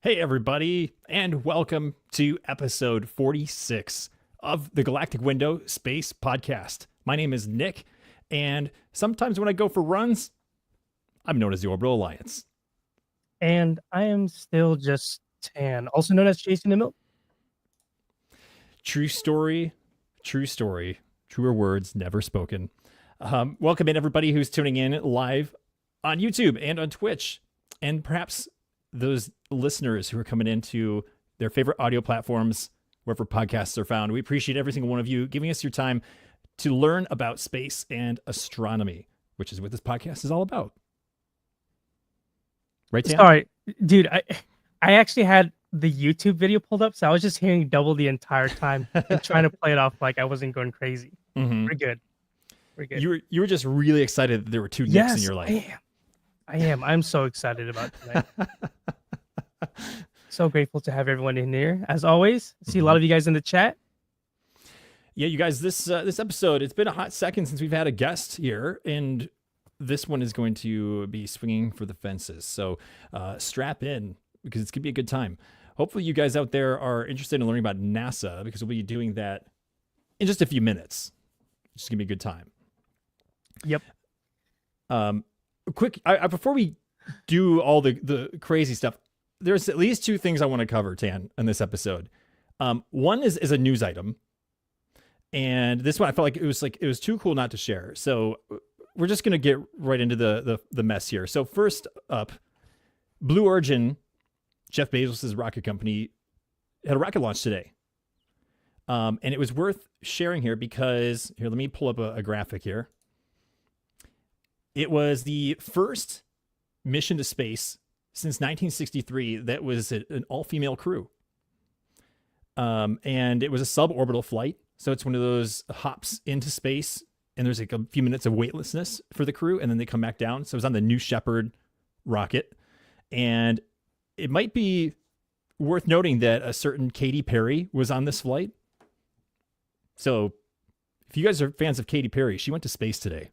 Hey, everybody, and welcome to episode 46 of the Galactic Window Space Podcast. My name is Nick, and sometimes when I go for runs, I'm known as the Orbital Alliance. And I am still just Tan, also known as Chasing the Milk. True story, truer words never spoken. Welcome in, everybody who's tuning in live on YouTube and on Twitch, and perhaps those listeners who are coming into their favorite audio platforms, wherever podcasts are found. We appreciate every single one of you giving us your time to learn about space and astronomy, which is what this podcast is all about. Right, Tan? Sorry, dude. I actually had the YouTube video pulled up, so I was just hearing double the entire time and trying to play it off like I wasn't going crazy. Mm-hmm. We're good. We're good. You were just really excited that there were two Nicks in your life. I am. I'm so excited about tonight. So grateful to have everyone in here. As always, see a lot of you guys in the chat. Yeah, you guys, this episode, it's been a hot second since we've had a guest here, and this one is going to be swinging for the fences. So strap in, because it's going to be a good time. Hopefully you guys out there are interested in learning about NASA, because we'll be doing that in just a few minutes. It's going to be a good time. Yep. Quick, before we do all the crazy stuff, there's at least two things I want to cover, Tan, in this episode. One is a news item, and this one I felt like it was too cool not to share. So we're just gonna get right into the mess here. So first up, Blue Origin, Jeff Bezos' rocket company, had a rocket launch today, and it was worth sharing here because let me pull up a graphic here. It was the first mission to space since 1963 that was an all-female crew. And it was a suborbital flight. So it's one of those hops into space, and there's like a few minutes of weightlessness for the crew, and then they come back down. So it was on the New Shepard rocket. And it might be worth noting that a certain Katy Perry was on this flight. So if you guys are fans of Katy Perry, she went to space today.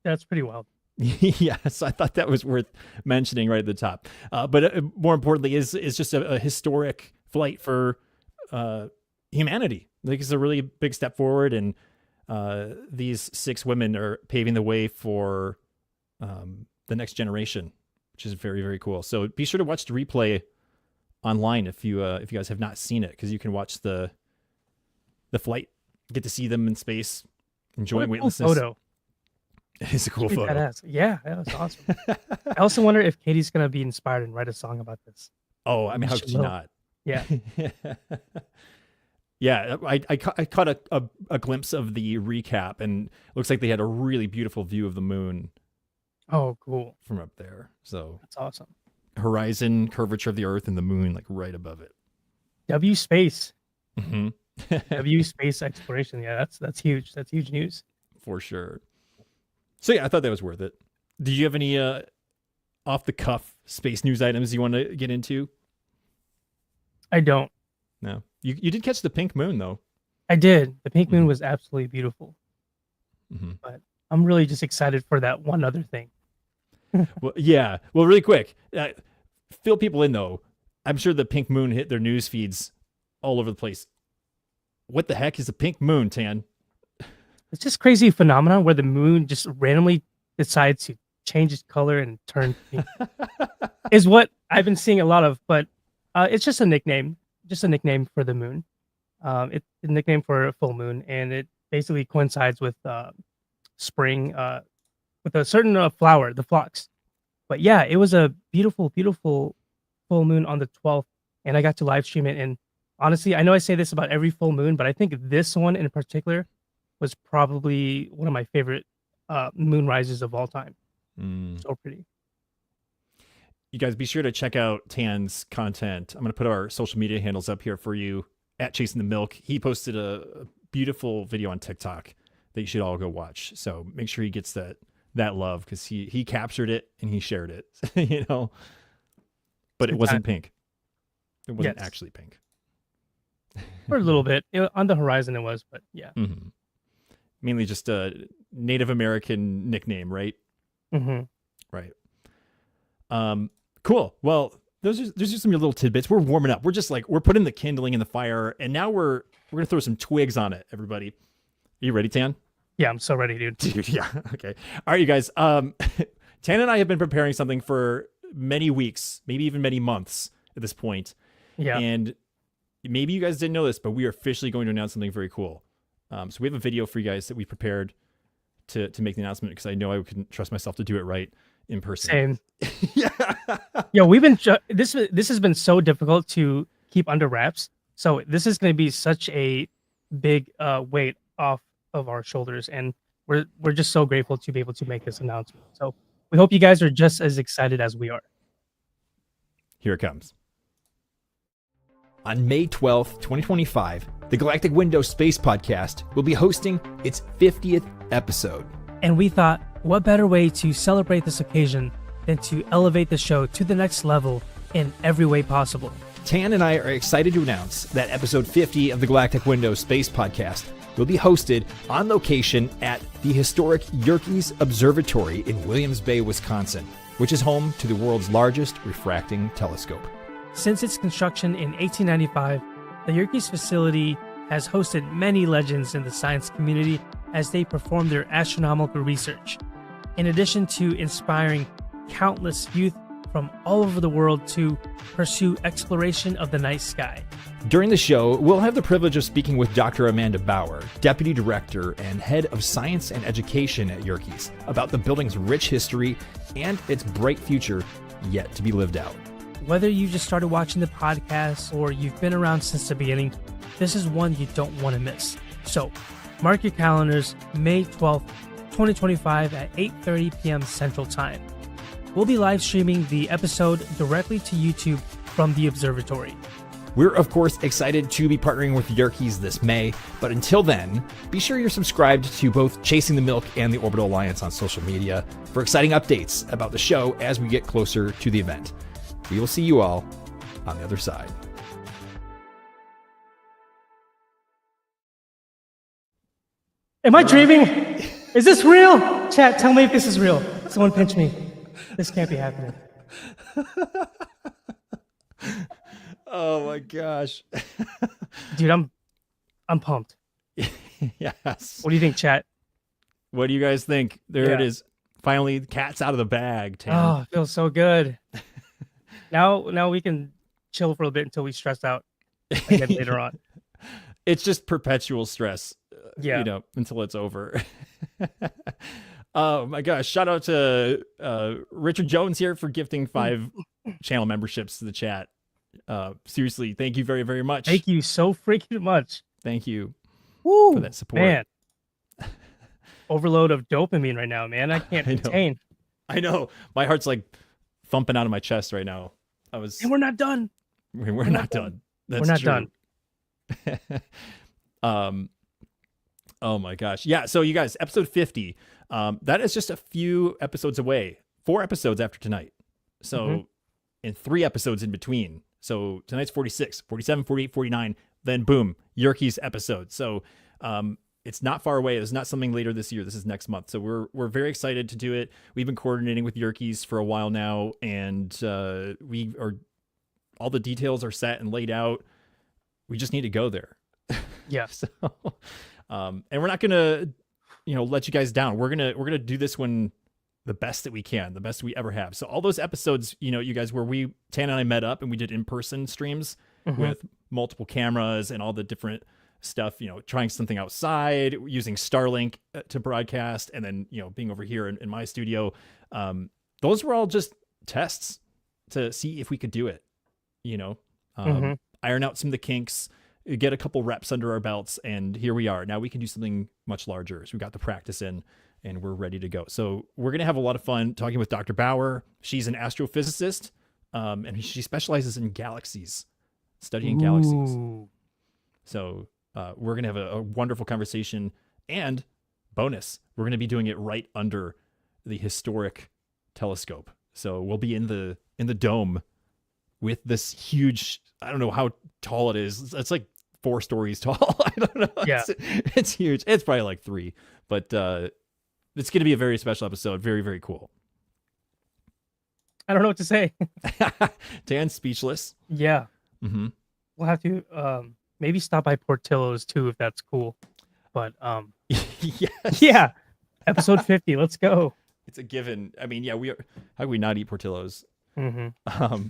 That's pretty wild. Yes, I thought that was worth mentioning right at the top. But more importantly, is just a historic flight for humanity. Like, it's a really big step forward, and these 6 women are paving the way for the next generation, which is very, very cool. So be sure to watch the replay online if you guys have not seen it, because you can watch the flight, get to see them in space, enjoying weightlessness. Cool photo. It's a cool photo. Badass. Yeah, that was awesome. I also wonder if Katie's gonna be inspired and write a song about this. Oh, I mean, how could you not? Yeah. Yeah, I caught a glimpse of the recap, and it looks like they had a really beautiful view of the moon. Oh, cool. From up there. So that's awesome. Horizon, curvature of the Earth, and the moon, like right above it. W space. Mm-hmm. W space exploration. Yeah, that's huge. That's huge news. For sure. So yeah, I thought that was worth it. Did you have any off the cuff space news items you want to get into? I don't. No. You did catch the pink moon though. I did. The pink moon was absolutely beautiful. Mm-hmm. But I'm really just excited for that one other thing. Well, yeah. Well, really quick, fill people in though. I'm sure the pink moon hit their news feeds all over the place. What the heck is a pink moon, Tan? It's just crazy phenomenon where the moon just randomly decides to change its color and turn pink. Is what I've been seeing a lot of, but it's just a nickname for the moon. It's a nickname for a full moon, and it basically coincides with spring, with a certain flower, the phlox. But yeah, it was a beautiful, beautiful full moon on the 12th, and I got to live stream it. And honestly, I know I say this about every full moon, but I think this one in particular was probably one of my favorite moon rises of all time. So pretty. You guys be sure to check out Tan's content. I'm going to put our social media handles up here for you at Chasing the Milk. He posted a beautiful video on TikTok that you should all go watch. So make sure he gets that love, because he captured it and he shared it, you know, but it wasn't pink. It wasn't actually pink. For a little bit on the horizon it was, but yeah. Mm-hmm. Mainly just a Native American nickname, right? Mm-hmm. Right. Cool. Well, there's just some little tidbits. We're warming up. We're just like, we're putting the kindling in the fire, and now we're going to throw some twigs on it, everybody. Are you ready, Tan? Yeah, I'm so ready, dude. Dude, yeah. Okay. All right, you guys. Tan and I have been preparing something for many weeks, maybe even many months at this point. Yeah. And maybe you guys didn't know this, but we are officially going to announce something very cool. So we have a video for you guys that we prepared to make the announcement, because I know I couldn't trust myself to do it right in person. Same. Yeah. Yo, we've been this has been so difficult to keep under wraps. So this is going to be such a big weight off of our shoulders, and we're just so grateful to be able to make this announcement. So we hope you guys are just as excited as we are. Here it comes. On May 12th, 2025, the Galactic Window Space Podcast will be hosting its 50th episode. And we thought, what better way to celebrate this occasion than to elevate the show to the next level in every way possible. Tan and I are excited to announce that episode 50 of the Galactic Window Space Podcast will be hosted on location at the historic Yerkes Observatory in Williams Bay, Wisconsin, which is home to the world's largest refracting telescope. Since its construction in 1895, the Yerkes facility has hosted many legends in the science community as they perform their astronomical research, in addition to inspiring countless youth from all over the world to pursue exploration of the night sky. During the show, we'll have the privilege of speaking with Dr. Amanda Bauer, Deputy Director and Head of Science and Education at Yerkes, about the building's rich history and its bright future yet to be lived out. Whether you just started watching the podcast or you've been around since the beginning, this is one you don't want to miss. So, mark your calendars, May 12th, 2025 at 8:30 p.m. Central Time. We'll be live streaming the episode directly to YouTube from the observatory. We're, of course, excited to be partnering with Yerkes this May, but until then, be sure you're subscribed to both Chasing the Milk and the Orbital Alliance on social media for exciting updates about the show as we get closer to the event. We will see you all on the other side. Am I dreaming? Is this real? Chat, tell me if this is real. Someone pinch me. This can't be happening. Oh my gosh. Dude, I'm pumped. Yes. What do you think, chat? What do you guys think? There it is. Finally, the cat's out of the bag, Tam. Oh, it feels so good. Now we can chill for a bit until we stress out again later on. It's just perpetual stress, Yeah. until it's over. Oh my gosh. Shout out to Richard Jones here for gifting 5 channel memberships to the chat. Seriously, thank you very, very much. Thank you so freaking much. Thank you for that support. Man. Overload of dopamine right now, man. I can't contain. I know. My heart's like thumping out of my chest right now. And we're not done. We're not done. That's we're not true. Done. Oh my gosh. Yeah. So you guys, episode 50, that is just a few episodes away, 4 episodes after tonight. So and 3 episodes in between. So tonight's 46, 47, 48, 49, then boom, Yerkes episode. So, it's not far away. It's not something later this year. This is next month. So we're very excited to do it. We've been coordinating with Yerkes for a while now, and all the details are set and laid out. We just need to go there. Yeah. So, and we're not gonna, let you guys down. We're gonna do this one the best that we can, the best we ever have. So all those episodes, you guys, where Tan and I met up and we did in-person streams with multiple cameras and all the different stuff, trying something outside, using Starlink to broadcast, and then, being over here in my studio. Those were all just tests to see if we could do it, iron out some of the kinks, get a couple reps under our belts, and here we are. Now we can do something much larger. So we got the practice in, and we're ready to go. So we're going to have a lot of fun talking with Dr. Bauer. She's an astrophysicist, and she specializes in galaxies, studying galaxies. So we're going to have a wonderful conversation, and bonus, we're going to be doing it right under the historic telescope. So we'll be in the dome with this huge, I don't know how tall it is. It's like 4 stories tall. I don't know. Yeah. It's huge. It's probably like 3, but it's going to be a very special episode. Very, very cool. I don't know what to say. Dan's speechless. Yeah. Mm-hmm. We'll have to maybe stop by Portillo's too if that's cool. But Yes. yeah, episode 50. Let's go. It's a given. I mean, yeah, how could we not eat Portillo's? Mm-hmm.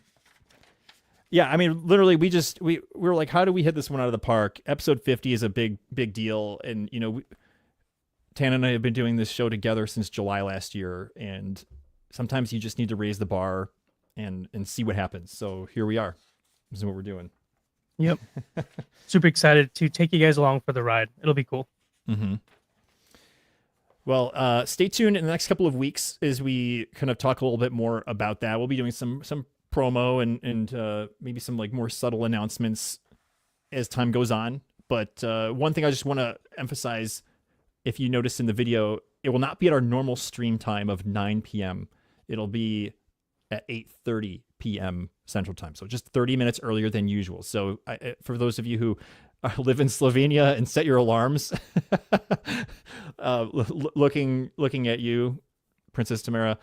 Yeah, I mean, literally, we were like, how do we hit this one out of the park? Episode 50 is a big deal, and Tan and I have been doing this show together since July last year, and sometimes you just need to raise the bar and see what happens. So here we are. This is what we're doing. Yep. Super excited to take you guys along for the ride. It'll be cool. Mm-hmm. Well, stay tuned in the next couple of weeks as we kind of talk a little bit more about that. We'll be doing some promo and maybe some like more subtle announcements as time goes on. But one thing I just want to emphasize, if you notice in the video, it will not be at our normal stream time of 9 p.m. It'll be at 8:30 p.m. Central Time. So just 30 minutes earlier than usual. So for those of you who live in Slovenia and set your alarms, looking at you, Princess Tamara,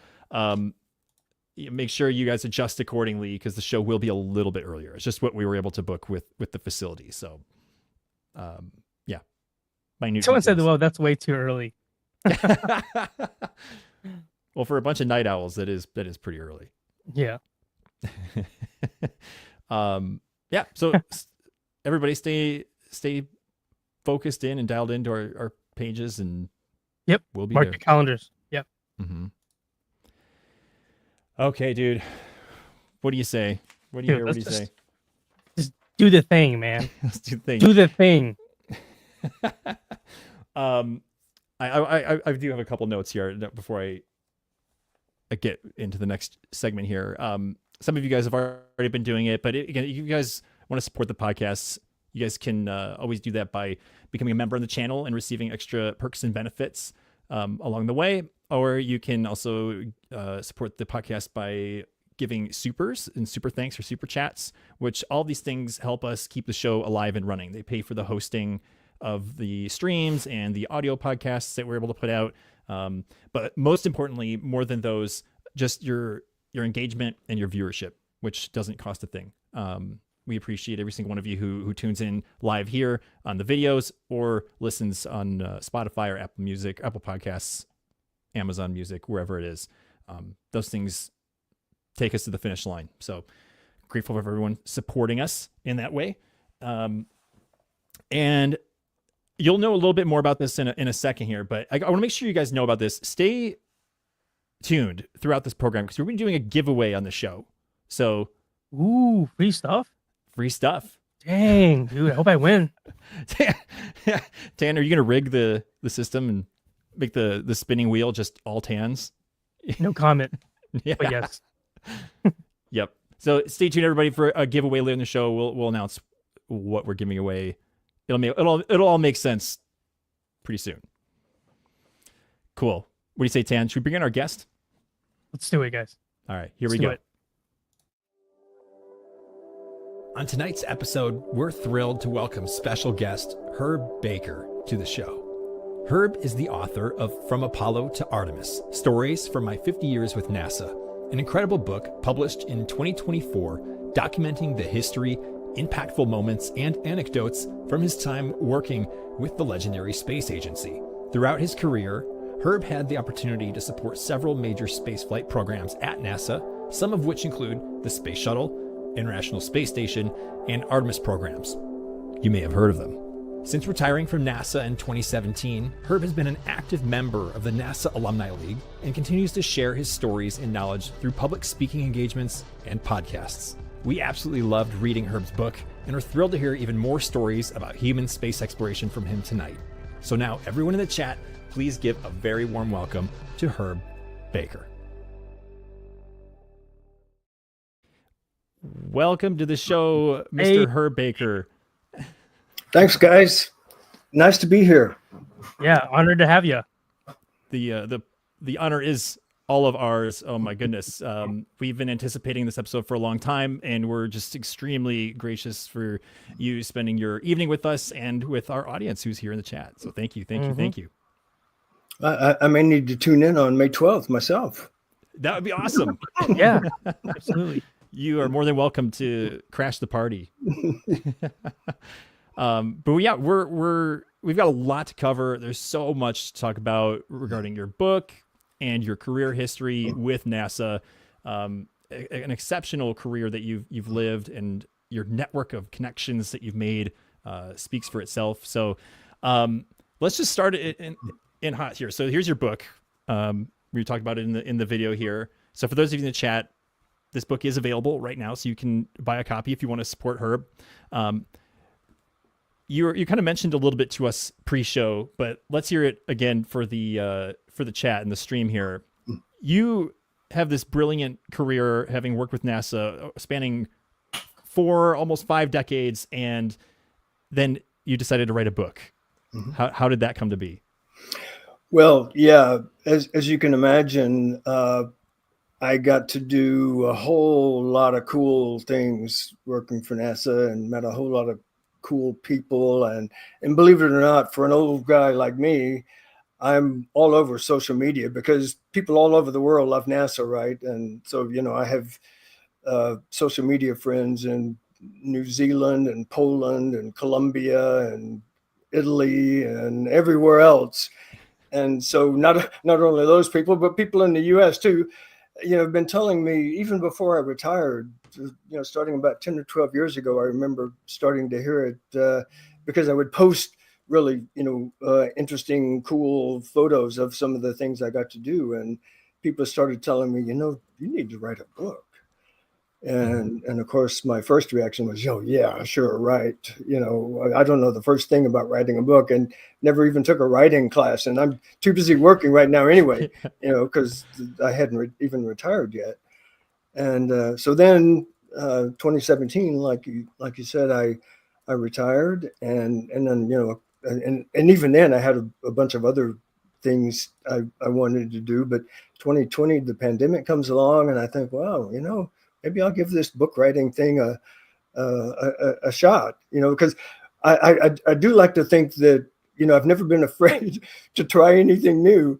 make sure you guys adjust accordingly because the show will be a little bit earlier. It's just what we were able to book with the facility. So, yeah. Someone said, "Well, that's way too early." Well, for a bunch of night owls, that is pretty early. Yeah. Yeah. So everybody stay focused in and dialed into our pages, and yep, we'll be mark there. your calendars. Yep. Mm-hmm. Okay, dude. What do you say? What do you hear? What do you say? Just do the thing, man. Let's do the thing. Do the thing. I do have a couple notes here before I get into the next segment here. Some of you guys have already been doing it, but again, if you guys want to support the podcast, you guys can always do that by becoming a member of the channel and receiving extra perks and benefits along the way. Or you can also support the podcast by giving supers and super thanks or super chats, which all these things help us keep the show alive and running. They pay for the hosting of the streams and the audio podcasts that we're able to put out. But most importantly, more than those, just your engagement and your viewership, which doesn't cost a thing. We appreciate every single one of you who tunes in live here on the videos or listens on Spotify or Apple Music, Apple Podcasts, Amazon Music, wherever it is. Those things take us to the finish line. So grateful for everyone supporting us in that way. And you'll know a little bit more about this in a second here, but I want to make sure you guys know about this. Stay tuned throughout this program because we're going to be doing a giveaway on the show. So, ooh, free stuff. Free stuff. Dang, dude! I hope I win. Tan, are you going to rig the system and make the spinning wheel just all Tans? No comment. Yeah. But yes. Yep. So stay tuned, everybody, for a giveaway later in the show. We'll announce what we're giving away. It'll all make sense pretty soon. Cool. What do you say, Tan? Should we bring in our guest? Let's do it, guys. All right, here we Let's do go. it. On tonight's episode, we're thrilled to welcome special guest Herb Baker to the show. Herb is the author of From Apollo to Artemis, Stories from My 50 Years with NASA, an incredible book published in 2024 documenting the history, impactful moments, and anecdotes from his time working with the legendary space agency. Throughout his career, Herb had the opportunity to support several major spaceflight programs at NASA, some of which include the Space Shuttle, International Space Station, and Artemis programs. You may have heard of them. Since retiring from NASA in 2017, Herb has been an active member of the NASA Alumni League and continues to share his stories and knowledge through public speaking engagements and podcasts. We absolutely loved reading Herb's book and are thrilled to hear even more stories about human space exploration from him tonight. So now, everyone in the chat, please give a very warm welcome to Herb Baker. Welcome to the show, Mr. Hey. Herb Baker. Thanks, guys. Nice to be here. Yeah, honored to have you. The honor is all of ours. Oh my goodness. We've been anticipating this episode for a long time, and we're just extremely gracious for you spending your evening with us and with our audience who's here in the chat. So thank you. I may need to tune in on May 12th myself. That would be awesome. Yeah, absolutely. You are more than welcome to crash the party. But yeah, we've got a lot to cover. There's so much to talk about regarding your book and your career history with NASA. An exceptional career that you've lived, and your network of connections that you've made speaks for itself. So let's just start it in hot here. So here's your book. We talked about it in the video here. So for those of you in the chat, this book is available right now, so you can buy a copy if you want to support her. You kind of mentioned a little bit to us pre-show, but let's hear it again for the chat and the stream here. You have this brilliant career, having worked with NASA, spanning 4, almost 5 decades, and then you decided to write a book. How did that come to be? Well, yeah, as you can imagine, I got to do a whole lot of cool things working for NASA, and met a whole lot of cool people. And believe it or not, for an old guy like me, I'm all over social media because people all over the world love NASA, right? And so, I have social media friends in New Zealand and Poland and Colombia and Italy and everywhere else. And so not only those people, but people in the US too, have been telling me, even before I retired, starting about 10 or 12 years ago, I remember starting to hear it because I would post really, interesting, cool photos of some of the things I got to do. And people started telling me, you need to write a book. And of course, my first reaction was, oh, yeah, sure, right. I don't know the first thing about writing a book, and never even took a writing class. And I'm too busy working right now anyway, because I hadn't even retired yet. And so then 2017, like you said, I retired. And then, and even then I had a bunch of other things I wanted to do. But 2020, the pandemic comes along, and I think, wow, maybe I'll give this book writing thing a shot, because I do like to think that, I've never been afraid to try anything new,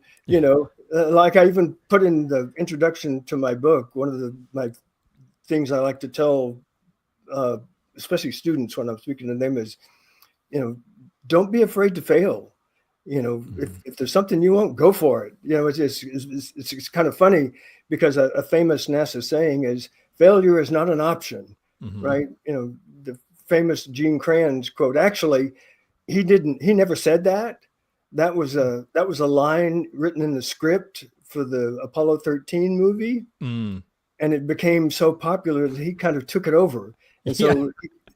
like I even put in the introduction to my book. One of my things I like to tell, especially students when I'm speaking to them, is, don't be afraid to fail. If there's something you want, go for it. It's kind of funny because a famous NASA saying is, failure is not an option, right? The famous Gene Kranz quote. Actually, he never said that. That was a line written in the script for the Apollo 13 movie, and it became so popular that he kind of took it over. And so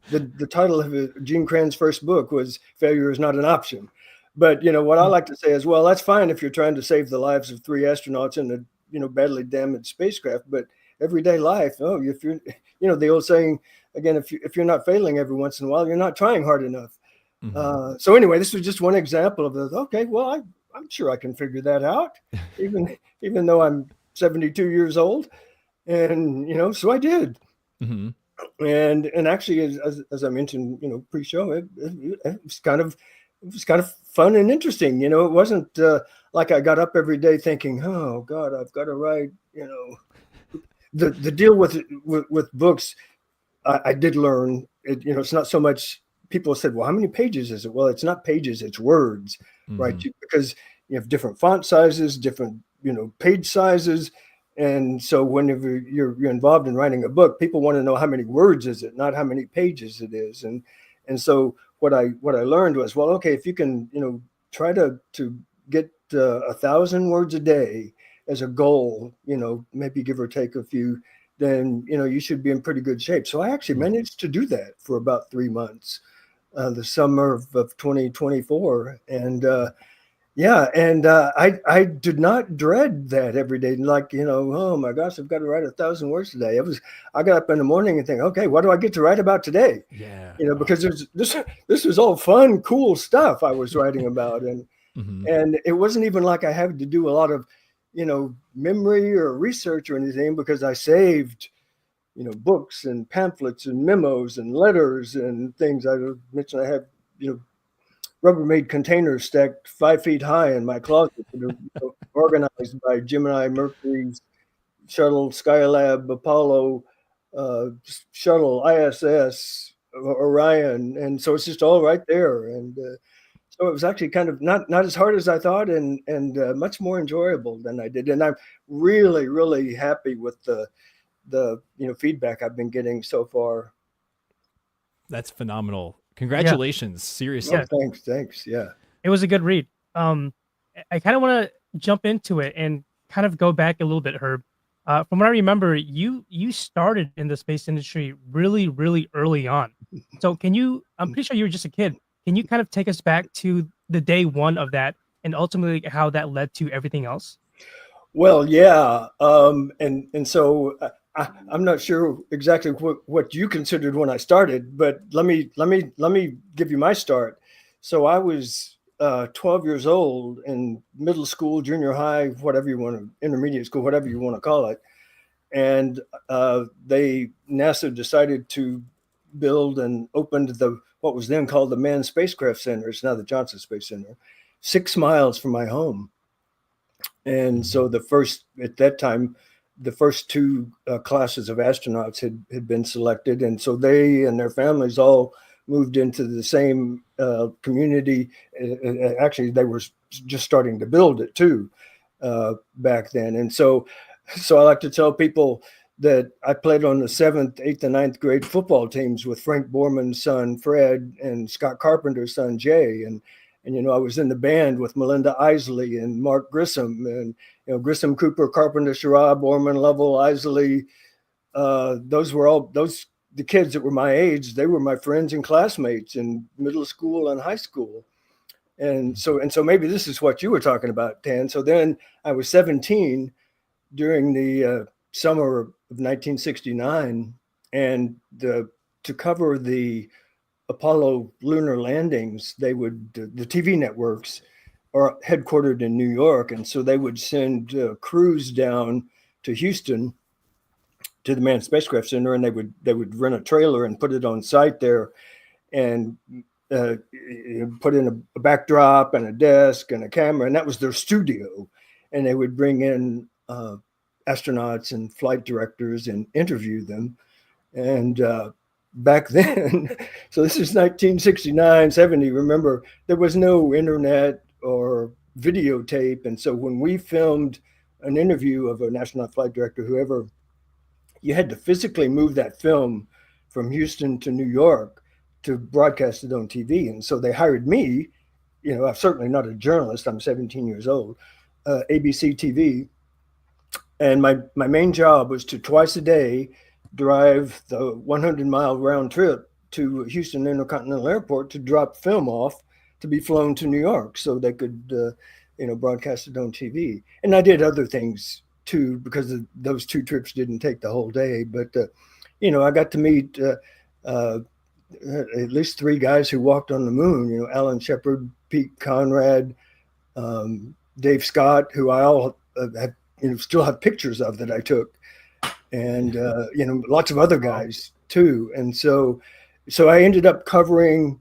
the title of Gene Kranz's first book was "Failure is Not an Option." But what I like to say is, well, that's fine if you're trying to save the lives of 3 astronauts in a badly damaged spacecraft, but everyday life, if you're, the old saying again, if you're not failing every once in a while, you're not trying hard enough. So anyway, this was just one example of okay, well, I'm sure I can figure that out, even though I'm 72 years old, and so I did. And actually, as I mentioned, pre-show, it was kind of fun and interesting. It wasn't like I got up every day thinking, oh God, I've got to write, the deal with books. I did learn it, it's not so much. People said, well, how many pages is it? Well, it's not pages, it's words, right? Because you have different font sizes, different, page sizes. And so whenever you're involved in writing a book, people want to know how many words is it, not how many pages it is. And so what I learned was, well, okay, if you can, try to get 1,000 words a day as a goal, maybe give or take a few, then, you should be in pretty good shape. So I actually managed to do that for about 3 months, the summer of 2024. And I did not dread that every day. Like, oh my gosh, I've got to write 1,000 words today. I got up in the morning and think, okay, what do I get to write about today? Yeah. Because this was all fun, cool stuff I was writing about. And it wasn't even like I had to do a lot of, memory or research or anything, because I saved, books and pamphlets and memos and letters and things. I mentioned I have, Rubbermaid containers stacked 5 feet high in my closet that are organized by Gemini Mercury's, shuttle, Skylab, Apollo, shuttle, ISS, Orion, and so it's just all right there. And so it was actually kind of not as hard as I thought, and much more enjoyable than I did. And I'm really, really happy with the feedback I've been getting so far. That's phenomenal. Congratulations. Seriously. Yeah. Thanks. Yeah. It was a good read. I kind of want to jump into it and kind of go back a little bit, Herb. From what I remember, you started in the space industry really, really early on. So I'm pretty sure you were just a kid. Can you kind of take us back to the day one of that and ultimately how that led to everything else? Well, yeah. And so I'm not sure exactly what you considered when I started, but let me give you my start. So I was 12 years old in middle school, junior high, whatever you want to, intermediate school, whatever you want to call it. And NASA decided to build and opened what was then called the Manned Spacecraft Center. It's now the Johnson Space Center, 6 miles from my home. And so at that time, the first two classes of astronauts had been selected. And so they and their families all moved into the same community. Actually, they were just starting to build it too back then. And so I like to tell people that I played on the 7th, 8th, and 9th grade football teams with Frank Borman's son, Fred, and Scott Carpenter's son, Jay. And I was in the band with Melinda Isley and Mark Grissom, and Grissom, Cooper, Carpenter, Sherrod, Borman, Lovell, Isley. Those were all the kids that were my age. They were my friends and classmates in middle school and high school. And so maybe this is what you were talking about, Dan. So then I was 17 during the summer of 1969, and to cover the Apollo lunar landings, the TV networks are headquartered in New York, and so they would send crews down to Houston to the Manned Spacecraft Center, and they would rent a trailer and put it on site there, and put in a backdrop and a desk and a camera, and that was their studio. And they would bring in astronauts and flight directors and interview them. And back then, so this is 1969, 70, remember, there was no internet or videotape. And so when we filmed an interview of an astronaut, flight director, whoever, you had to physically move that film from Houston to New York to broadcast it on TV. And so they hired me, I'm certainly not a journalist, I'm 17 years old, ABC TV. And my main job was to twice a day drive the 100-mile round trip to Houston Intercontinental Airport to drop film off to be flown to New York so they could, broadcast it on TV. And I did other things too, because those 2 trips didn't take the whole day. But, I got to meet at least 3 guys who walked on the moon, Alan Shepard, Pete Conrad, Dave Scott, who I all have, still have pictures of that I took, and lots of other guys too. And so I ended up covering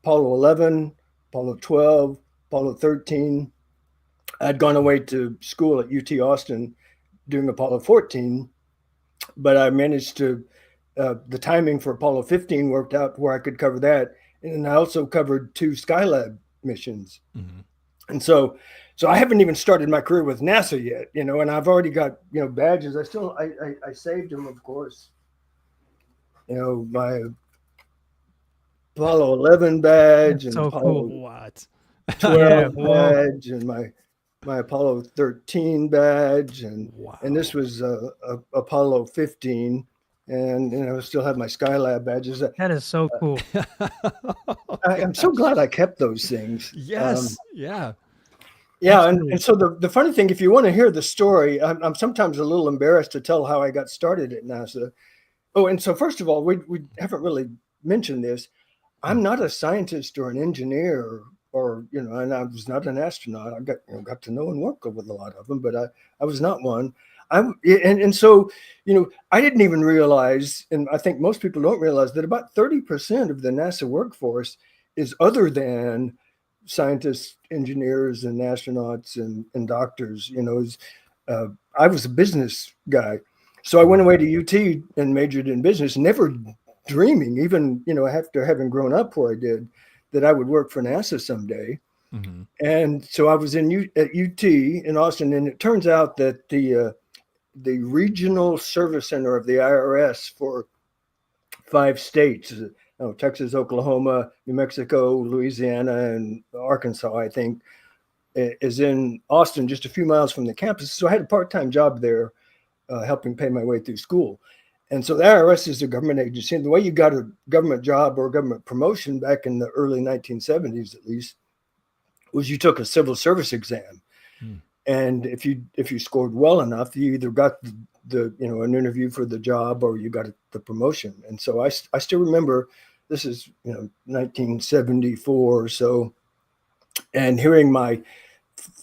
Apollo 11, Apollo 12, Apollo 13. I'd gone away to school at UT Austin doing Apollo 14, but I managed to the timing for Apollo 15 worked out where I could cover that, and I also covered 2 Skylab missions. Mm-hmm. And so I haven't even started my career with NASA yet, and I've already got, badges. I saved them, of course. My Apollo 11 badge. That's and so Apollo cool. 12 badge, and my Apollo 13 badge, and this was Apollo 15, and I still have my Skylab badges. That is so cool. I'm so glad I kept those things. Yes. Yeah. Yeah. And so the funny thing, if you want to hear the story, I'm sometimes a little embarrassed to tell how I got started at NASA. Oh, and so first of all, we haven't really mentioned this. I'm not a scientist or an engineer or and I was not an astronaut. I got to know and work with a lot of them, but I was not one. So I didn't even realize, and I think most people don't realize, that about 30% of the NASA workforce is other than scientists, engineers, and astronauts and doctors. I was a business guy. So I went away to UT and majored in business, never dreaming, even, after having grown up where I did, that I would work for NASA someday. Mm-hmm. And so I was at UT in Austin, and it turns out that the regional service center of the IRS for 5 states, Texas, Oklahoma, New Mexico, Louisiana, and Arkansas, I think, is in Austin, just a few miles from the campus. So I had a part-time job there, helping pay my way through school. And so the IRS is a government agency. And the way you got a government job or a government promotion back in the early 1970s, at least, was you took a civil service exam. Mm. And if you scored well enough, you either got the an interview for the job or you got the promotion. And so I still remember, this is 1974 or so, and hearing my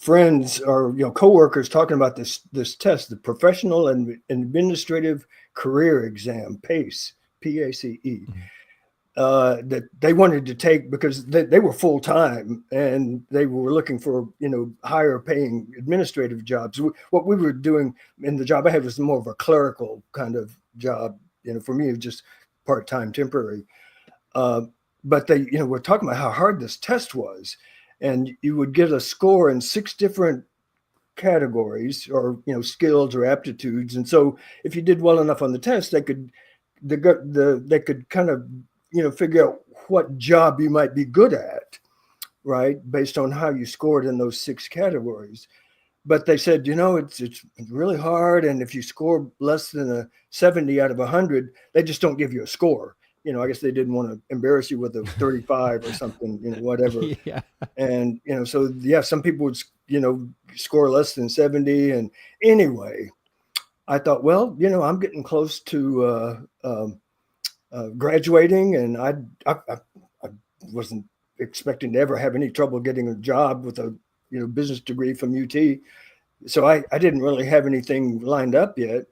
friends or coworkers talking about this test, the Professional and Administrative Career Exam, PACE, PACE, that they wanted to take because they were full time and they were looking for higher paying administrative jobs. What we were doing in the job I had was more of a clerical kind of job. For me, it was just part time, temporary. But they were talking about how hard this test was, and you would get a score in 6 different categories or skills or aptitudes. And so if you did well enough on the test, they could kind of figure out what job you might be good at, right, based on how you scored in those 6 categories. But they said, it's really hard, and if you score less than a 70 out of 100, they just don't give you a score. I guess they didn't want to embarrass you with a 35 or something, whatever. Yeah. And so some people would score less than 70. And anyway, I thought, well, I'm getting close to graduating, and I wasn't expecting to ever have any trouble getting a job with a business degree from UT. So I didn't really have anything lined up yet.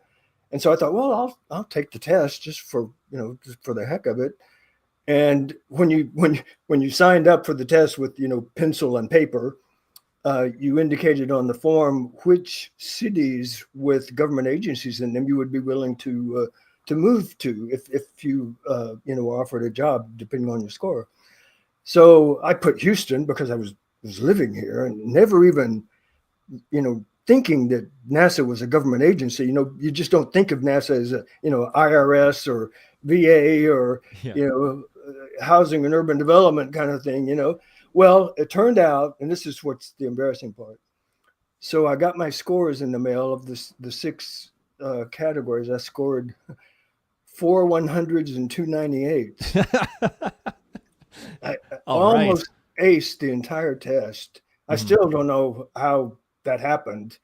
And so I thought, well, I'll take the test just for the heck of it. And when you signed up for the test with pencil and paper, you indicated on the form which cities with government agencies in them you would be willing to move to if you were offered a job depending on your score. So I put Houston because I was living here and never even thinking that NASA was a government agency. You just don't think of NASA as a IRS or VA or housing and urban development kind of thing. Well, it turned out, and this is what's the embarrassing part. So I got my scores in the mail of the 6 categories. I scored 4 100s and 2 98s. I almost aced the entire test. I still don't know how that happened.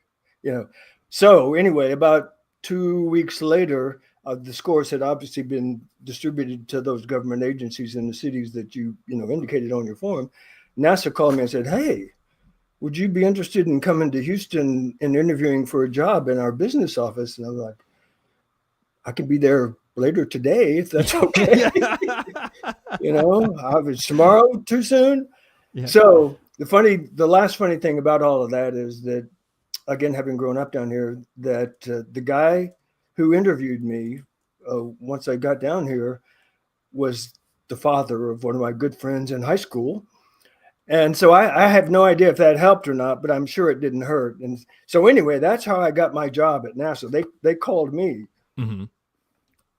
So anyway, about 2 weeks later, the scores had obviously been distributed to those government agencies in the cities that you indicated on your form. NASA called me and said, "Hey, would you be interested in coming to Houston and interviewing for a job in our business office?" And I was like, "I can be there later today if that's okay." It's tomorrow too soon. Yeah. So the last funny thing about all of that is that, again, having grown up down here, that the guy who interviewed me once I got down here was the father of one of my good friends in high school. And so I have no idea if that helped or not, but I'm sure it didn't hurt. And so anyway, that's how I got my job at NASA. They called me. Mm-hmm.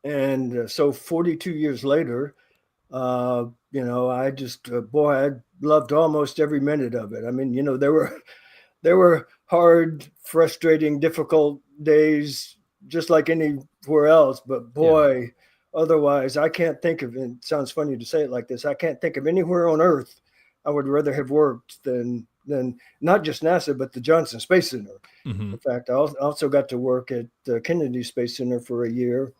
And so 42 years later, I just, I loved almost every minute of it. I mean, there were hard, frustrating, difficult days, just like anywhere else. But boy, otherwise, I can't think of, and it sounds funny to say it like this, I can't think of anywhere on Earth I would rather have worked than not just NASA, but the Johnson Space Center. Mm-hmm. In fact, I also got to work at the Kennedy Space Center for a year.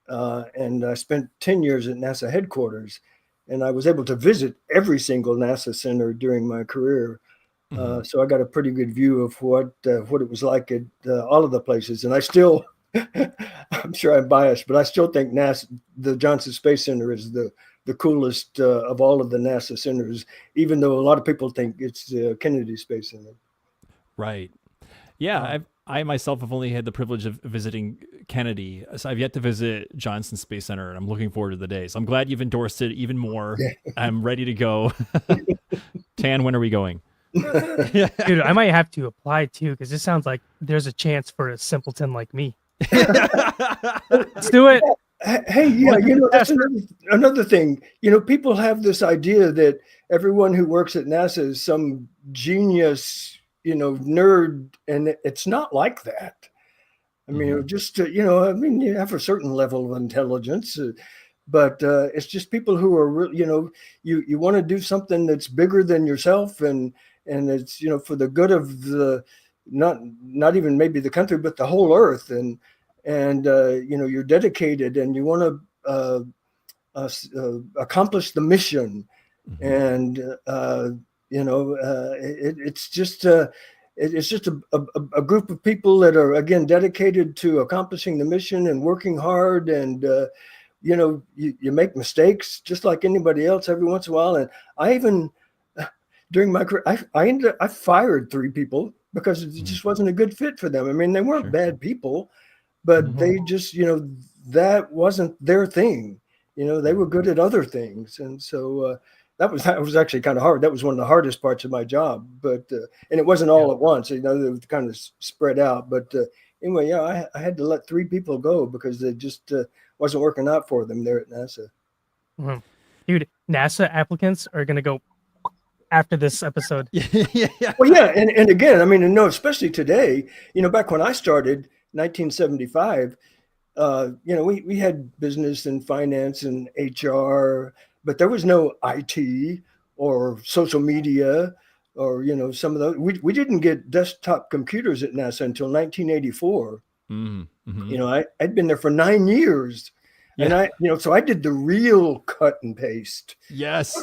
And I spent 10 years at NASA headquarters, and I was able to visit every single NASA center during my career. Mm-hmm. So I got a pretty good view of what it was like at all of the places. And I still, I'm sure I'm biased, but I still think the Johnson Space Center is the coolest of all of the NASA centers, even though a lot of people think it's the Kennedy Space Center. Right. Yeah, I myself have only had the privilege of visiting Kennedy, so I've yet to visit Johnson Space Center, and I'm looking forward to the day. So I'm glad you've endorsed it even more. I'm ready to go. Tan, when are we going? Dude, I might have to apply too, because this sounds like there's a chance for a simpleton like me. Let's do it. Hey, yeah, that's another thing. People have this idea that everyone who works at NASA is some genius, nerd, and it's not like that. I mean, just you have a certain level of intelligence, but it's just people who are really, you want to do something that's bigger than yourself, and it's for the good of the not even maybe the country, but the whole earth, and you're dedicated, and you want to accomplish the mission, and it's just a group of people that are, again, dedicated to accomplishing the mission and working hard, and you make mistakes just like anybody else every once in a while. And I even during my career, I fired 3 people because it just wasn't a good fit for them. I mean, they weren't bad people, but they just, that wasn't their thing. They were good at other things. And so that was actually kind of hard. That was one of the hardest parts of my job, but and it wasn't all at once, they were kind of spread out. But anyway, yeah, I had to let 3 people go because they just wasn't working out for them there at NASA. Dude, NASA applicants are going to go after this episode. Well, yeah. And again, I mean, especially today, back when I started, 1975, we had business and finance and HR, but there was no IT or social media or, some of those. We didn't get desktop computers at NASA until 1984. I'd been there for 9 years. And so I did the real cut and paste. Yes.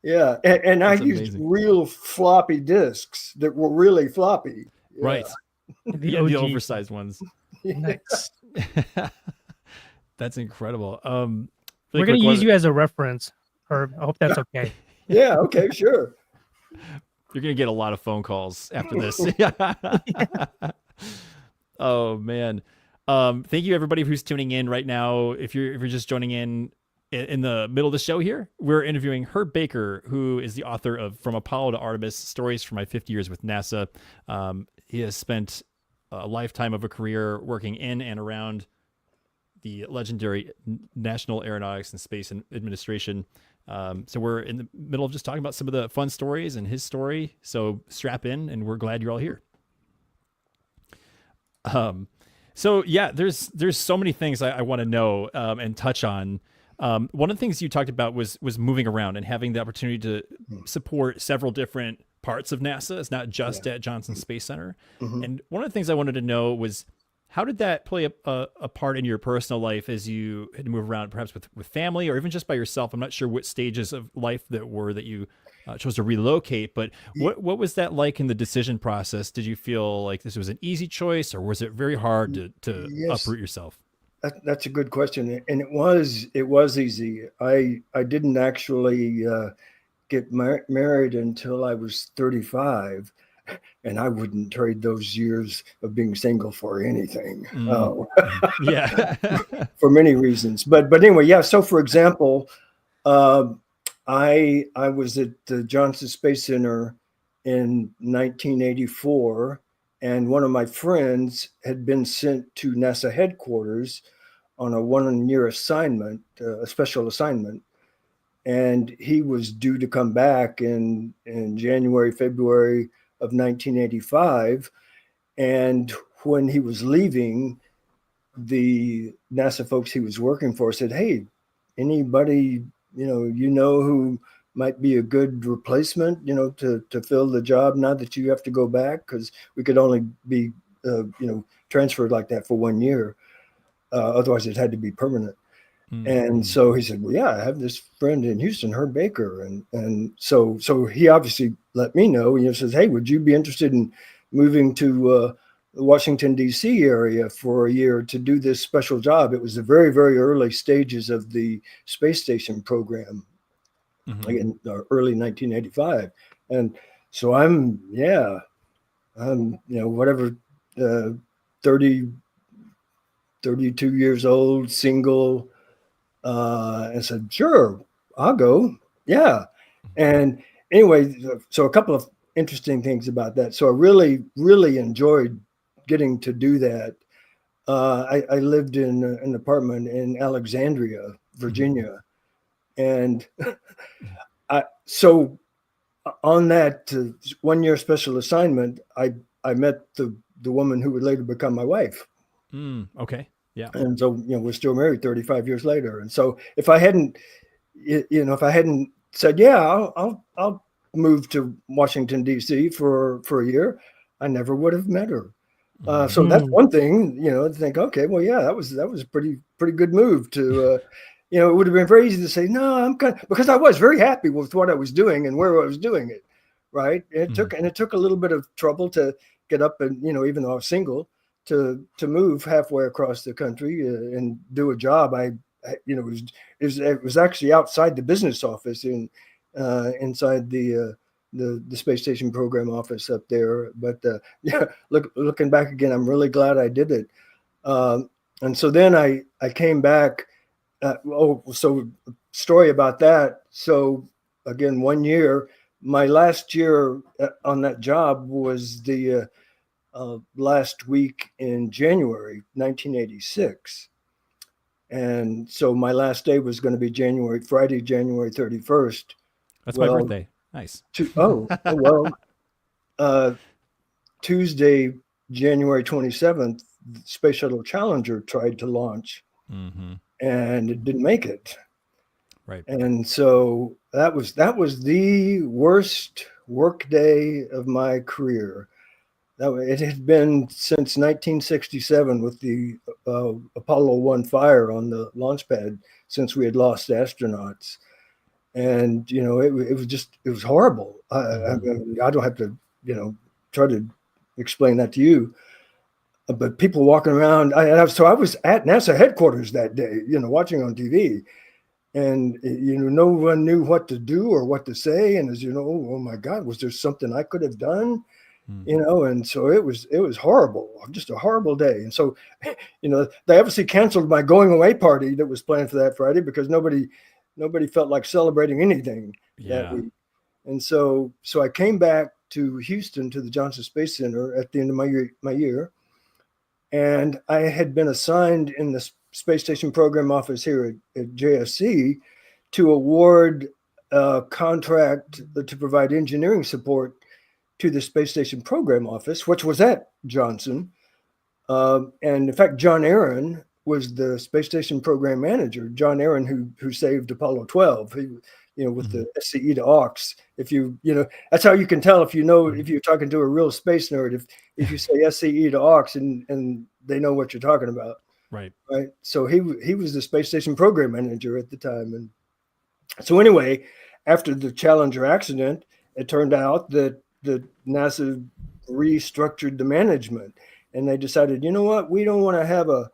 Yeah. And I used real floppy disks that were really floppy. Yeah. Right. The oversized ones. Nice. That's incredible. We're going to use you as a reference, Herb. I hope that's okay. Yeah. Okay. Sure. You're going to get a lot of phone calls after this. Oh, man. Thank you, everybody who's tuning in right now. If you're just joining in the middle of the show here, we're interviewing Herb Baker, who is the author of From Apollo to Artemis, Stories from My 50 Years with NASA. He has spent a lifetime of a career working in and around the legendary National Aeronautics and Space Administration. So we're in the middle of just talking about some of the fun stories and his story. So strap in, and we're glad you're all here. So yeah, there's so many things I want to know and touch on. One of the things you talked about was moving around and having the opportunity to support several different parts of NASA. It's not just at Johnson Space Center. And one of the things I wanted to know was, how did that play a part in your personal life as you had to move around, perhaps with family or even just by yourself? I'm not sure what stages of life that you chose to relocate, but what was that like in the decision process? Did you feel like this was an easy choice, or was it very hard to uproot yourself? That's a good question, and it was easy. I didn't actually get married until I was 35, and I wouldn't trade those years of being single for anything. Yeah, for many reasons. But anyway, yeah. So for example, I was at the Johnson Space Center in 1984. And one of my friends had been sent to NASA headquarters on a 1-year assignment, a special assignment. And he was due to come back in January, February of 1985. And when he was leaving, the NASA folks he was working for said, "Hey, anybody, who might be a good replacement, to fill the job now that you have to go back?" Because we could only be, transferred like that for 1 year. Otherwise, it had to be permanent. And so he said, "Well, yeah, I have this friend in Houston, Herb Baker." And so he obviously let me know, and he says, "Hey, would you be interested in moving to the Washington, D.C. area for a year to do this special job?" It was the very, very early stages of the space station program in early 1985. And so whatever, 30, 32 years old, single. And said, sure, I'll go. Yeah. And anyway, so a couple of interesting things about that. So I really, really enjoyed getting to do that. I lived in an apartment in Alexandria, Virginia. And so on that 1 year special assignment, I met the woman who would later become my wife. Okay. Yeah. And so, we're still married 35 years later. And so if I hadn't said, yeah, I'll move to Washington, D.C. for a year, I never would have met her. So that's one thing, to think, okay, well, yeah, that was a pretty good move to, it would have been very easy to say, no, because I was very happy with what I was doing and where I was doing it. Right. It took a little bit of trouble to get up and, even though I was single, to move halfway across the country and do a job. It was actually outside the business office inside the space station program office up there. But looking back again, I'm really glad I did it. And so then I came back. So story about that. So again, 1 year. My last year on that job was the last week in January 1986. And so my last day was going to be Friday, January 31st. That's my birthday. Nice. Tuesday, January 27th, Space Shuttle Challenger tried to launch and it didn't make it. Right. And so that was the worst work day of my career. It had been since 1967 with the Apollo 1 fire on the launch pad, since we had lost astronauts. And, it was horrible. I don't have to, try to explain that to you. But people walking around, so I was at NASA headquarters that day, watching on TV. And, no one knew what to do or what to say. And as you know, oh my God, was there something I could have done? And so it was horrible, just a horrible day. And so, they obviously canceled my going away party that was planned for that Friday because nobody felt like celebrating anything that week. And so I came back to Houston to the Johnson Space Center at the end of my year. And I had been assigned in the Space Station Program Office here at JSC to award a contract to provide engineering support to the Space Station Program Office, which was at Johnson. And in fact, John Aaron was the Space Station Program Manager. John Aaron, who saved Apollo 12, with the SCE to AUX. If that's how you can tell if you're talking to a real space nerd, if you say SCE to AUX and they know what you're talking about. Right. So he was the Space Station Program Manager at the time. And so anyway, after the Challenger accident, it turned out that NASA restructured the management, and they decided, you know what, we don't want to have a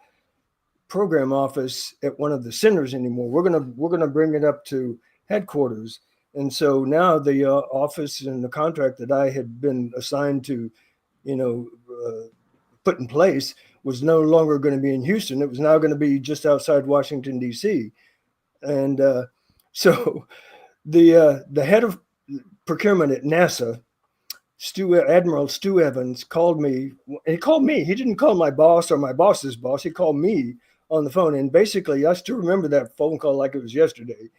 program office at one of the centers anymore. We're gonna bring it up to headquarters. And so now the office and the contract that I had been assigned to, put in place was no longer going to be in Houston. It was now going to be just outside Washington, D.C. And so the head of procurement at NASA, Admiral Stu Evans, called me. He called me. He didn't call my boss or my boss's boss. He called me on the phone. And basically, I still remember that phone call like it was yesterday.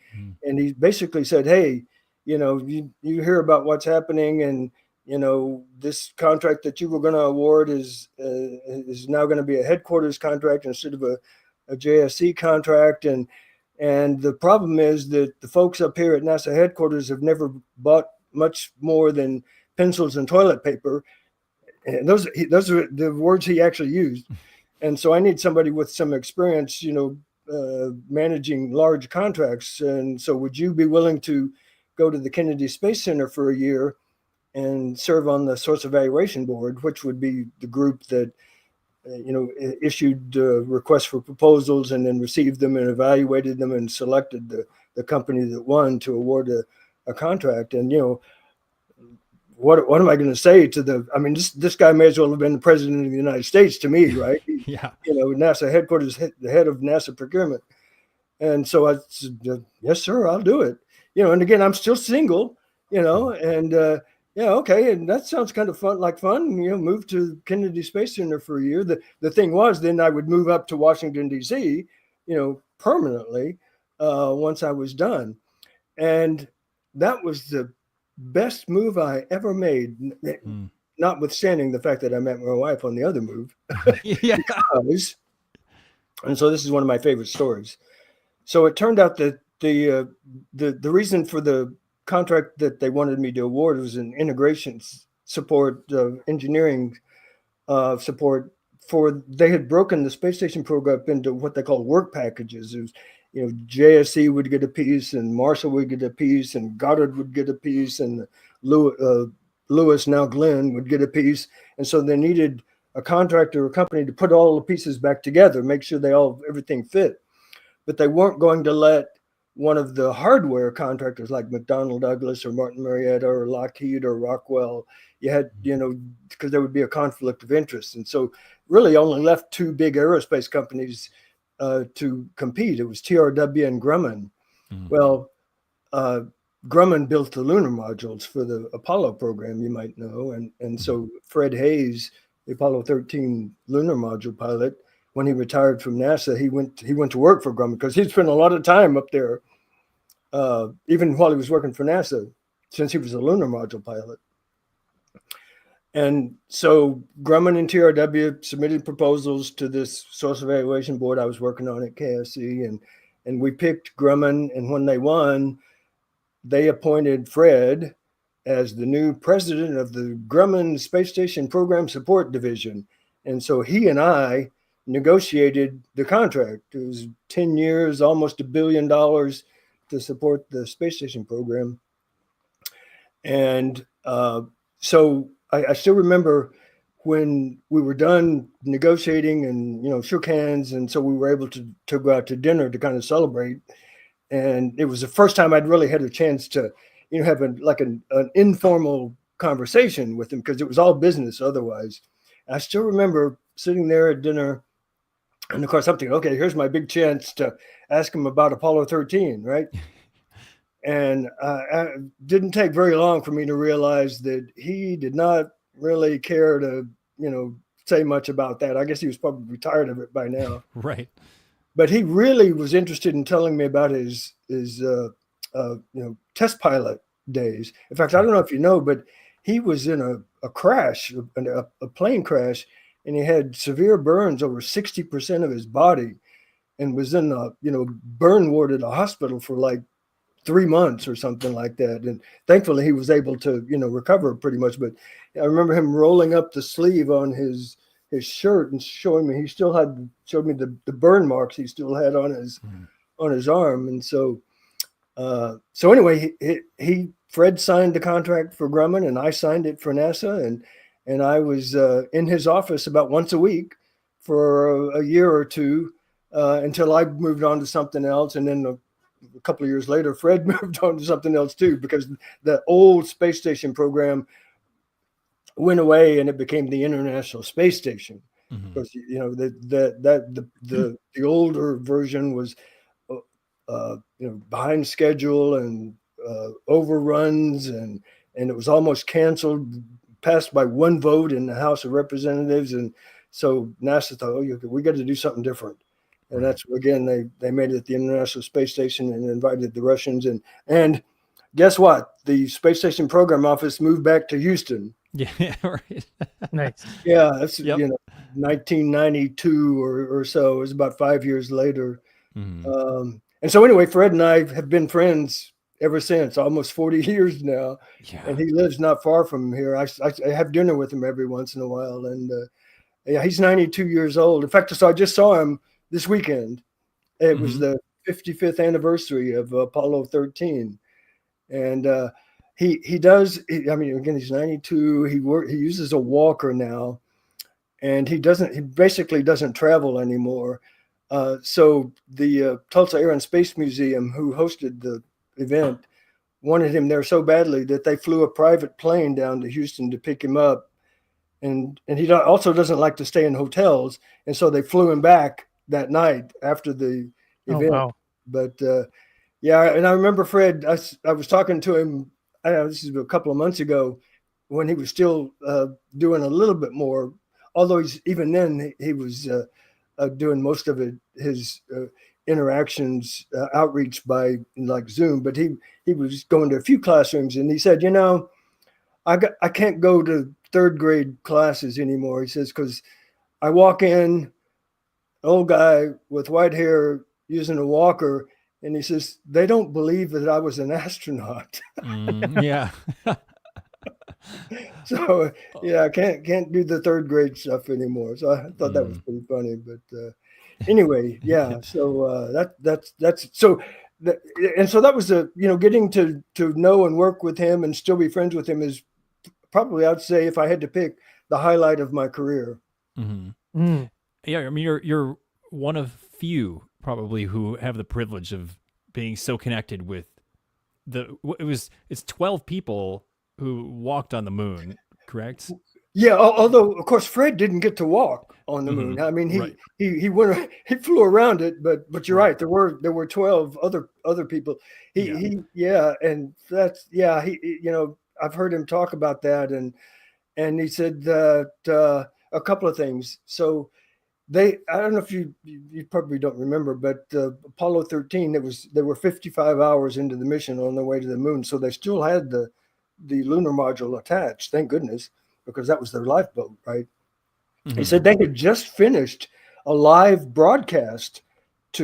And he basically said, hey, you hear about what's happening, and, this contract that you were going to award is now going to be a headquarters contract instead of a JSC contract. And the problem is that the folks up here at NASA headquarters have never bought much more than pencils and toilet paper. And those are the words he actually used. And so I need somebody with some experience, managing large contracts. And so would you be willing to go to the Kennedy Space Center for a year and serve on the Source Evaluation Board, which would be the group that, issued requests for proposals and then received them and evaluated them and selected the company that won to award a contract. And, what am I going to say to this guy may as well have been the president of the United States to me, right? Yeah. NASA headquarters, the head of NASA procurement. And so I said, yes, sir, I'll do it. And again, I'm still single, and yeah, okay. And that sounds kind of fun, move to Kennedy Space Center for a year. The thing was, then I would move up to Washington, D.C., permanently once I was done. And that was the best move I ever made, notwithstanding the fact that I met my wife on the other move. Yeah. And so this is one of my favorite stories. So it turned out that the reason for the contract that they wanted me to award was an integration support, engineering support they had broken the space station program up into what they call work packages. It was, JSC would get a piece, and Marshall would get a piece, and Goddard would get a piece, and Lewis, now Glenn, would get a piece. And so they needed a contractor or company to put all the pieces back together, make sure everything fit. But they weren't going to let one of the hardware contractors like McDonnell Douglas or Martin Marietta or Lockheed or Rockwell, you had, because there would be a conflict of interest. And so really only left two big aerospace companies to compete. It was TRW and Grumman. Well, Grumman built the lunar modules for the Apollo program, you might know. And so Fred Hayes, the Apollo 13 lunar module pilot, when he retired from NASA, he went to work for Grumman because he'd spent a lot of time up there, even while he was working for NASA, since he was a lunar module pilot. And so Grumman and TRW submitted proposals to this source evaluation board I was working on at KSC, and we picked Grumman. And when they won, they appointed Fred as the new president of the Grumman Space Station Program Support Division. And so he and I negotiated the contract. It was 10 years, almost $1 billion to support the space station program. And so I still remember when we were done negotiating and, shook hands. And so we were able to go out to dinner to kind of celebrate. And it was the first time I'd really had a chance to, have an informal conversation with him, because it was all business otherwise. I still remember sitting there at dinner, and of course I'm thinking, okay, here's my big chance to ask him about Apollo 13, right? And it didn't take very long for me to realize that he did not really care to, say much about that. I guess he was probably tired of it by now. Right. But he really was interested in telling me about his test pilot days. In fact, I don't know if you know, but he was in a crash, a plane crash, and he had severe burns over 60% of his body, and was in burn ward at a hospital for like 3 months or something like that. And thankfully he was able to, recover pretty much. But I remember him rolling up the sleeve on his shirt and showed me the burn marks he still had on his arm. And so anyway, Fred signed the contract for Grumman, and I signed it for NASA, and I was in his office about once a week for a year or two until I moved on to something else. And then a couple of years later, Fred moved on to something else too, because the old space station program went away and it became the International Space Station. Because the older version was behind schedule and overruns, and it was almost canceled, passed by one vote in the House of Representatives. And so NASA thought, we got to do something different. And that's, again, they made it the International Space Station and invited the Russians. And guess what? The Space Station Program Office moved back to Houston. Yeah, right. Nice. Yeah, that's 1992 or so. It was about 5 years later. And so anyway, Fred and I have been friends ever since, almost 40 years now. Yeah. And he lives not far from here. I have dinner with him every once in a while. And he's 92 years old. In fact, so I just saw him this weekend. It was the 55th anniversary of Apollo 13. And he does, again, he's 92. He uses a walker now, and he basically doesn't travel anymore. So the Tulsa Air and Space Museum, who hosted the event, wanted him there so badly that they flew a private plane down to Houston to pick him up. And he also doesn't like to stay in hotels. And so they flew him back that night after the event. wow. But yeah, and I remember Fred, I was talking to him, I don't know, this is a couple of months ago when he was still doing a little bit more, although even then he was doing most of it, his interactions, outreach by like Zoom, but he was going to a few classrooms, and he said, I can't go to third grade classes anymore. He says, because I walk in, old guy with white hair using a walker, and he says, they don't believe that I was an astronaut. Yeah. So yeah, I can't do the third grade stuff anymore. So I thought that was pretty funny. But anyway, yeah. So that's so. And so that was getting to know and work with him and still be friends with him is probably, I'd say, if I had to pick, the highlight of my career. Yeah, I mean, you're one of few probably who have the privilege of being so connected with it's 12 people who walked on the moon, correct? Yeah, although of course Fred didn't get to walk on the moon. I mean, he went, he flew around it, but you're right. There were 12 other people. And that's I've heard him talk about that, and he said that a couple of things. So I don't know if you probably don't remember, but Apollo 13, they were 55 hours into the mission on their way to the moon, so they still had the lunar module attached. Thank goodness, because that was their lifeboat, right? He said they had just finished a live broadcast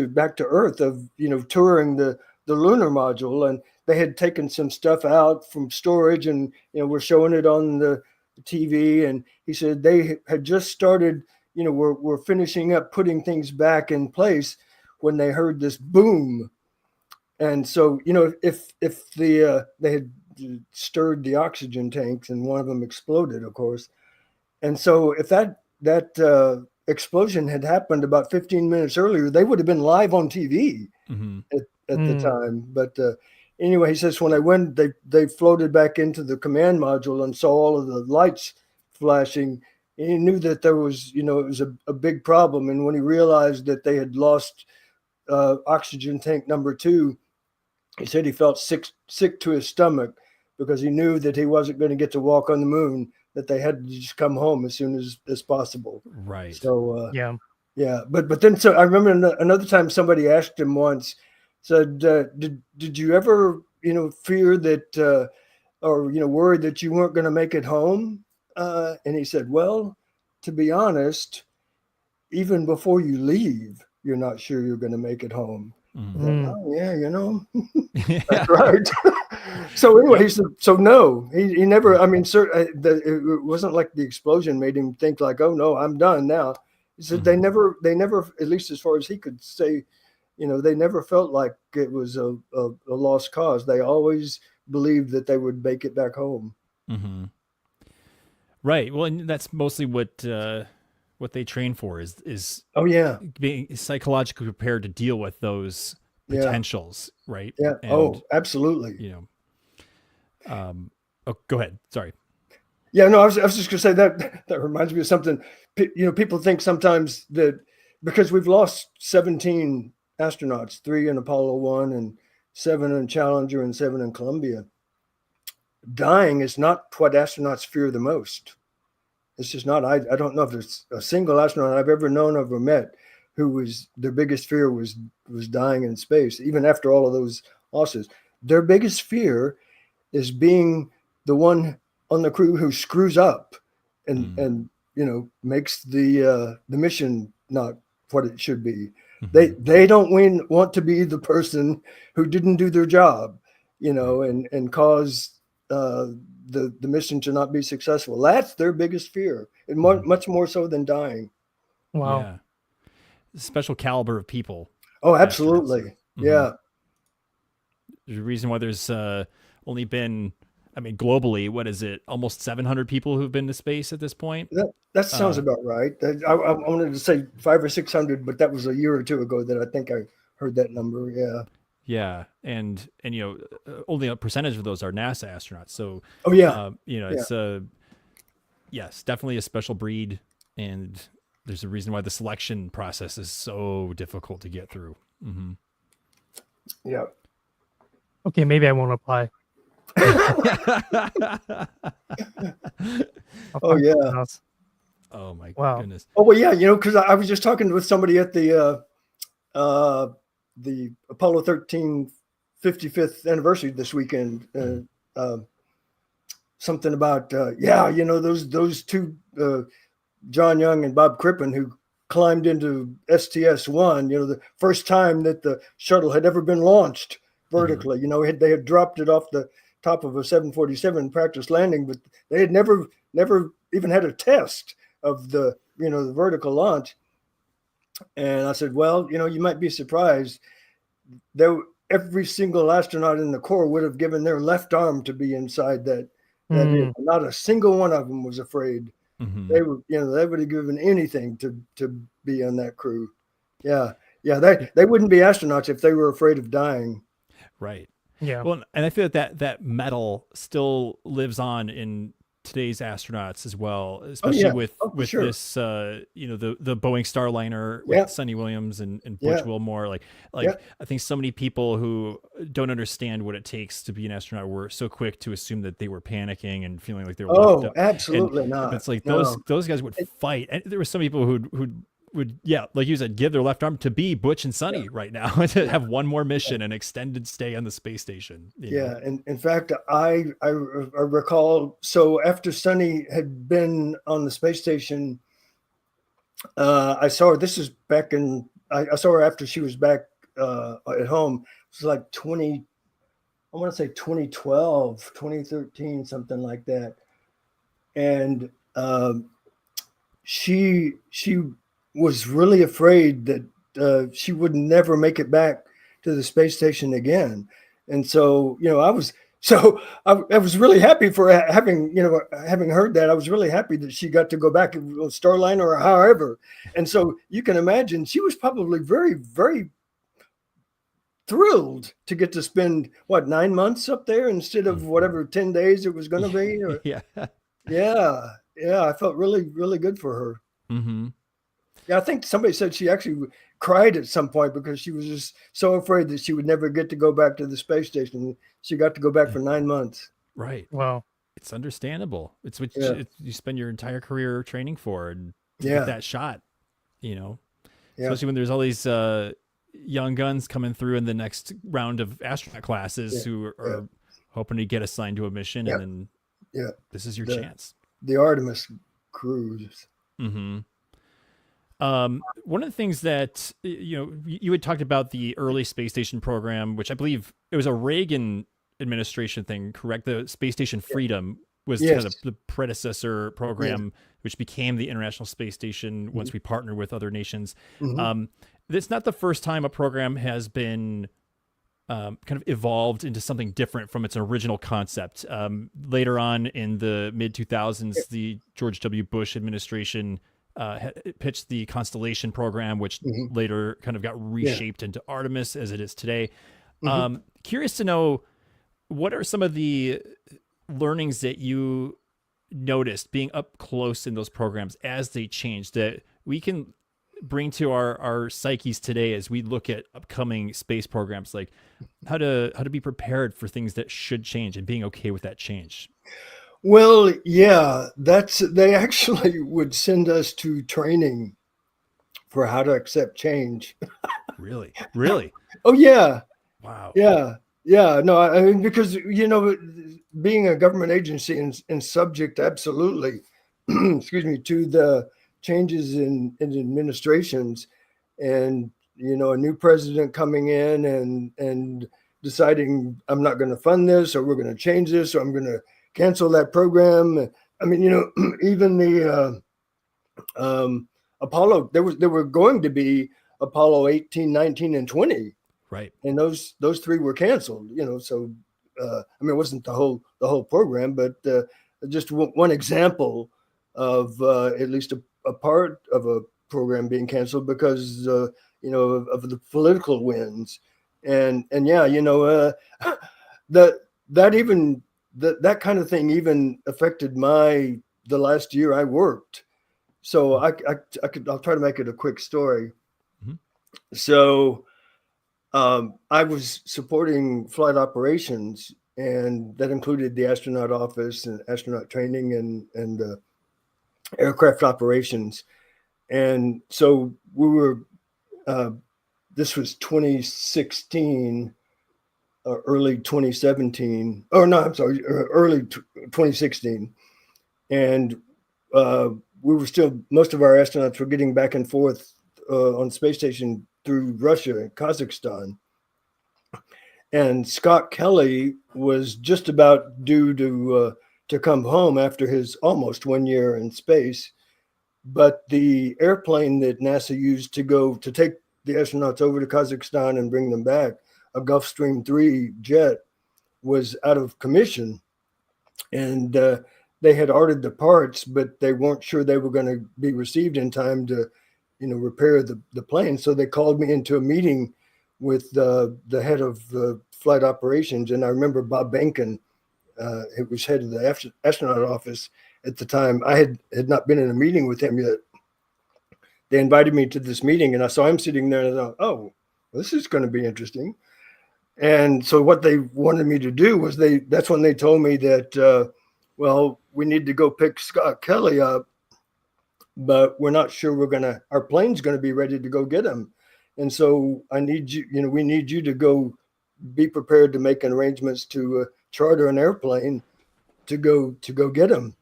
back to Earth of touring the lunar module, and they had taken some stuff out from storage, and we're showing it on the TV. And he said they had just started, we're finishing up putting things back in place when they heard this boom. And so if they had stirred the oxygen tanks, and one of them exploded, of course. And so if that explosion had happened about 15 minutes earlier, they would have been live on TV at the time. But anyway, he says when they went, they floated back into the command module and saw all of the lights flashing. And he knew that there was, it was a big problem. And when he realized that they had lost oxygen tank number 2, he said he felt sick to his stomach, because he knew that he wasn't going to get to walk on the moon, that they had to just come home as soon as possible. Right. So yeah. But then, so I remember another time somebody asked him once, said, did you ever fear that or worried that you weren't going to make it home? And he said, well, to be honest, even before you leave, you're not sure you're going to make it home. Oh, yeah, that's right. So anyway, he said, so no, he never, I mean, it wasn't like the explosion made him think like, oh no, I'm done now. He said they never, at least as far as he could say, they never felt like it was a lost cause. They always believed that they would make it back home. Right. Well, and that's mostly what they train for is being psychologically prepared to deal with those potentials, right? Yeah. And, absolutely. Go ahead. Sorry. Yeah, no, I was just gonna say that reminds me of something. People think sometimes that because we've lost 17 astronauts, 3 in Apollo 1 and 7 in Challenger and 7 in Columbia, dying is not what astronauts fear the most. It's just not. I don't know if there's a single astronaut I've ever known or met who was their biggest fear was dying in space, even after all of those losses. Their biggest fear is being the one on the crew who screws up and makes the mission not what it should be. They don't want to be the person who didn't do their job, and cause the mission to not be successful. That's their biggest fear, and much more so than dying. Wow. Yeah. Special caliber of people. Oh, absolutely. Yeah. There's a reason why there's only been, globally, what is it? Almost 700 people who've been to space at this point. That sounds about right. I wanted to say 500 or 600, but that was a year or two ago that I think I heard that number. Yeah. Yeah, and only a percentage of those are NASA astronauts. So, Oh yeah, yeah. it's yes, definitely a special breed, and there's a reason why the selection process is so difficult to get through. Hmm. Yeah. Okay, maybe I won't apply. I'll Oh find yeah. something else. Oh my Wow. goodness. Oh well, yeah. Because I was just talking with somebody at the Apollo 13 55th anniversary this weekend. Something about those two John Young and Bob Crippen who climbed into STS-1. The first time that the shuttle had ever been launched vertically. They had dropped it off the top of a 747 practice landing, but they had never even had a test of the vertical launch. And I said, well, you might be surprised. Every single astronaut in the Corps would have given their left arm to be inside that vehicle. Not a single one of them was afraid. Hmm. They would have given anything to be on that crew. Yeah. They wouldn't be astronauts if they were afraid of dying. Right. Yeah. Well, and I feel that metal still lives on in today's astronauts as well, especially with sure. this, the Boeing Starliner with Yeah. Sonny Williams and Yeah. Butch Wilmore. Like Yeah. I think so many people who don't understand what it takes to be an astronaut were so quick to assume that they were panicking and feeling like they were left Oh, up. absolutely And not. it's like No. those guys would fight. And there were some people who would, yeah, like you said, give their left arm to be Butch and Sonny right now, to have one more mission, an extended stay on the space station. Yeah, and in fact, I recall. So after Sonny had been on the space station, I saw her. This is back in. I saw her after she was back at home. It was like 20. I want to say 2012, 2013, something like that. And she was really afraid that she would never make it back to the space station again. And so, I was really happy for having heard that. I was really happy that she got to go back on Starliner or however. And so you can imagine she was probably very, very thrilled to get to spend 9 months up there instead of whatever 10 days it was going to be. Yeah. Yeah. I felt really, really good for her. Mm-hmm. Yeah, I think somebody said she actually cried at some point because she was just so afraid that she would never get to go back to the space station. She got to go back for 9 months. Right. Wow. It's understandable. It's what Yeah. you spend your entire career training for, and to Yeah. get that shot, Yeah. especially when there's all these young guns coming through in the next round of astronaut classes who are hoping to get assigned to a mission, and then this is your chance. The Artemis cruise. Mm-hmm. One of the things that you had talked about the early space station program, which I believe it was a Reagan administration thing, correct? The Space Station Freedom was kind of the predecessor program, which became the International Space Station once we partnered with other nations. It's not the first time a program has been kind of evolved into something different from its original concept. Later on in the mid 2000s, the George W. Bush administration pitched the Constellation program, which later kind of got reshaped into Artemis as it is today. Curious to know, what are some of the learnings that you noticed being up close in those programs as they changed that we can bring to our psyches today as we look at upcoming space programs, like how to be prepared for things that should change and being okay with that change? Well, yeah, they actually would send us to training for how to accept change. Really? Oh yeah. Wow. Yeah. No, I mean, because being a government agency and subject absolutely, excuse me, to the changes in administrations, and a new president coming in and deciding I'm not going to fund this, or we're going to change this, or I'm going to cancel that program. I mean, even the Apollo, there were going to be Apollo 18, 19, and 20. Right. And those three were canceled, so I mean, it wasn't the whole program, but just one example of at least a part of a program being canceled because of the political winds. And yeah, that that kind of thing even affected the last year I worked. So I'll try to make it a quick story. Mhm. So I was supporting flight operations, and that included the astronaut office and astronaut training and aircraft operations. And so we were. This was 2016, early 2017. Oh no, I'm sorry, early 2016, and uh, we were still. Most of our astronauts were getting back and forth on the space station through Russia and Kazakhstan. And Scott Kelly was just about due to come home after his almost 1 year in space, but the airplane that NASA used to take the astronauts over to Kazakhstan and bring them back, a Gulfstream 3 jet, was out of commission, and they had ordered the parts, but they weren't sure they were going to be received in time to, repair the plane. So they called me into a meeting with the head of flight operations, and I remember Bob Benkin, who was head of the astronaut office at the time. I had not been in a meeting with him yet. They invited me to this meeting, and I saw him sitting there, and I thought, oh, this is going to be interesting. And so what they wanted me to do was that's when they told me that, well, we need to go pick Scott Kelly up, but we're not sure our plane's going to be ready to go get him. And so we need you to go be prepared to make arrangements to charter an airplane to go get him.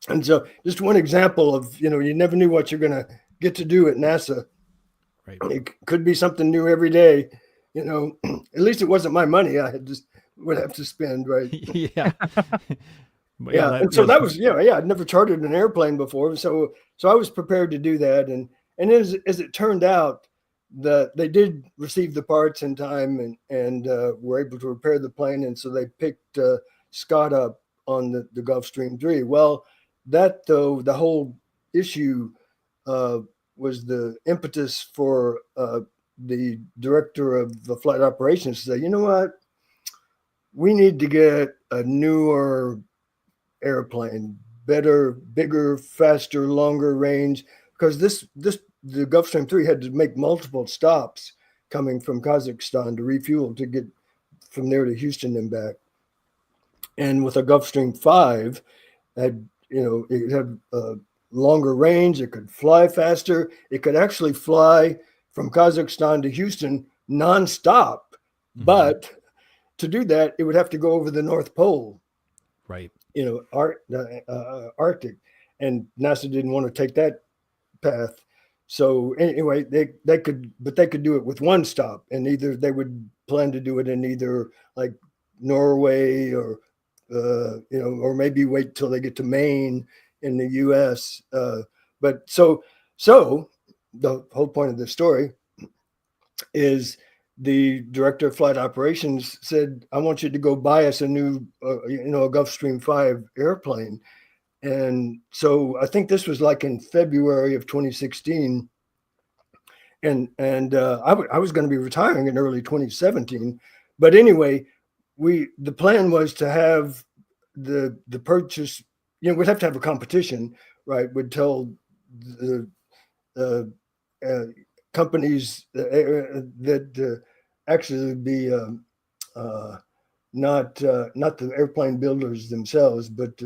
And so just one example of, you never knew what you're going to get to do at NASA. Right. It could be something new every day. At least it wasn't my money I would have to spend, right? Yeah. But Yeah. And so that was, I'd never chartered an airplane before. So I was prepared to do that. And as it turned out, they did receive the parts in time and were able to repair the plane. And so they picked Scott up on the Gulfstream 3. Well, that though, the whole issue was the impetus for the director of the flight operations to say, you know what, we need to get a newer airplane, better, bigger, faster, longer range, because the Gulfstream 3 had to make multiple stops coming from Kazakhstan to refuel to get from there to Houston and back. And with a Gulfstream 5, it had a longer range, it could fly faster, it could actually fly from Kazakhstan to Houston nonstop. Mm-hmm. But to do that, it would have to go over the North Pole. Right. Arctic, and NASA didn't want to take that path. So anyway, they could do it with one stop, and either they would plan to do it in either like Norway or or maybe wait till they get to Maine in the U.S. But so the whole point of the story is the director of flight operations said, I want you to go buy us a new, a Gulfstream 5 airplane. And so I think this was like in February of 2016. And I was going to be retiring in early 2017. But anyway, the plan was to have the purchase, we'd have to have a competition, right? We'd tell the companies that actually be not the airplane builders themselves, but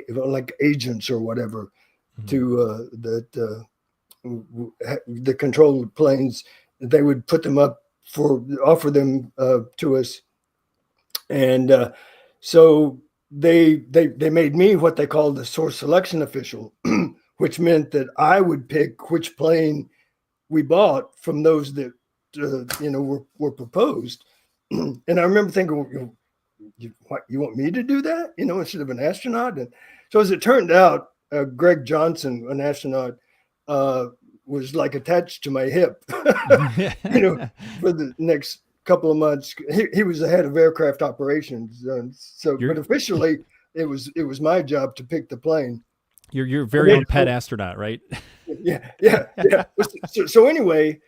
like agents or whatever, mm-hmm. to that control the planes. They would put them up offer them to us, and so they made me what they called the source selection official, which meant that I would pick which plane we bought from those that were proposed. And I remember thinking, you want me to do that, instead of an astronaut? And so as it turned out, Greg Johnson, an astronaut, was like attached to my hip, for the next couple of months. He was the head of aircraft operations. But officially it was my job to pick the plane. Your very own pet astronaut, right? Yeah. So anyway,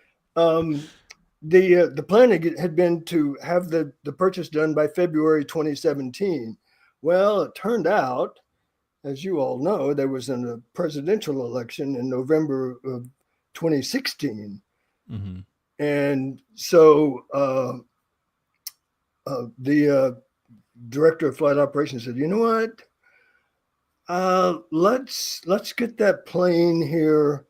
the plan had been to have the purchase done by February 2017. Well, it turned out, as you all know, there was a presidential election in November of 2016. Mm-hmm. And so the director of flight operations said, you know what? Let's get that plane here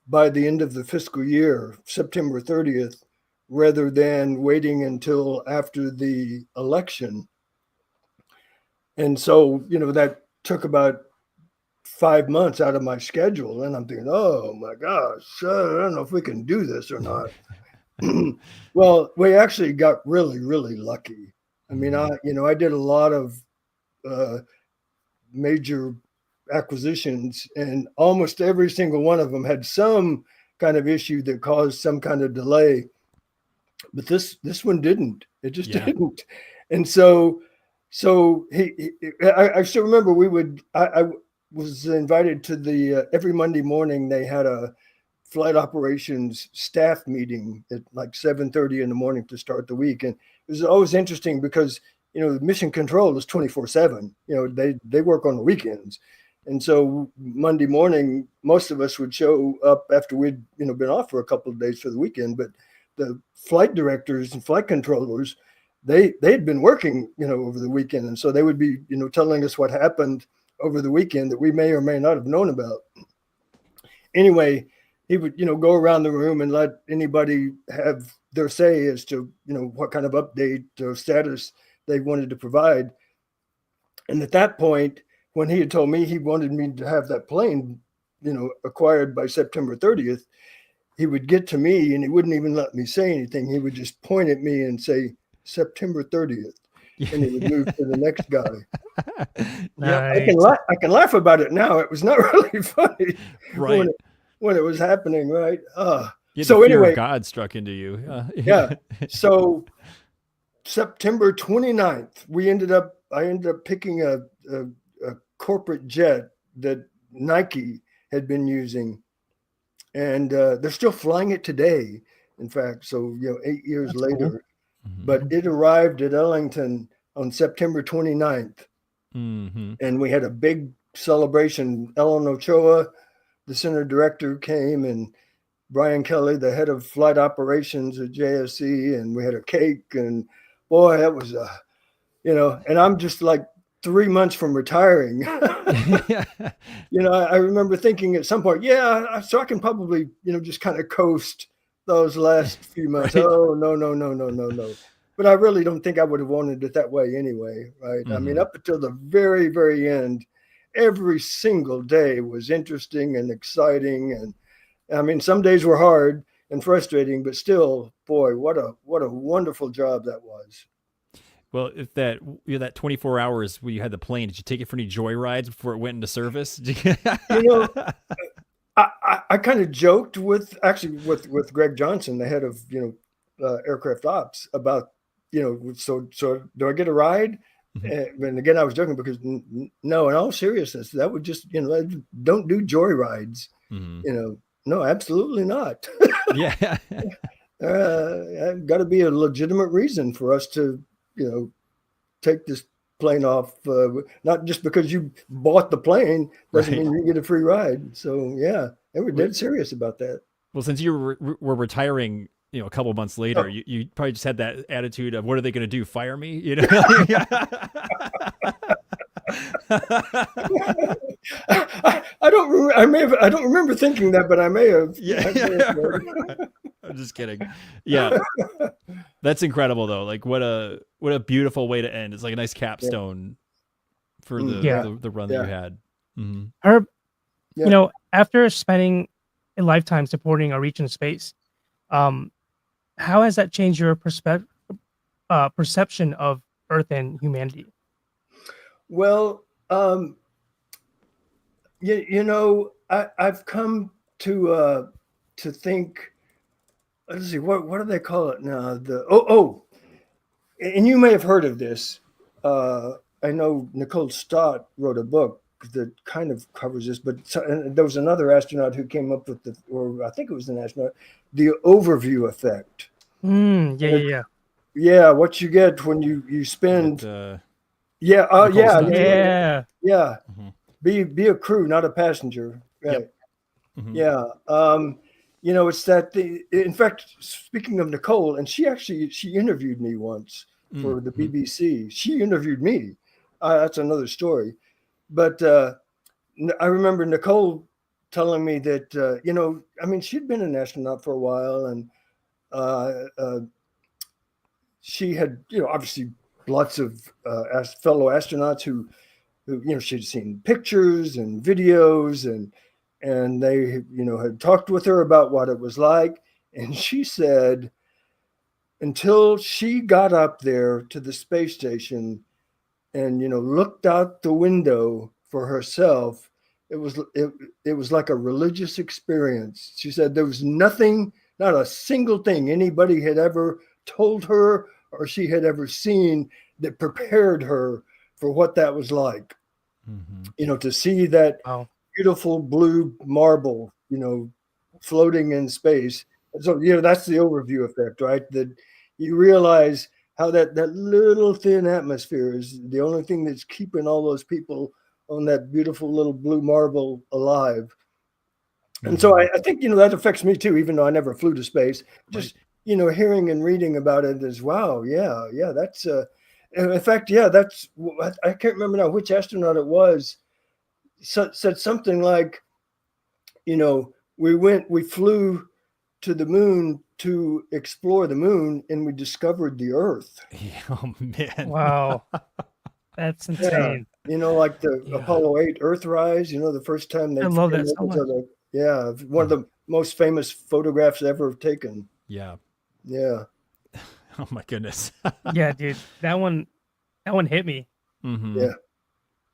by the end of the fiscal year, September 30th, rather than waiting until after the election. And so, that took about 5 months out of my schedule. And I'm thinking, oh my gosh, I don't know if we can do this or not. Well, we actually got really, really lucky. I mean, I did a lot of major acquisitions, and almost every single one of them had some kind of issue that caused some kind of delay. But this one didn't. It just didn't. And so I still remember I was invited to the every Monday morning they had a flight operations staff meeting at like 7:30 in the morning to start the week. And it was always interesting because mission control is 24/7. They work on the weekends. And so Monday morning, most of us would show up after we'd been off for a couple of days for the weekend. But the flight directors and flight controllers, they'd been working over the weekend, and so they would be telling us what happened over the weekend that we may or may not have known about. Anyway, he would go around the room and let anybody have their say as to what kind of update or status they wanted to provide. And at that point, when he had told me he wanted me to have that plane, acquired by September 30th, he would get to me and he wouldn't even let me say anything. He would just point at me and say, September 30th. And he would move to the next guy. Nice. I can laugh about it now. It was not really funny Right. when it was happening, right? So anyway, God struck into you. Yeah. So September 29th, I ended up picking a corporate jet that Nike had been using, and they're still flying it today. In fact, so 8 years That's later, cool. but it arrived at Ellington on September 29th, and we had a big celebration. Ellen Ochoa, the center director, came, and Brian Kelly, the head of flight operations at JSC, and we had a cake, and boy, that was and I'm just like 3 months from retiring. I remember thinking at some point, so I can probably, just kind of coast those last few months. Right. Oh, no. But I really don't think I would have wanted it that way anyway, right? I mean, up until the very, very end, every single day was interesting and exciting. And I mean, some days were hard and frustrating, but still, boy, what a wonderful job that was. Well, if that 24 hours where you had the plane, did you take it for any joy rides before it went into service? I kind of joked with Greg Johnson, the head of aircraft ops, about so do I get a ride? And again, I was joking because no, in all seriousness, that would just don't do joy rides. No, absolutely not. Yeah, got to be a legitimate reason for us to take this plane off. Not just because you bought the plane doesn't mean you get a free ride. So yeah, they were dead serious about that. Well, since you were retiring, a couple of months later, you probably just had that attitude of, what are they going to do? Fire me? I don't remember thinking that, but I may have. I'm just kidding. Yeah. That's incredible though. Like what a beautiful way to end. It's like a nice capstone for the run that you had. Herb, after spending a lifetime supporting a reach in space, how has that changed your perception of Earth and humanity? Well, I've come to think. Let's see, what do they call it now? And you may have heard of this. I know Nicole Stott wrote a book that kind of covers this, but and there was another astronaut who came up with or I think it was an astronaut, the overview effect. Yeah. Yeah, what you get when you spend. Yeah. Oh, Nicole yeah. Stunts. Yeah. Yeah. Mhm. Be a crew, not a passenger. Right. Yep. Mhm. Yeah. It's that in fact, speaking of Nicole, and she interviewed me once for the BBC. She interviewed me. That's another story. But I remember Nicole telling me that, she'd been an astronaut for a while, and she had, obviously lots of fellow astronauts who she'd seen pictures and videos, and they, had talked with her about what it was like. And she said, until she got up there to the space station and, looked out the window for herself, it was like a religious experience. She said there was nothing, not a single thing anybody had ever told her or she had ever seen that prepared her for what that was like. To see that beautiful blue marble, floating in space. So, that's the overview effect, right? That you realize how that little thin atmosphere is the only thing that's keeping all those people on that beautiful little blue marble alive. And so I think, that affects me too, even though I never flew to space. Just, hearing and reading about it is, wow, yeah, that's in fact, that's, I can't remember now which astronaut it was, said something like, we flew to the moon to explore the moon, and we discovered the Earth. Oh man! Wow, that's insane. Like the Apollo 8 Earthrise. The first time they. I love that so much. One of the most famous photographs ever taken. Yeah. Oh my goodness. Yeah, dude, that one hit me. Yeah.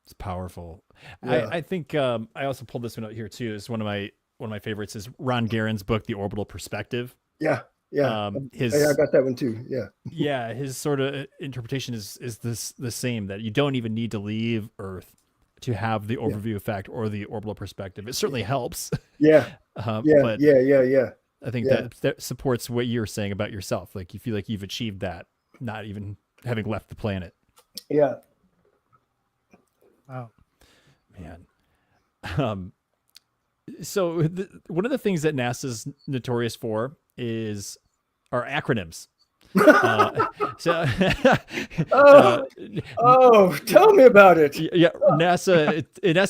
It's powerful. Yeah. I think I also pulled this one out here too. It's one of my favorites is Ron Guerin's book, The Orbital Perspective. Yeah. I got that one too. Yeah. Yeah, his sort of interpretation is the same, that you don't even need to leave Earth to have the overview effect or the orbital perspective. It certainly helps. Yeah. But Yeah. I think that supports what you're saying about yourself. Like you feel like you've achieved that, not even having left the planet. Yeah. Wow. Man. So one of the things that NASA's notorious for are acronyms. Tell me about it. Yeah, NASA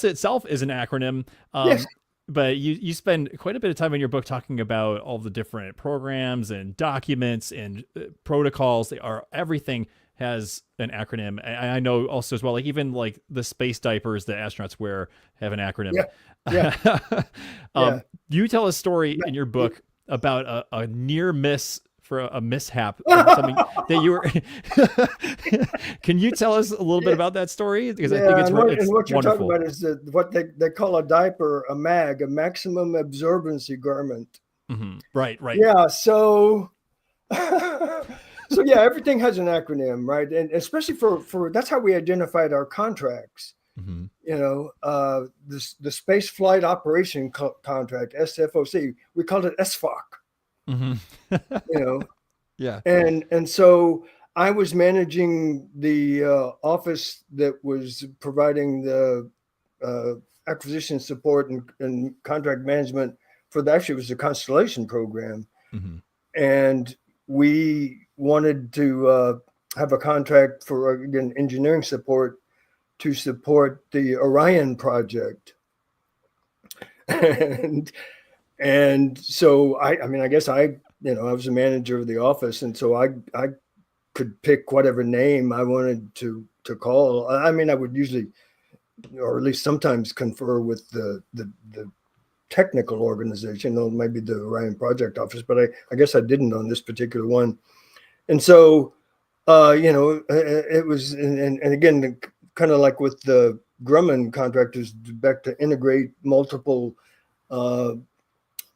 itself is an acronym. Yes. But you spend quite a bit of time in your book talking about all the different programs and documents and protocols. Everything has an acronym. I know also as well, like even like the space diapers that astronauts wear have an acronym. Yeah. You tell a story in your book about a near miss for a mishap, something that you were. Can you tell us a little bit about that story? Because I think it's what you're wonderful. talking about is what they call a diaper, a MAG, a maximum absorbency garment. Mm-hmm. Right. Yeah. So everything has an acronym, right? And especially for that's how we identified our contracts. Mm-hmm. The space flight operation contract, SFOC, we called it SFOC. Mm-hmm. Yeah. And so I was managing the office that was providing the acquisition support and contract management for actually it was a constellation program. Mm-hmm. And we wanted to have a contract for, again, engineering support to support the Orion project. And so I guess I was a manager of the office, and so I could pick whatever name I wanted to call. I mean, I would usually, or at least sometimes, confer with the technical organization, or maybe the Orion Project Office, but I guess I didn't on this particular one. And so, it was, and again, kind of like with the Grumman contractors, back to integrate multiple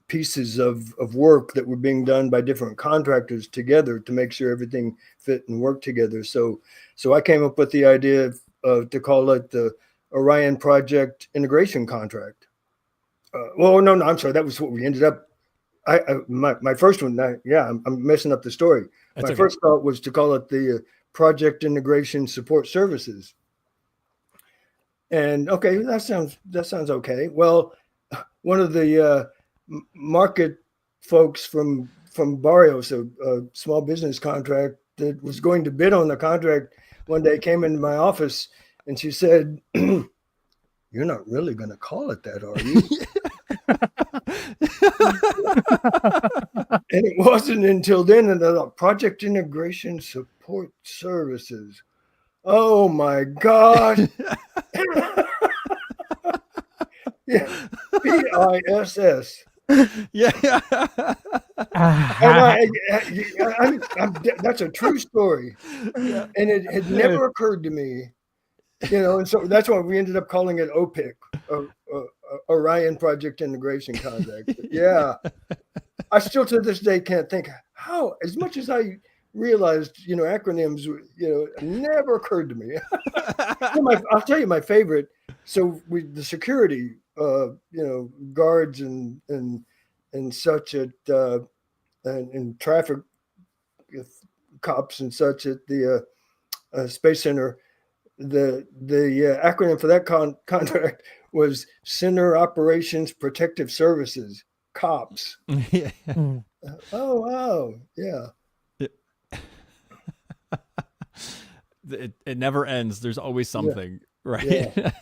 pieces of work that were being done by different contractors together to make sure everything fit and worked together. So I came up with the idea to call it the Orion Project integration contract. Well, no, I'm sorry. That was what we ended up. My first one. I'm messing up the story. That's my okay. first thought was to call it the Project Integration Support Services. And okay, that sounds okay. Well, one of the market folks from Barrios, a small business contract that was going to bid on the contract, one day came into my office and she said, "You're not really going to call it that, are you?" And it wasn't until then that I thought, Project Integration Support Services. Oh my gosh. Yeah, PISS. Yeah. And that's a true story. Yeah. And it had never occurred to me, and so that's why we ended up calling it OPIC, Orion Project Integration Contract. But yeah, I still to this day can't think how, as much as I realized, acronyms, never occurred to me. I'll tell you my favorite. So the security, guards and such at and traffic cops and such at the Space Center. The acronym for that contract was Center Operations Protective Services, COPS. Yeah. Oh wow, yeah. It never ends. There's always something, right? Yeah.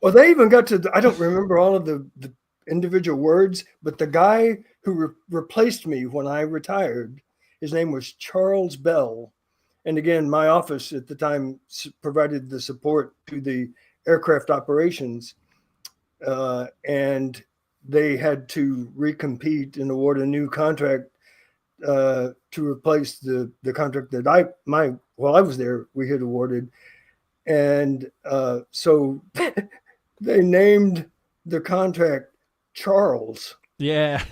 Well, they even got to, I don't remember all of the individual words, but the guy who replaced me when I retired, his name was Charles Bell. And again, my office at the time provided the support to the aircraft operations. And they had to recompete and award a new contract to replace the contract that while I was there, we had awarded. And so they named the contract Charles. Yeah.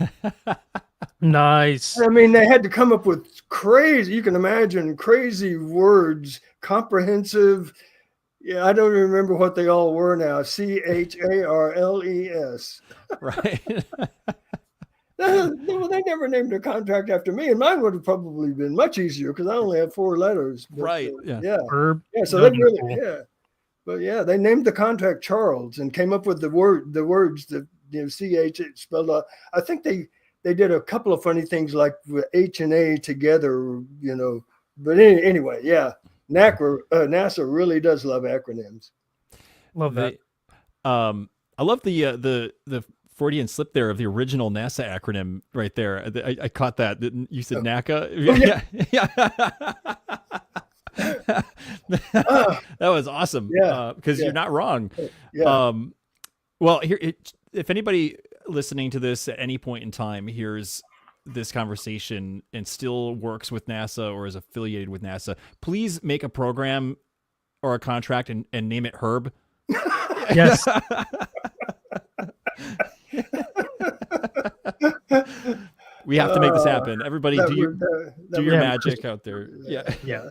Nice. I mean, they had to come up with crazy, you can imagine, crazy words, comprehensive. Yeah, I don't remember what they all were now. CHARLES. Right. They never named a contract after me, and mine would have probably been much easier because I only had 4 letters. But, Right. Yeah. Verb. Yeah. So they really, But yeah, they named the contract Charles and came up with the words that CH spelled out. I think they did a couple of funny things like with H and A together, But anyway, yeah, NASA really does love acronyms. Love that. I love the Freudian slip there of the original NASA acronym right there. I caught that. You said NACA. Yeah. That was awesome. Yeah. Because you're not wrong. Yeah. Well, here, if anybody listening to this at any point in time hears this conversation and still works with NASA or is affiliated with NASA, please make a program or a contract and name it Herb. Yes. We have to make this happen. Everybody, do your magic out there. Yeah.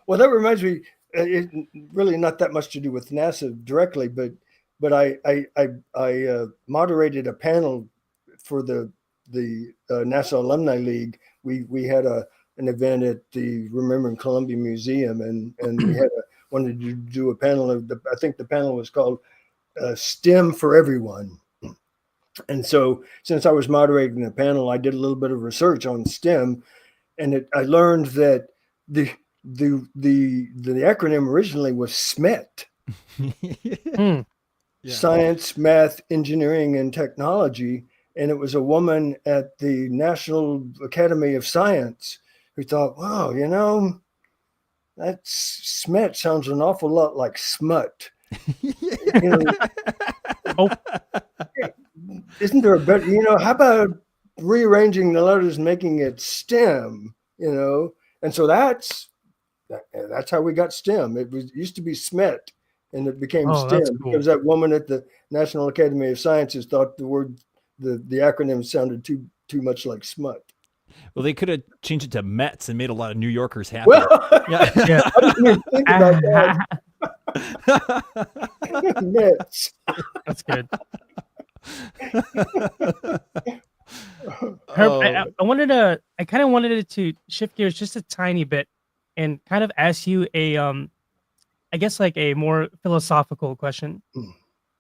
Well, that reminds me. It really not that much to do with NASA directly, but I moderated a panel for the NASA Alumni League. We had an event at the Remembering Columbia Museum, and we wanted to do a panel of I think the panel was called STEM for Everyone. And so, since I was moderating the panel, I did a little bit of research on STEM, and I learned that the acronym originally was SMET. Yeah. Science, Math, Engineering, and Technology. And it was a woman at the National Academy of Science who thought, wow, that SMET sounds an awful lot like smut. Isn't there a better, how about rearranging the letters, making it STEM, And so that's how we got STEM. It used to be SMET, and it became STEM because that woman at the National Academy of Sciences thought the acronym sounded too much like smut. Well, they could have changed it to Mets and made a lot of New Yorkers happy. Well, yeah. I didn't even think about that. Mitts. That's good. Oh, I kind of wanted it to shift gears just a tiny bit and kind of ask you a I guess like a more philosophical question.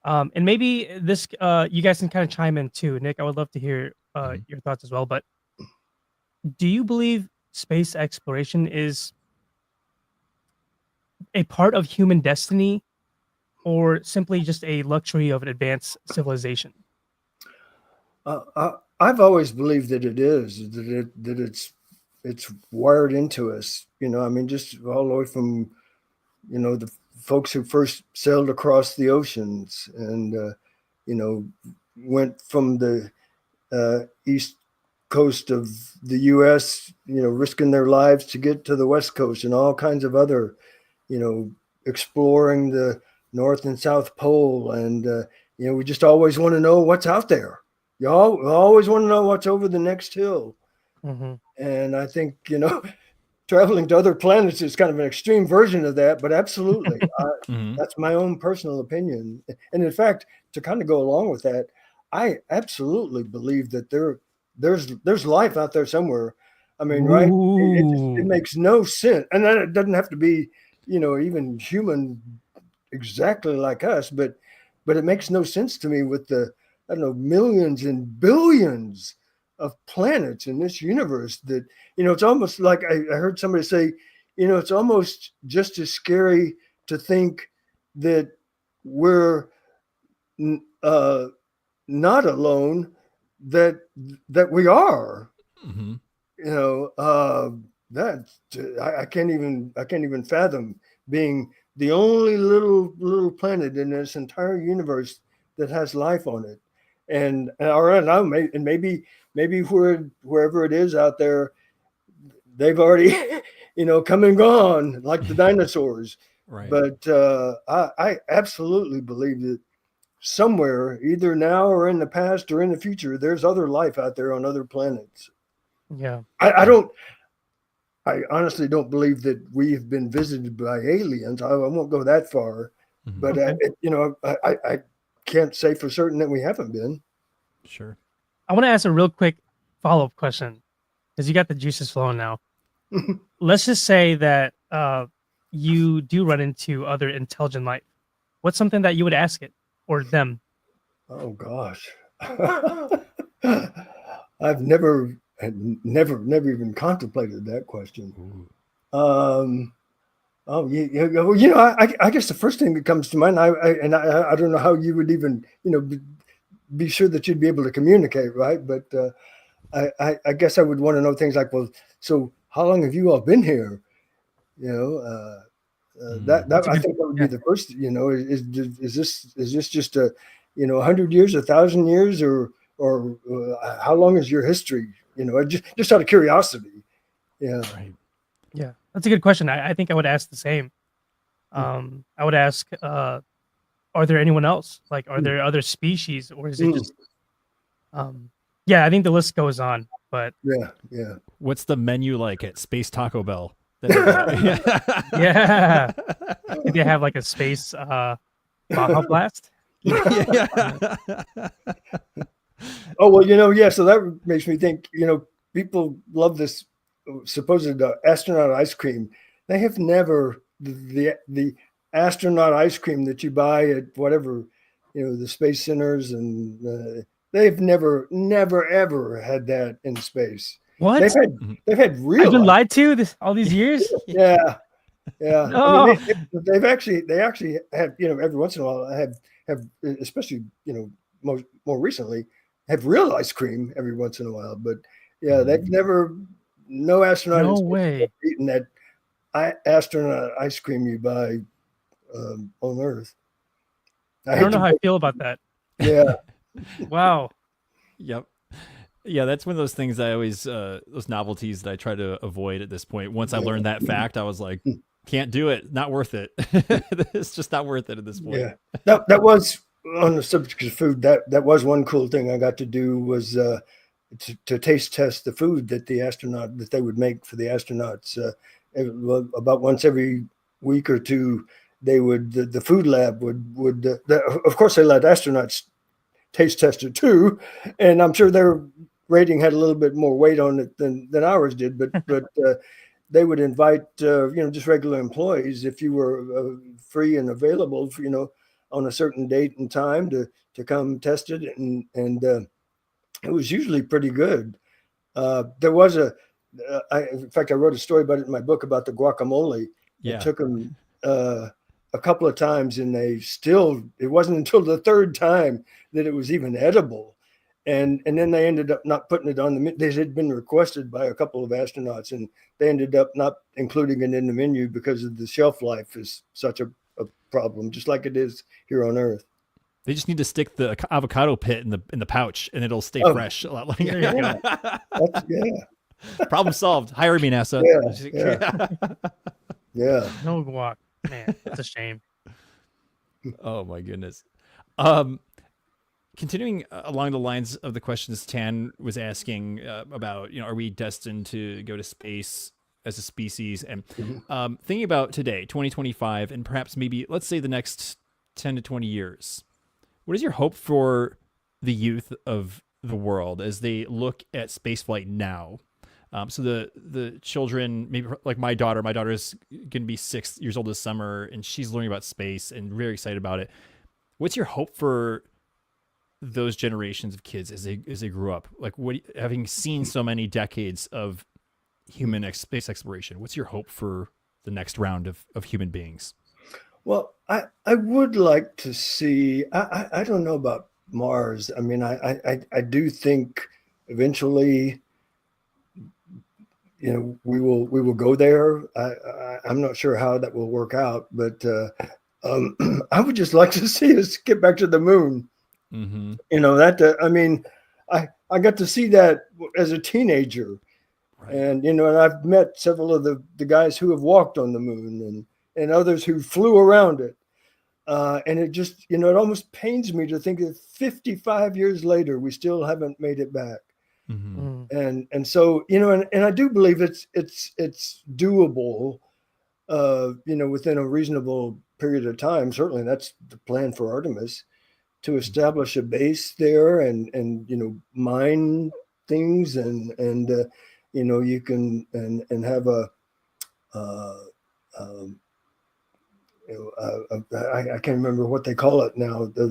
Mm. And maybe this you guys can kind of chime in too. Nick, I would love to hear Mhm. your thoughts as well. But do you believe space exploration is a part of human destiny or simply just a luxury of an advanced civilization? I've always believed that it is that it's wired into us. I mean, just all the way from the folks who first sailed across the oceans and you know went from the east coast of the U.S. Risking their lives to get to the west coast, and all kinds of other exploring the North and South Pole, and we just always want to know what's out there. We always want to know what's over the next hill. Mm-hmm. And I think traveling to other planets is kind of an extreme version of that, but absolutely, Mhm. that's my own personal opinion. And in fact, to kind of go along with that, I absolutely believe that there's life out there somewhere. I mean, right? It Ooh. makes no sense, and then it doesn't have to be even human exactly like us, but it makes no sense to me with the, I don't know, millions and billions of planets in this universe that it's almost like I heard somebody say, it's almost just as scary to think that we're uh, not alone, that we are. Mhm. you know uh that I can't even fathom being the only little planet in this entire universe that has life on it. And all right, now maybe wherever it is out there, they've already come and gone like the dinosaurs. Right. But I absolutely believe that somewhere, either now or in the past or in the future, there's other life out there on other planets. Yeah. I don't. I honestly don't believe that we've been visited by aliens. I won't go that far, Mhm. but Okay. I can't say for certain that we haven't been. Sure. I want to ask a real quick follow-up question because you got the juices flowing now. Let's just say that you do run into other intelligent life. What's something that you would ask it or them? Oh gosh, I've never even contemplated that question. Ooh. Um, oh yeah, well, I guess the first thing that comes to mind, I don't know how you would even be sure that you'd be able to communicate, right? But I guess I would want to know things like, well, so how long have you all been here? You know, Mm. that That's a I good. think that would be Yeah. the first. Is this just 100 years, 1,000 years, or how long is your history? Just out of curiosity. Yeah. Right. Yeah. That's a good question. I think I would ask the same. Mm, I would ask, are there anyone else? Like, are mm, there other species, or is it mm. just, yeah, I think the list goes on, but Yeah. Yeah. What's the menu like at Space Taco Bell? That they yeah, got? do they have like a space, Baja Blast? Uh, Yeah. Oh well, yeah. So that makes me think. People love this supposed astronaut ice cream. They have never the astronaut ice cream that you buy at whatever the space centers, and they've never ever had that in space. They've what? had Mhm. they've had I've real been ice. lied to this all these years? Yeah, yeah. I mean, No. they actually have every once in a while have especially more recently have real ice cream every once in a while. But yeah, Mhm. they've never no astronaut in No space has way. ever eaten that astronaut ice cream you buy on Earth. I I don't hate know to how I break. feel about that. Yeah, Wow. Yep. Yeah, that's one of those things I always those novelties that I try to avoid at this point. Once I learned that fact, I was like, can't do it. Not worth it. It's just not worth it at this point. yeah. That was on the subject of food. That was one cool thing I got to do was to taste test the food that they would make for the astronauts. About once every week or two. they would the food lab would of course they let astronauts taste test it too, and I'm sure their rating had a little bit more weight on it than ours did. But they would invite just regular employees if you were free and available, on a certain date and time to come test it, and it was usually pretty good. There was in fact, I wrote a story about it in my book about the guacamole. Yeah. It took them a couple of times, and it wasn't until the third time that it was even edible. And then they ended up not putting it on they had been requested by a couple of astronauts, and they ended up not including it in the menu because of the shelf life is such a problem, just like it is here on Earth. They just need to stick the avocado pit in the pouch, and it'll stay fresh a lot longer. Problem solved. Hire me, NASA. Yeah. No guac. Man, that's a shame. Oh my goodness. Continuing along the lines of the questions Tan was asking about, are we destined to go to space as a species? And thinking about today, 2025, and perhaps maybe, let's say, the next 10 to 20 years, what is your hope for the youth of the world as they look at spaceflight now? So the children, maybe like my daughter's going to be 6 years old this summer, and she's learning about space and very excited about it. What's your hope for those generations of kids as they grew up? Like, having seen so many decades of human space exploration, what's your hope for the next round of human beings? Well, I would like to see, I don't know about Mars. I mean, I do think eventually, we will go there. I'm not sure how that will work out, but I would just like to see us get back to the moon. Mm-hmm. I got to see that as a teenager, right. And I've met several of the guys who have walked on the moon and others who flew around it, and it just it almost pains me to think that 55 years later we still haven't made it back. Mm-hmm. And so and I do believe it's doable, within a reasonable period of time. Certainly that's the plan for Artemis, to establish a base there and mine things and you can and have I can't remember what they call it now, the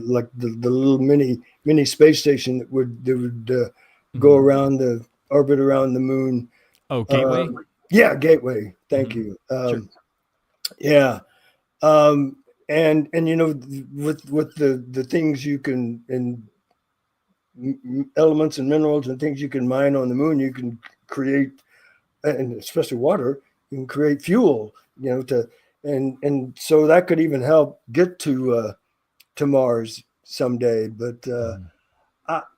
little mini space station that would go around orbit around the moon. Oh, Gateway. Yeah, Gateway. Thank you. Sure. Yeah. And with the things you can, and elements and minerals and things you can mine on the moon, you can create, and especially water, you can create fuel, and so that could even help get to Mars someday. But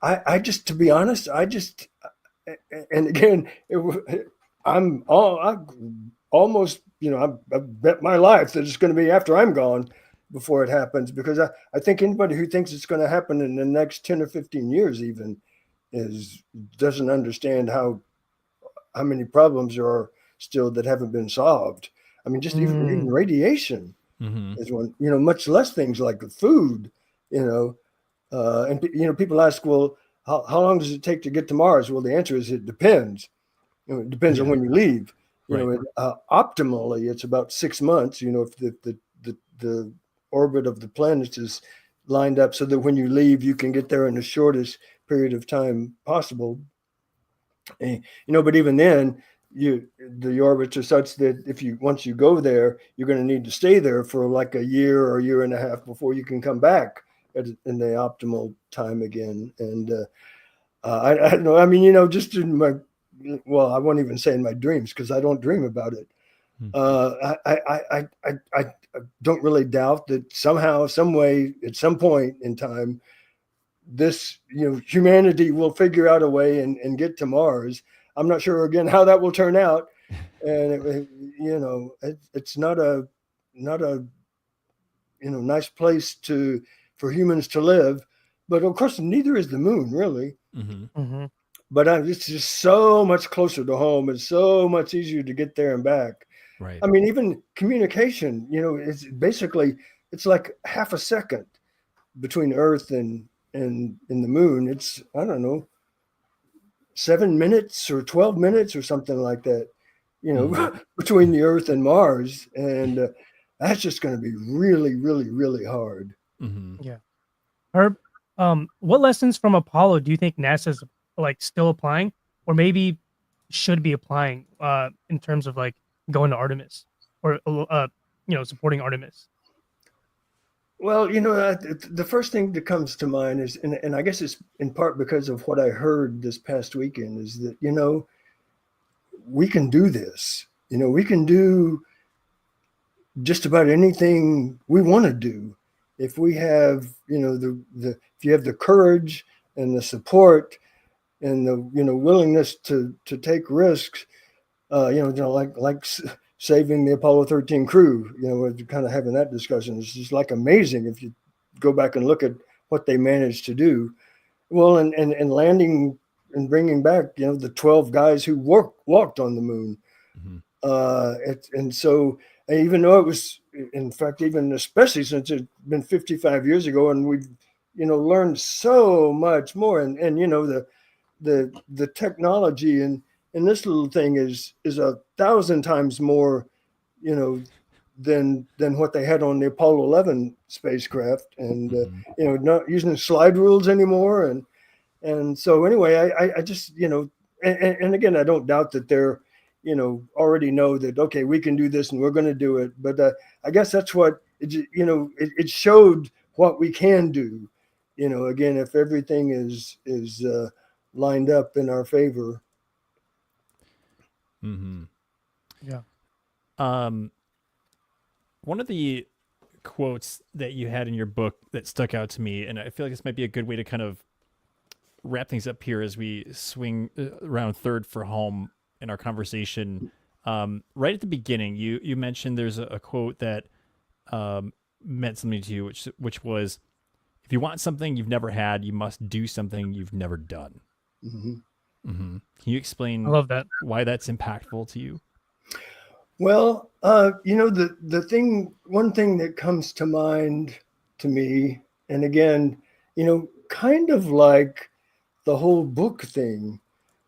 I just, to be honest, and again, I'm almost, I bet my life that it's going to be after I'm gone before it happens, because I think anybody who thinks it's going to happen in the next 10 or 15 years even doesn't understand how many problems there are still that haven't been solved. I mean, just even radiation is one, much less things like the food, and people ask, well, how long does it take to get to Mars? Well, the answer is it depends. It depends on when you leave. Optimally, it's about 6 months. If the orbit of the planet is lined up so that when you leave, you can get there in the shortest period of time possible. But even then, the orbits are such that once you go there, you're going to need to stay there for like a year or a year and a half before you can come back in the optimal time again. And I don't know. I mean, just in my, well, I won't even say in my dreams, because I don't dream about it. I don't really doubt that somehow, some way, at some point in time, this, humanity will figure out a way and get to Mars. I'm not sure again how that will turn out, and it's not a nice place for humans to live, but of course neither is the moon, really. But it's just so much closer to home. It's so much easier to get there and back. Right. I mean, even communication, it's basically, it's like half a second between Earth and the moon. It's, I don't know, 7 minutes or 12 minutes or something like that, between the Earth and Mars. And that's just going to be really, really, really hard. Mm-hmm. Yeah. Herb, what lessons from Apollo do you think NASA's like still applying, or maybe should be applying, in terms of like going to Artemis, or supporting Artemis? Well, the first thing that comes to mind is, and I guess it's in part because of what I heard this past weekend, is that, we can do this. We can do just about anything we want to do if we have, if you have the courage and the support and the, willingness to take risks. Like saving the Apollo 13 crew. We're kind of having that discussion. It's just like amazing if you go back and look at what they managed to do. Well, and landing and bringing back, the 12 guys who walked on the moon. And so, even though it was, in fact, even especially since it's been 55 years ago, and we've, learned so much more, and the technology and this little thing is 1,000 times more, than what they had on the Apollo 11 spacecraft, and not using slide rules anymore, and so anyway, I just, and again, I don't doubt that they're, already know that, okay, we can do this and we're going to do it, but I guess that's what it showed what we can do, again, if everything is lined up in our favor. Mm-hmm. Yeah. One of the quotes that you had in your book that stuck out to me, and I feel like this might be a good way to kind of wrap things up here as we swing around third for home in our conversation. Right at the beginning, you mentioned there's a quote that meant something to you, which was, if you want something you've never had, you must do something you've never done. Mm-hmm. Mm-hmm. Can you explain I love that. why that's impactful to you? Well, one thing that comes to mind to me, and again, kind of like the whole book thing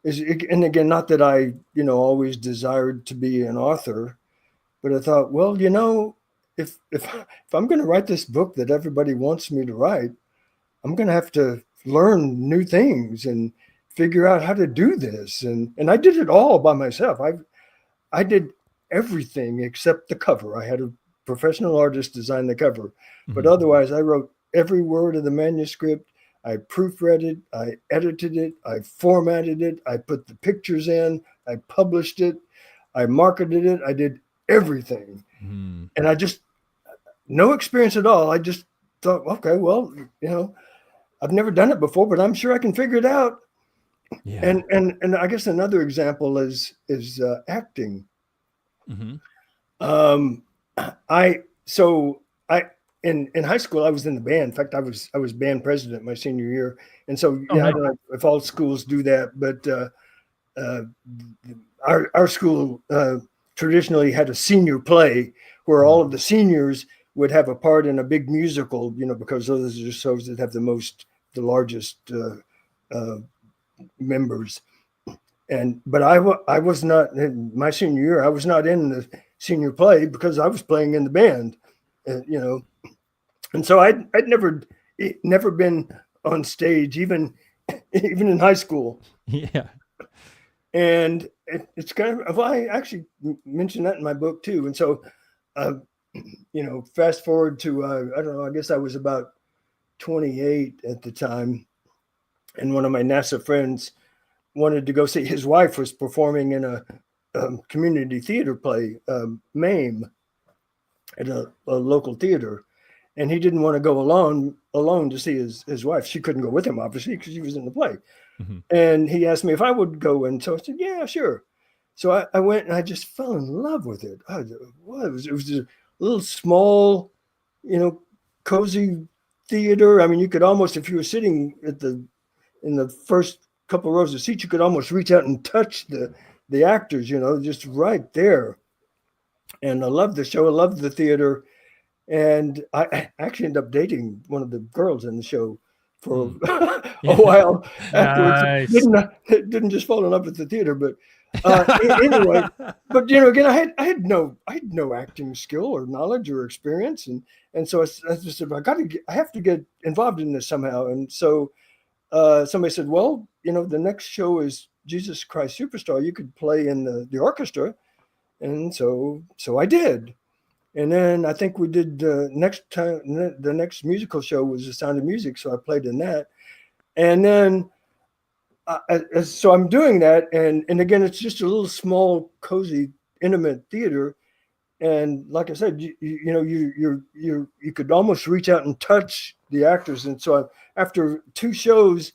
is, and again, not that I, always desired to be an author, but I thought, well, if I'm going to write this book that everybody wants me to write, I'm going to have to learn new things and figure out how to do this. And I did it all by myself. I did everything except the cover. I had a professional artist design the cover, but otherwise I wrote every word of the manuscript. I proofread it, I edited it, I formatted it, I put the pictures in, I published it, I marketed it, I did everything. And I just, no experience at all. I just thought, okay, well, I've never done it before, but I'm sure I can figure it out. Yeah. And I guess another example is acting. Mm-hmm. In high school I was in the band. In fact, I was band president my senior year, and so Oh, I nice. don't know if all schools do that, but our school traditionally had a senior play where all of the seniors would have a part in a big musical, because those are shows that have the largest members. But I was not, in my senior year, I was not in the senior play because I was playing in the band, and so I'd never been on stage, even in high school. Yeah. And it's kind of, well, I actually mentioned that in my book too. And so, fast forward to, I don't know, I guess I was about 28 at the time. And one of my NASA friends wanted to go see, his wife was performing in a community theater play, MAME, at a local theater. And he didn't want to go alone to see his wife. She couldn't go with him, obviously, because she was in the play. Mm-hmm. And he asked me if I would go. And so I said, yeah, sure. So I went and I just fell in love with it. It was a little small, cozy theater. I mean, you could almost, if you were sitting in the first couple of rows of seats, you could almost reach out and touch the actors, just right there. and I loved the show. I loved the theater, and I actually ended up dating one of the girls in the show for a while afterwards. Nice. Didn't just fall in love with the theater, but anyway. But again, I had no acting skill or knowledge or experience, and so I just said I have to get involved in this somehow. And so somebody said, well, the next show is Jesus Christ Superstar. You could play in the orchestra, and so I did. And then I think we did next time. The next musical show was The Sound of Music, so I played in that. And then, so I'm doing that, and again, it's just a little small, cozy, intimate theater. And like I said, you could almost reach out and touch the actors. And so after 2 shows,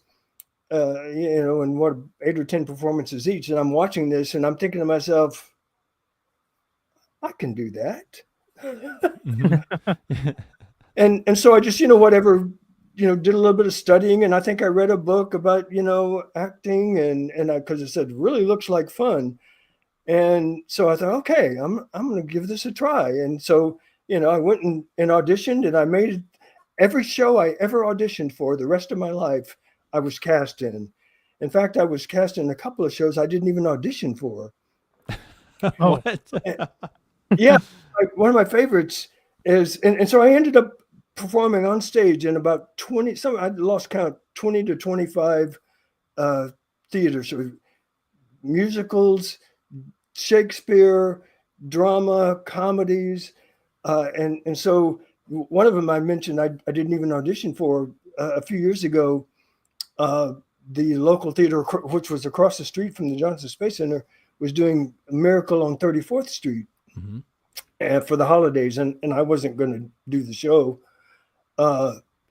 and what 8 or 10 performances each, and I'm watching this, and I'm thinking to myself, I can do that. and so I just whatever did a little bit of studying, and I think I read a book about acting, and because it said really looks like fun, and so I thought, okay, I'm going to give this a try. And so I went and auditioned, and I made it. Every show I ever auditioned for the rest of my life, I was cast in. In fact, I was cast in a couple of shows I didn't even audition for. Oh, Yeah, one of my favorites is, and so I ended up performing on stage in about 20, I lost count, 20 to 25 theaters, so musicals, Shakespeare, drama, comedies, and so one of them I mentioned I didn't even audition for a few years ago. The local theater, which was across the street from the Johnson Space Center, was doing a Miracle on 34th Street. For the holidays, and I wasn't going to do the show.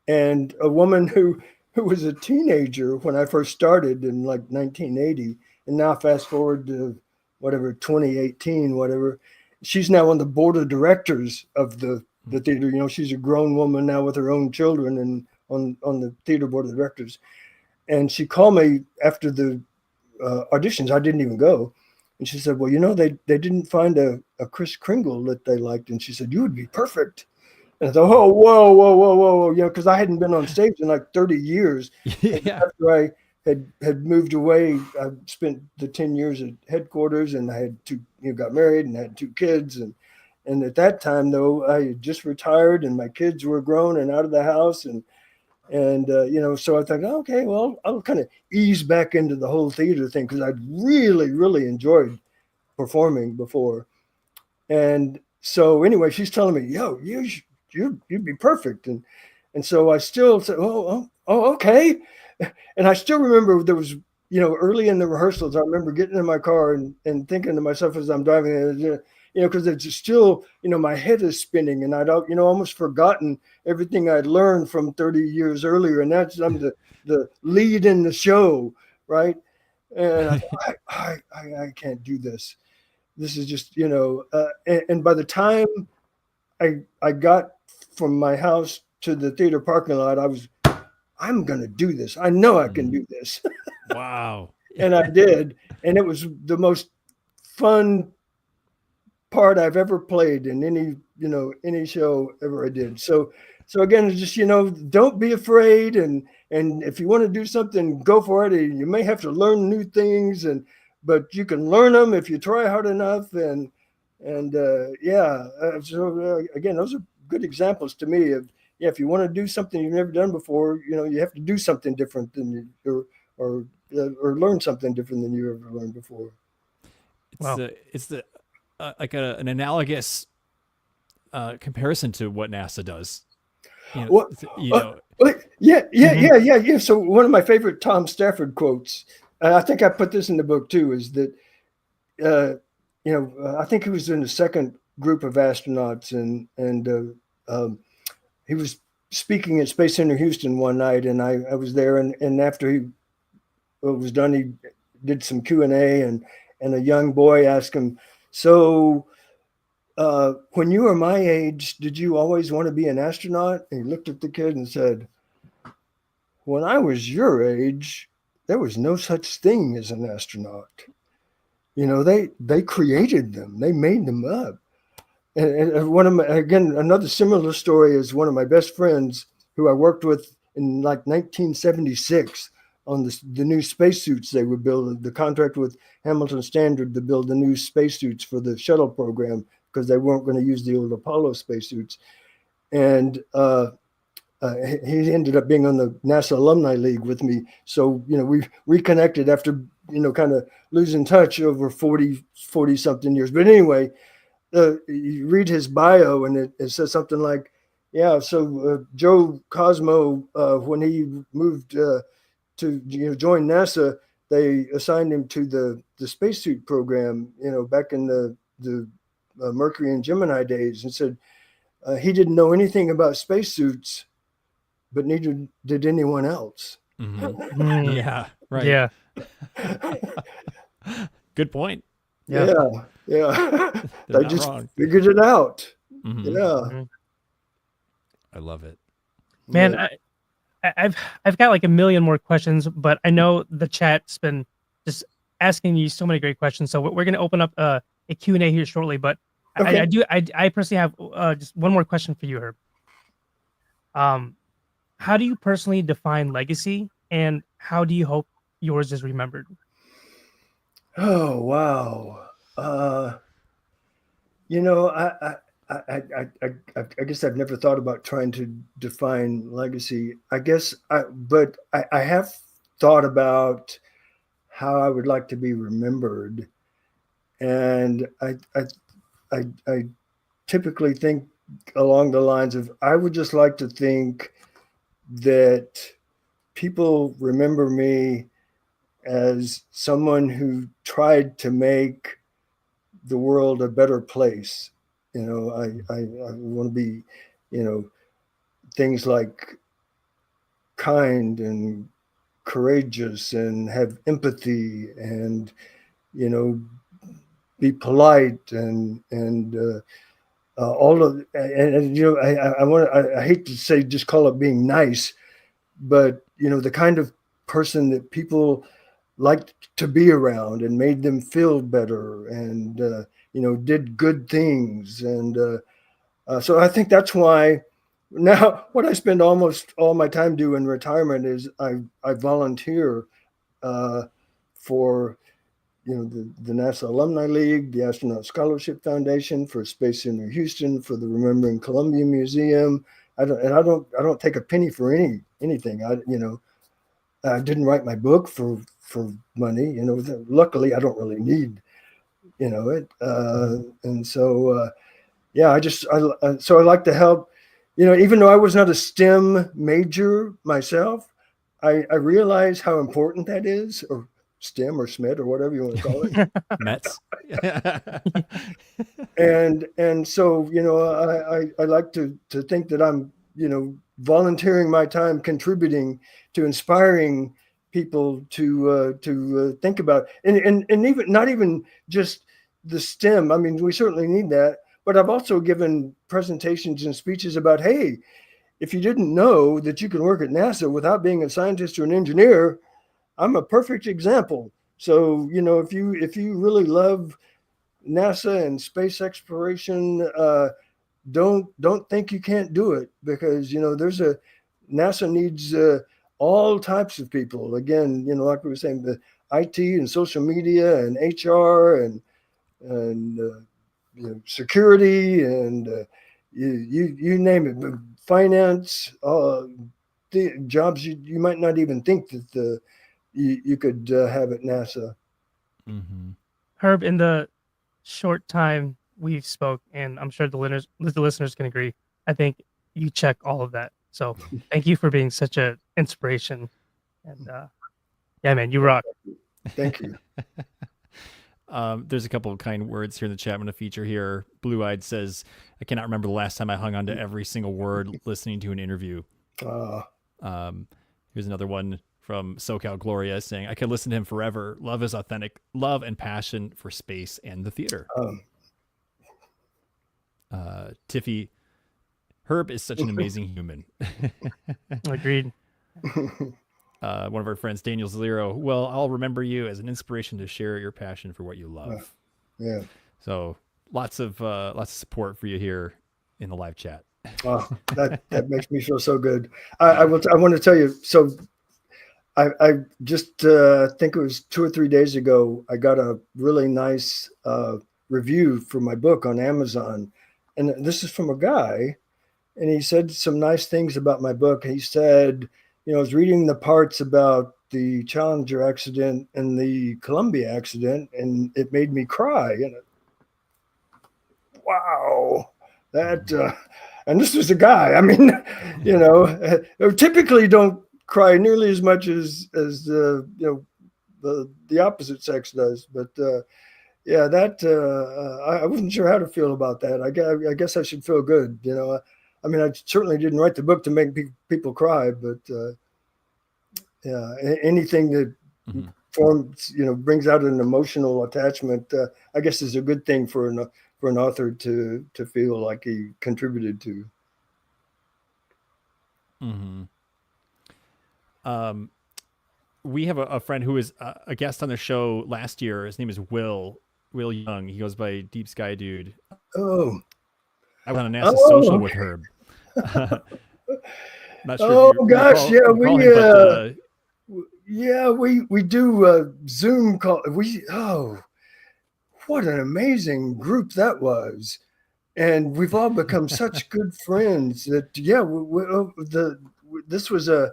And a woman who was a teenager when I first started in like 1980, and now fast forward to whatever 2018, whatever, she's now on the board of directors of the theater. She's a grown woman now with her own children, and on the theater board of directors. And she called me after the auditions. I didn't even go. And she said, well, they didn't find a Kris Kringle that they liked. And she said, you would be perfect. And I thought, oh, whoa. Because I hadn't been on stage in like 30 years. Yeah. After I had moved away, I spent the 10 years at headquarters, and I had got married and had 2 kids. And at that time, though, I had just retired, and my kids were grown and out of the house. And so I thought, okay, well, I'll kind of ease back into the whole theater thing, because I'd really, really enjoyed performing before. And so anyway, she's telling me, yo, you'd be perfect. And so I still said, oh, okay. And I still remember there was, early in the rehearsals, I remember getting in my car and thinking to myself as I'm driving, because it's still, my head is spinning, and I'd, almost forgotten everything I'd learned from 30 years earlier. And that's, I'm the lead in the show, right? And I thought, I can't do this. This is just, and by the time I got from my house to the theater parking lot, I'm going to do this. I know I can do this. Wow. And I did. And it was the most fun part I've ever played in any show ever I did. So again, it's just, don't be afraid. And if you want to do something, go for it. You may have to learn new things, but you can learn them if you try hard enough. So again, those are good examples to me of, if you want to do something you've never done before, you have to do something different than or learn something different than you ever learned before. It's like an analogous comparison to what NASA does. Yeah. So one of my favorite Tom Stafford quotes, I think I put this in the book too, is that, I think he was in the second group of astronauts, and he was speaking at Space Center Houston one night, and I was there, and after he was done, he did some Q&A, and a young boy asked him, so when you were my age, did you always want to be an astronaut? And he looked at the kid and said, when I was your age, there was no such thing as an astronaut. They created them. They made them up. and one of my, again, another similar story is one of my best friends who I worked with in like 1976 on the new spacesuits they were building. The contract with Hamilton Standard to build the new spacesuits for the shuttle program because they weren't going to use the old Apollo spacesuits. And he ended up being on the NASA Alumni League with me. So, we reconnected after, kind of losing touch over 40 something years. But anyway, you read his bio and it says something like, yeah, so Joe Cosmo, when he moved to join NASA, they assigned him to the spacesuit program, back in the Mercury and Gemini days, and said he didn't know anything about spacesuits, but neither did anyone else. Mm-hmm. Yeah, right. Yeah. Good point. Yeah. They just figured it out. Mm-hmm. Yeah. Mm-hmm. I love it. Man, Yeah. I've got like a million more questions, but I know the chat's been just asking you so many great questions. So we're going to open up a Q&A here shortly, but Okay. I personally have just one more question for you, Herb. How do you personally define legacy, and how do you hope yours is remembered? Oh, wow. I guess I've never thought about trying to define legacy. But I have thought about how I would like to be remembered, and I typically think along the lines of I would just like to think that people remember me as someone who tried to make the world a better place. I want to be, things like kind and courageous and have empathy and, be polite and all of, I hate to say, just call it being nice, but, the kind of person that people liked to be around and made them feel better and, did good things. And so I think that's why now what I spend almost all my time doing in retirement is I volunteer for, the NASA Alumni League, the Astronaut Scholarship Foundation, for Space Center Houston, for the Remembering Columbia Museum. I don't take a penny for anything. I didn't write my book for money. Luckily I don't really need, it. And so, yeah, so I like to help, even though I was not a STEM major myself, I realize how important that is, or STEM or SMED or whatever you want to call it. Mets. And so, I like to think that I'm, volunteering my time, contributing to inspiring people to think about, and even not even just the STEM. I mean, we certainly need that, but I've also given presentations and speeches about, hey, if you didn't know that you can work at NASA without being a scientist or an engineer, I'm a perfect example. So, if you really love NASA and space exploration, don't think you can't do it, because NASA needs all types of people. Again, like we were saying, the IT and social media and HR and security and you name it, finance, the jobs you might not even think that you could have at NASA. Mm-hmm. Herb, in the short time we've spoke, and I'm sure the listeners can agree, I think you check all of that. So thank you for being such an inspiration. And yeah, man, you rock. Thank you. There's a couple of kind words here in the chat I'm going to feature here. Blue Eyed says, I cannot remember the last time I hung on to every single word listening to an interview. Here's another one from SoCal Gloria saying, I could listen to him forever. Love is authentic. Love and passion for space and the theater. Tiffy, Herb is such an amazing human. Agreed. One of our friends, Daniel Zalero, well, I'll remember you as an inspiration to share your passion for what you love. Yeah. So lots of support for you here in the live chat. Oh, that makes me feel so good. I want to tell you. So I just think it was 2 or 3 days ago, I got a really nice review for my book on Amazon. And this is from a guy, and he said some nice things about my book. He said, I was reading the parts about the Challenger accident and the Columbia accident, and it made me cry. And wow, that, and this was a guy. I mean, typically don't cry nearly as much as the opposite sex does, but yeah, that I wasn't sure how to feel about that. I guess I should feel good, I mean, I certainly didn't write the book to make people cry, but yeah, anything that forms, brings out an emotional attachment, I guess is a good thing for an author to feel like he contributed to. We have a friend who was a guest on the show last year. His name is Will Young. He goes by Deep Sky Dude. Oh, I went on a NASA social with Herb. Not sure. Oh gosh, we do Zoom call. What an amazing group that was, and we've all become such good friends that this was an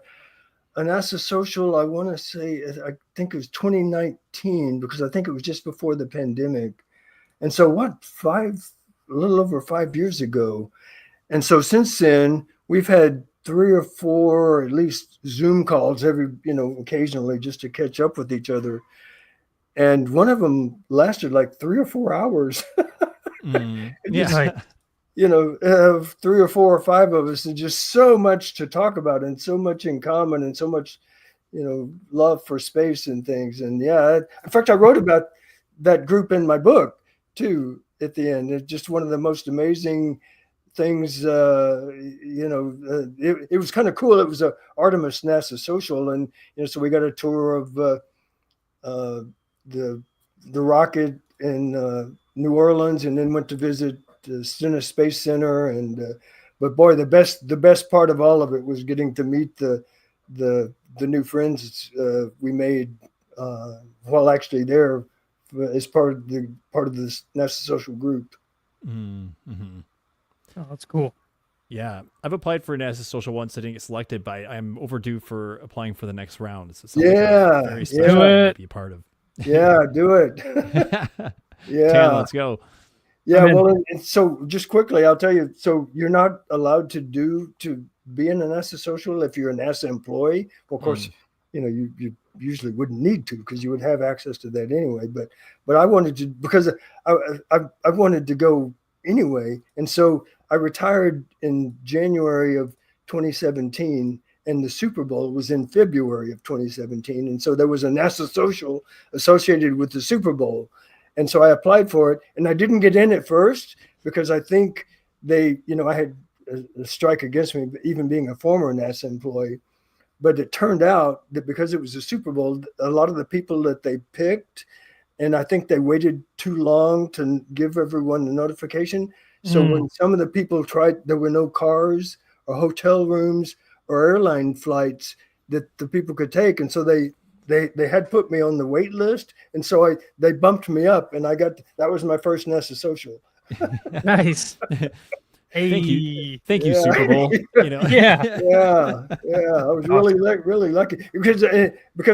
NASA social. I want to say, I think it was 2019, because I think it was just before the pandemic, and so a little over 5 years ago. And so since then, we've had 3 or 4, at least, Zoom calls occasionally, just to catch up with each other. And one of them lasted like 3 or 4 hours. Yeah. 3 or 4 or 5 of us, and just so much to talk about, and so much in common, and so much, love for space and things. And yeah, in fact, I wrote about that group in my book too at the end. It's just one of the most amazing things. It was kind of cool. It was a Artemis NASA social, and so we got a tour of the rocket in New Orleans, and then went to visit the Stennis Space Center. And but boy, the best part of all of it was getting to meet the new friends we made while actually there as part of this NASA social group. Oh, that's cool. Yeah, I've applied for a NASA social once. I didn't get selected, but I'm overdue for applying for the next round. So very special to be a part of. Yeah, do it. Yeah, Tan, let's go. Yeah, well, and so just quickly, I'll tell you. So you're not allowed to be in a NASA social if you're a NASA employee. Well, of course, you usually wouldn't need to, because you would have access to that anyway. But I wanted to, because I wanted to go anyway, and so I retired in January of 2017, and the Super Bowl was in February of 2017. And so there was a NASA social associated with the Super Bowl. And so I applied for it, and I didn't get in at first, because I think I had a strike against me, even being a former NASA employee. But it turned out that because it was a Super Bowl, a lot of the people that they picked, and I think they waited too long to give everyone the notification. So when some of the people tried, there were no cars or hotel rooms or airline flights that the people could take. And so they had put me on the wait list. And so they bumped me up, and that was my first NASA social. Nice. Hey. Thank you, Super Bowl. Yeah. I was really lucky, because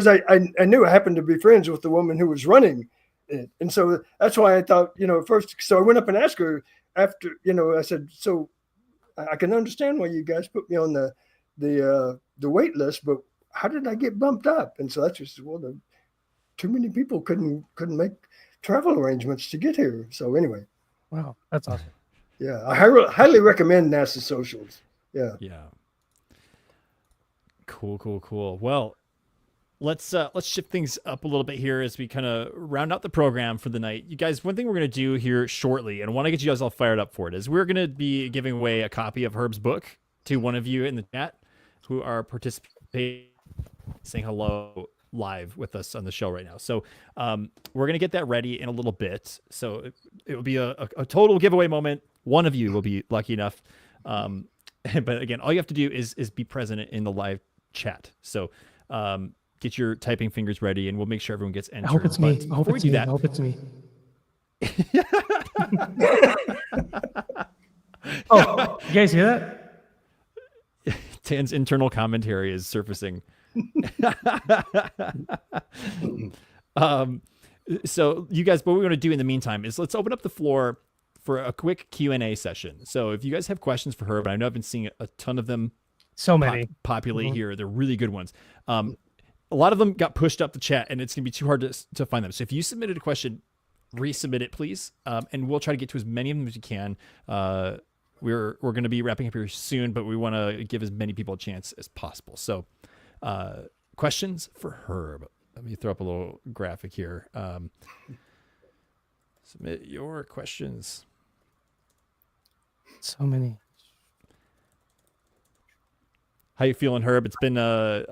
I knew I happened to be friends with the woman who was running it. And so that's why I thought, at first, so I went up and asked her after, I said, so I can understand why you guys put me on the wait list, but how did I get bumped up? And so that's just, too many people couldn't make travel arrangements to get here. So anyway. Wow, that's awesome. Yeah, I highly recommend NASA socials. Yeah. Cool. Well, let's shift things up a little bit here as we kind of round out the program for the night. You guys, one thing we're going to do here shortly, and I want to get you guys all fired up for it, is we're going to be giving away a copy of Herb's book to one of you in the chat who are participating, saying hello live with us on the show right now. So we're gonna get that ready in a little bit. So it will be a total giveaway moment. One of you will be lucky enough. But again, all you have to do is be present in the live chat. So get your typing fingers ready, and we'll make sure everyone gets entered. I hope it's me. But I hope before it's we do me. I that, hope it's me. Oh, you guys hear that? Tan's internal commentary is surfacing. So you guys, what we're going to do in the meantime is let's open up the floor for a quick Q&A session. So if you guys have questions for her, but I know I've been seeing a ton of them So many. populate here. They're really good ones. A lot of them got pushed up the chat, and it's going to be too hard to find them. So if you submitted a question, resubmit it, please. And we'll try to get to as many of them as we can. We're going to be wrapping up here soon, but we want to give as many people a chance as possible. So questions for Herb. Let me throw up a little graphic here. Submit your questions. So many. How you feeling, Herb? It's been an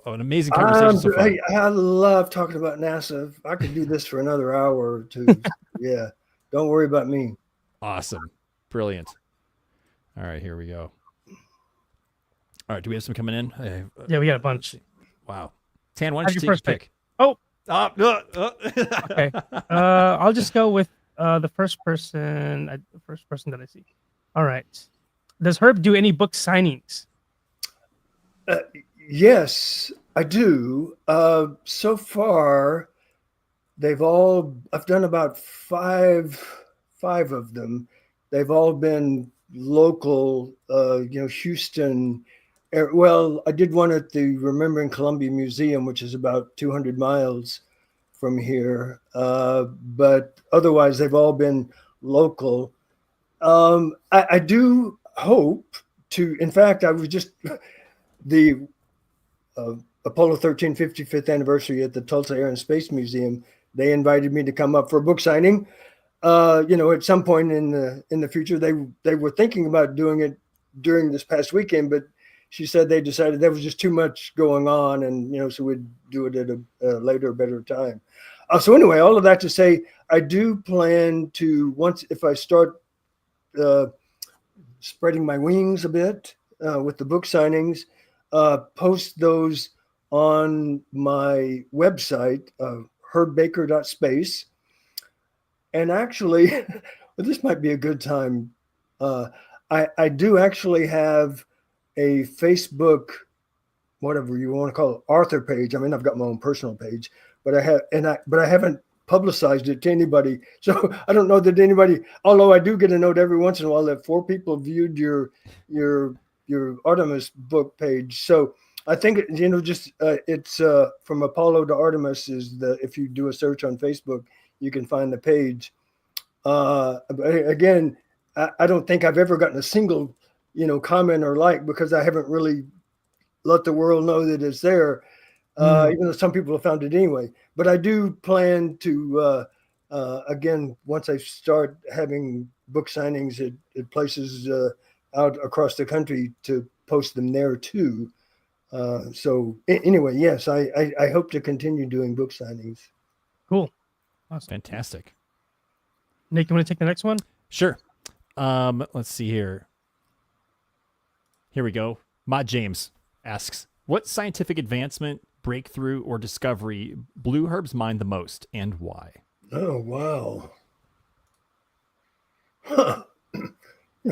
amazing conversation so far. I love talking about NASA. I could do this for another hour or two. Yeah, don't worry about me. Awesome. Brilliant. All right, here we go. All right, do we have some coming in? Yeah, we got a bunch. Wow. Tan, why don't Have you your take first your pick? Oh, Okay. okay. I'll just go with the first person that I see. All right. Does Herb do any book signings? Yes, I do. So far, I've done about five of them. They've all been local, Houston. Well, I did one at the Remembering Columbia Museum, which is about 200 miles from here. But otherwise, they've all been local. I do hope to, in fact, I was just, the Apollo 13 55th anniversary at the Tulsa Air and Space Museum, they invited me to come up for a book signing. At some point in the future, they were thinking about doing it during this past weekend, but she said they decided there was just too much going on, and so we'd do it at a later, better time. So anyway, all of that to say, I do plan to, if I start spreading my wings a bit with the book signings, post those on my website, herbbaker.space. And actually, this might be a good time. I do actually have a Facebook, whatever you want to call it, author page. I mean, I've got my own personal page, but I haven't publicized it to anybody. So I don't know that anybody, although I do get a note every once in a while that 4 people viewed your Artemis book page. So I think it's from Apollo to Artemis if you do a search on Facebook, you can find the page. Again, I don't think I've ever gotten a single comment or like, because I haven't really let the world know that it's there, even though some people have found it anyway. But I do plan to, again, once I start having book signings at places out across the country, to post them there too. So anyway, yes, I hope to continue doing book signings. Cool. Awesome. Fantastic. Nick, you want to take the next one? Sure. Let's see here. Here we go. Mod James asks, what scientific advancement, breakthrough, or discovery blew Herb's mind the most, and why? Oh, wow. Huh.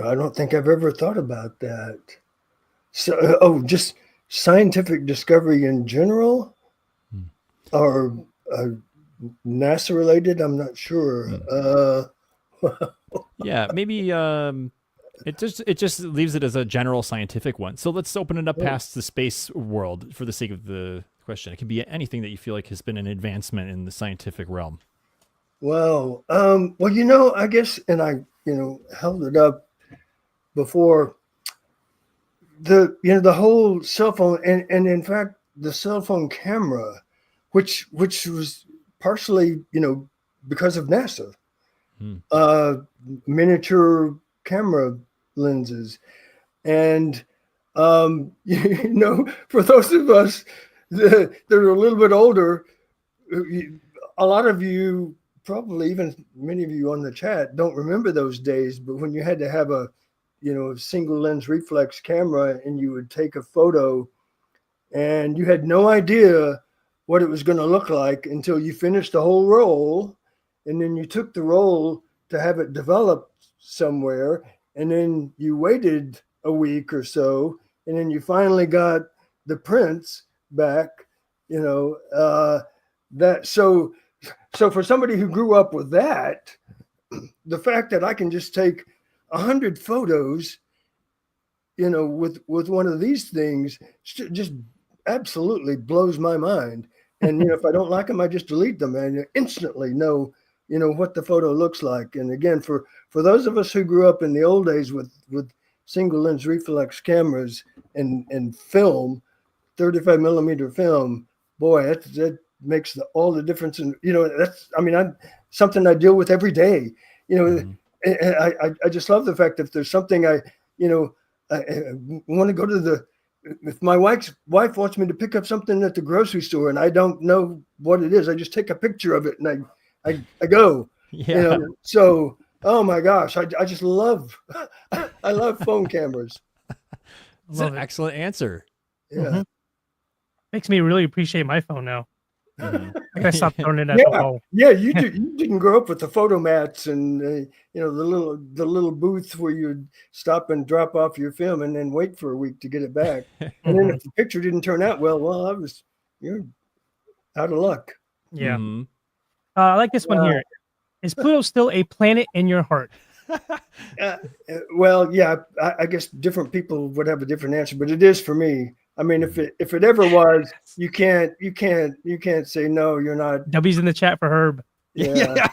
I don't think I've ever thought about that. So, just scientific discovery in general, or NASA related? I'm not sure. Yeah, maybe it just leaves it as a general scientific one. So let's open it up past the space world for the sake of the question. It can be anything that you feel like has been an advancement in the scientific realm. Well, I guess, and I, held it up before, the whole cell phone, and in fact, the cell phone camera, which was partially, because of NASA, miniature camera lenses. And, for those of us that are a little bit older, a lot of you, probably even many of you on the chat, don't remember those days. But when you had to have a, single lens reflex camera, and you would take a photo, and you had no idea what it was going to look like until you finished the whole roll, and then you took the roll to have it developed somewhere, and then you waited a week or so, and then you finally got the prints back. That so for somebody who grew up with that, the fact that I can just take 100 photos, with one of these things, just absolutely blows my mind. And if I don't like them, I just delete them, and you instantly know what the photo looks like. And again, for those of us who grew up in the old days with single lens reflex cameras and film, 35 millimeter film, boy, that makes all the difference. And I'm something I deal with every day. And I just love the fact that if there's something I want to go to if my wife wants me to pick up something at the grocery store and I don't know what it is, I just take a picture of it and I go. Yeah. So, oh my gosh, I just love I love phone cameras. It's an excellent answer. Yeah. Makes me really appreciate my phone now. Mhm. I gotta stop throwing it at the wall. Yeah, you didn't grow up with the photo mats and the little booth where you'd stop and drop off your film and then wait for a week to get it back. And then if the picture didn't turn out well, you're out of luck. Yeah. Mhm. I like this one here. Is Pluto still a planet in your heart? Well, yeah, I guess different people would have a different answer, but it is for me. I mean, if it ever was, you can't say no. You're not. W's in the chat for Herb. Yeah,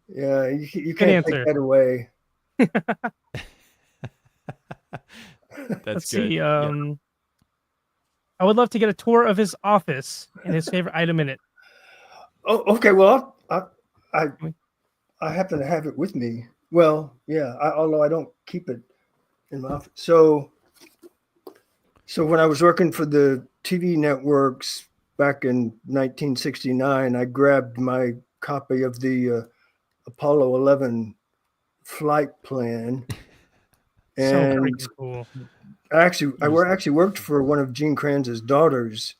yeah. You can't take that away. That's Let's good. see. I would love to get a tour of his office and his favorite item in it. Oh, okay. Well, I happen to have it with me. Well, yeah. Although I don't keep it in my office. So when I was working for the TV networks back in 1969, I grabbed my copy of the Apollo 11 flight plan, and So freaking cool. I actually worked for one of Gene Kranz's daughters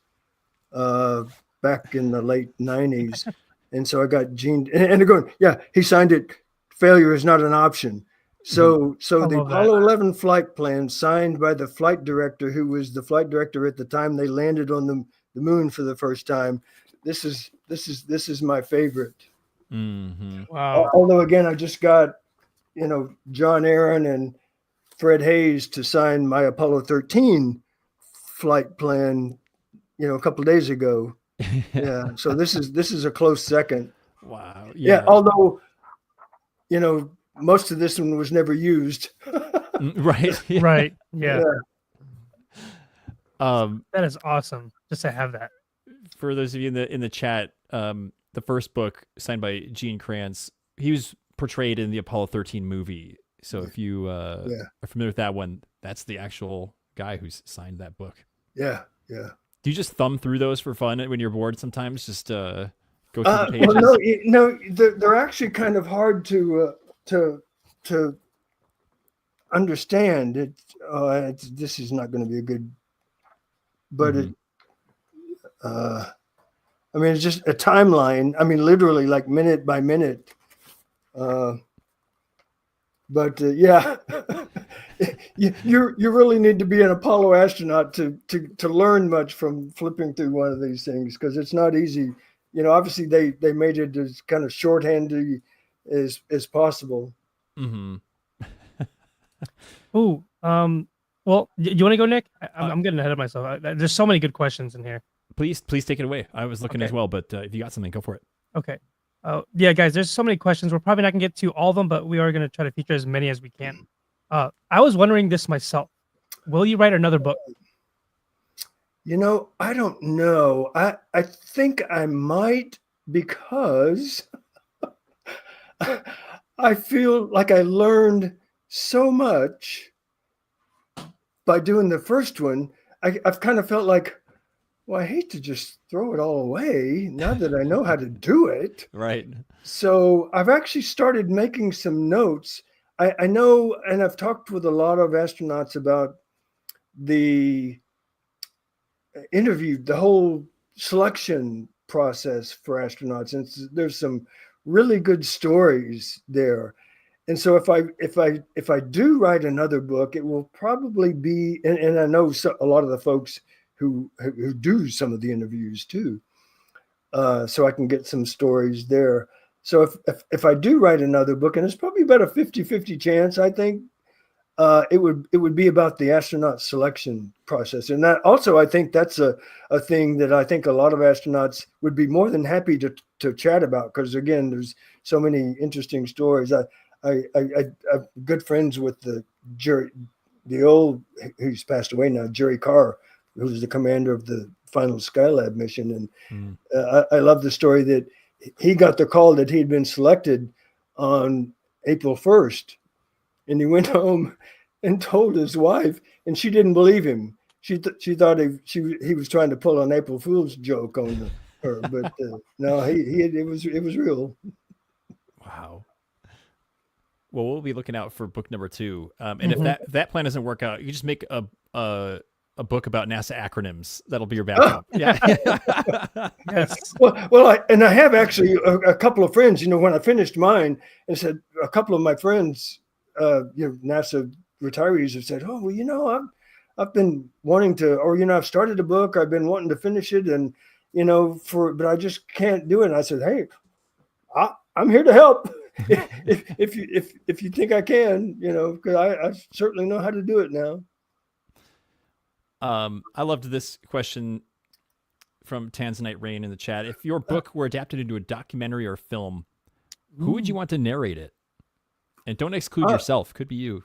back in the late 90s. And so I got Gene, and they're going, yeah, he signed it. Failure is not an option. So the Apollo 11 flight plan, signed by the flight director, who was the flight director at the time they landed on the moon for the first time. This is my favorite. Mm-hmm. Wow. Although again, I just got John Aaron and Fred Hayes to sign my Apollo 13 flight plan a couple of days ago. Yeah, so this is a close second. Wow. Yeah, although most of this one was never used. Right. Yeah. Right. Yeah. That is awesome. Just to have that. For those of you in the chat, the first book signed by Gene Kranz, he was portrayed in the Apollo 13 movie. So if you are familiar with that one, that's the actual guy who's signed that book. Yeah. Yeah. Do you just thumb through those for fun when you're bored sometimes? Just go through the pages? Well, no, they're actually kind of hard to understand. This is not going to be a good, but it's just a timeline. I mean, literally like minute by minute. But yeah, you really need to be an Apollo astronaut to learn much from flipping through one of these things, because it's not easy. Obviously they made it as kind of shorthandy as possible. Mm-hmm. Ooh. Well, you want to go, Nick? I'm getting ahead of myself. There's so many good questions in here. Please take it away. I was looking as well, but if you got something, go for it. Okay. Yeah, guys, there's so many questions. We're probably not going to get to all of them, but we are going to try to feature as many as we can. I was wondering this myself. Will you write another book? I don't know. I think I might, because I feel like I learned so much by doing the first one. I've kind of felt like well, I hate to just throw it all away now that I know how to do it. Right. So I've actually started making some notes. I know, and I've talked with a lot of astronauts about the the whole selection process for astronauts, and there's some really good stories there. And so if I do write another book, it will probably be, and I know a lot of the folks who do some of the interviews too, so I can get some stories there. So if I do write another book, and it's probably about a 50-50 chance, I think it would be about the astronaut selection process. And that also, I think that's a thing that I think a lot of astronauts would be more than happy to chat about, because again, there's so many interesting stories. I'm good friends with the old, who's passed away now, Jerry Carr, who was the commander of the final Skylab mission. And I love the story that he got the call that he'd been selected on April 1st. And he went home and told his wife, and she didn't believe him. She thought he was trying to pull an April Fool's joke on her, but no, it was real. Wow. Well, we'll be looking out for book number 2. And if that plan doesn't work out, you just make a book about NASA acronyms. That'll be your backup. Yeah. Yes. Well, I have actually a couple of friends. When I finished mine, and said a couple of my friends, NASA retirees, have said, "Oh, well, I've been wanting to, or I've started a book. I've been wanting to finish it, and but I just can't do it." And I said, "Hey, I'm here to help. if you think I can, because I certainly know how to do it now." I loved this question from Tanzanite Rain in the chat. If your book were adapted into a documentary or film, who would you want to narrate it? And don't exclude yourself. Could be you.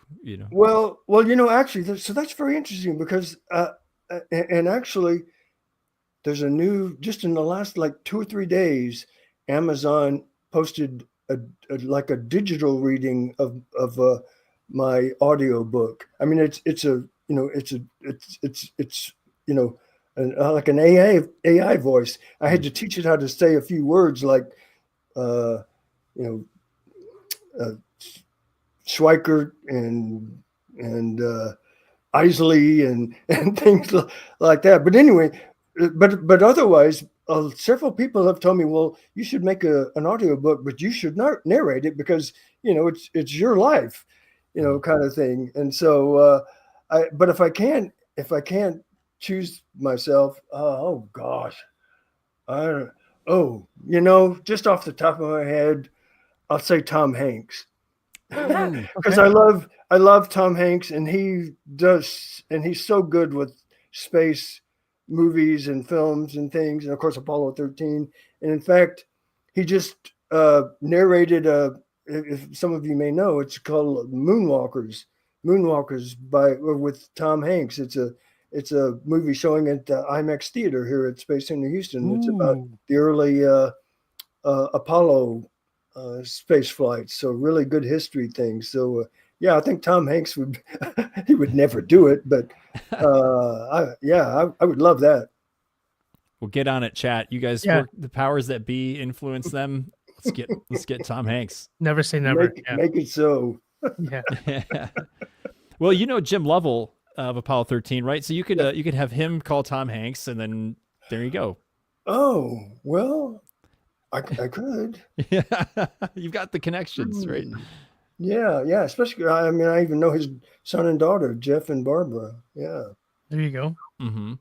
Well, actually, so that's very interesting, because and actually, there's a new, just in the last like 2 or 3 days, Amazon posted a digital reading of my audio book. I mean, it's like an AI voice. I had to teach it how to say a few words like, Schweikert and Isley and things like that. But anyway, but otherwise, several people have told me, well, you should make an audiobook, but you should not narrate it, because it's your life, kind of thing. And so but if I can't choose myself, oh gosh, just off the top of my head, I'll say Tom Hanks. Because I love Tom Hanks, and he's so good with space movies and films and things, and of course Apollo 13. And in fact, he just narrated if some of you may know, it's called Moonwalkers with Tom Hanks. It's a movie showing at the IMAX theater here at Space Center Houston. It's about the early Apollo space flights, so really good history things. So I think Tom Hanks would he would never do it, but I would love that. We'll get on it, chat. You guys work the powers that be, influence them. Let's get Tom Hanks. Never say never. Make it so. Yeah. Well, Jim Lovell of Apollo 13, right? So you could have him call Tom Hanks, and then there you go. Oh, well, I could. Yeah, you've got the connections, right? Yeah. Especially, I mean, I even know his son and daughter, Jeff and Barbara. Yeah. There you go. Mm-hmm.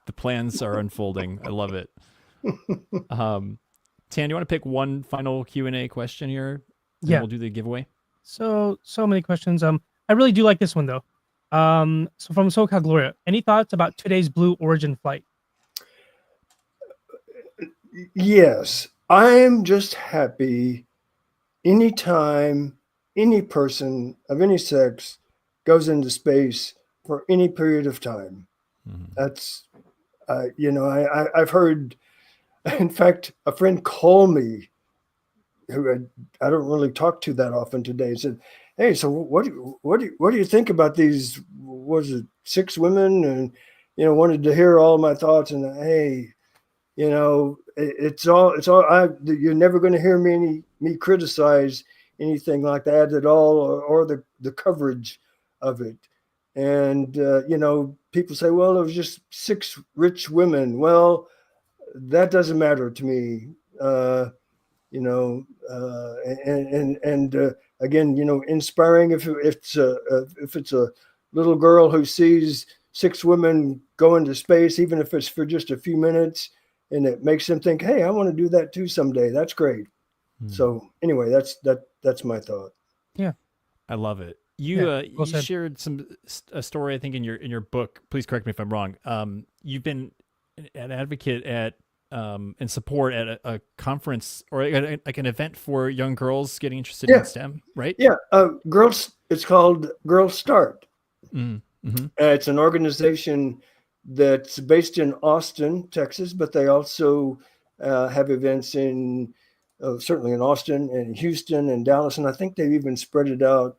The plans are unfolding. I love it. Tan, you want to pick one final Q&A question here? Yeah. We'll do the giveaway. So many questions. I really do like this one though. So from SoCal Gloria, any thoughts about today's Blue Origin flight? Yes, I'm just happy anytime any person of any sex goes into space for any period of time. Mm-hmm. That's, I've heard, in fact, a friend called me who I don't really talk to that often today, and said, "Hey, so what do you think about these? Was it 6 women wanted to hear all my thoughts, and hey, you're never going to hear me criticize anything like that at all, or the coverage of it. And people say, well, it was just 6 rich women. Well, that doesn't matter to me. You know, and again, inspiring if it's a little girl who sees 6 women go into space, even if it's for just a few minutes, and it makes them think, hey, I want to do that too someday. That's great. So anyway, that's my thought. Yeah. I love it. Yeah, You well you said. shared a story, I think, in your book. Please correct me if I'm wrong. You've been an advocate at and support at a conference or like an event for young girls getting interested Yeah. in STEM, right? Yeah, girls. It's called Girls Start. Mm-hmm. It's an organization that's based in Austin, Texas, but they also have events in certainly in Austin and Houston and Dallas, and I think they've even spread out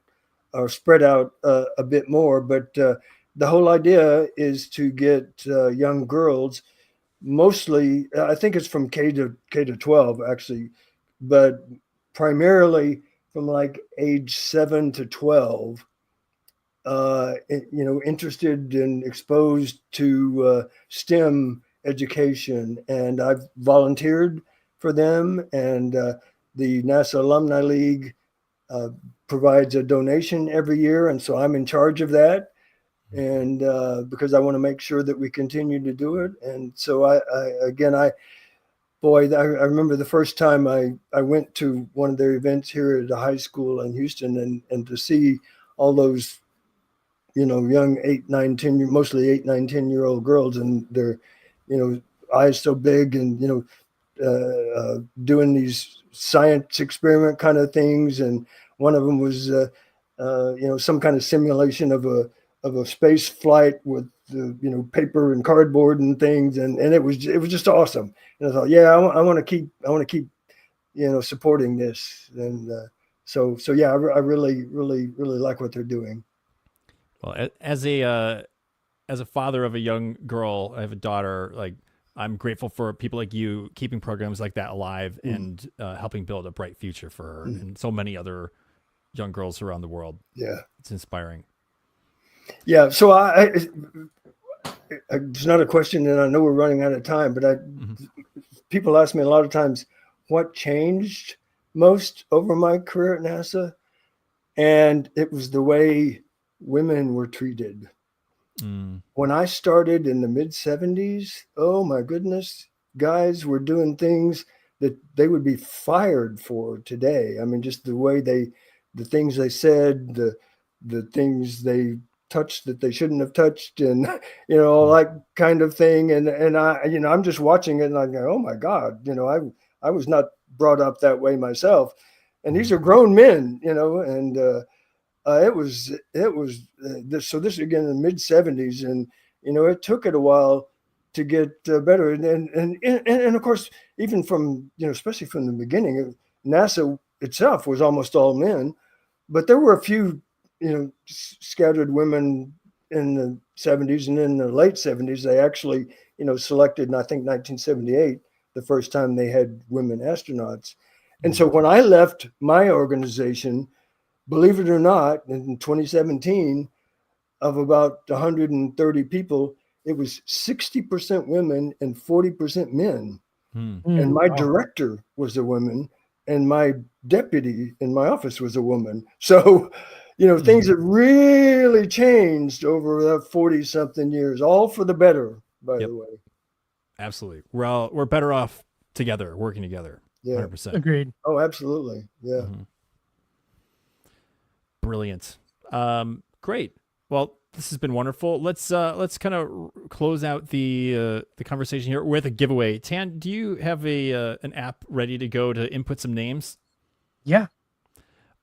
a bit more. But the whole idea is to get young girls, mostly, I think it's from K to 12 actually, but primarily from like age 7 to 12, interested and exposed to STEM education. And I've volunteered for them, and the NASA Alumni League provides a donation every year, and so I'm in charge of that. And because I want to make sure that we continue to do it, and so I remember the first time I went to one of their events here at a high school in Houston, and to see all those young 8, 9, 10, mostly 8, 9, 10-year-old girls, and their eyes so big, and doing these science experiment kind of things. And one of them was some kind of simulation of a space flight with paper and cardboard and things, and it was just awesome. And I thought, yeah, I want to keep supporting this. And so yeah, I really like what they're doing. Well, as a father of a young girl, I have a daughter. Like, I'm grateful for people like you keeping programs like that alive and helping build a bright future for her and so many other young girls around the world. Yeah, it's inspiring. Yeah, so it's not a question, and I know we're running out of time, but people ask me a lot of times what changed most over my career at NASA, and it was the way women were treated. When I started in the mid 70s, oh my goodness, guys were doing things that they would be fired for today. I mean, just the things they said, the things they touched that they shouldn't have touched, and all that kind of thing. And I'm just watching it, and I go, oh my God, I was not brought up that way myself. And these are grown men, and it was so this again in the mid 70s, and it took it a while to get better, and of course, even from especially from the beginning, NASA itself was almost all men, but there were a few scattered women in the 70s, and in the late 70s they actually selected, in I think 1978, the first time they had women astronauts. And so when I left my organization, believe it or not, in 2017, of about 130 people, it was 60% women and 40% men. And my director was a woman, and my deputy in my office was a woman. So, things have really changed over the 40-something years, all for the better, by the way. Absolutely. We're better off together, working together. Yeah. 100%. Agreed. Oh, absolutely. Yeah. Brilliant. Great. Well, this has been wonderful. Let's kind of close out the conversation here with a giveaway. Tan, do you have an app ready to go to input some names? Yeah.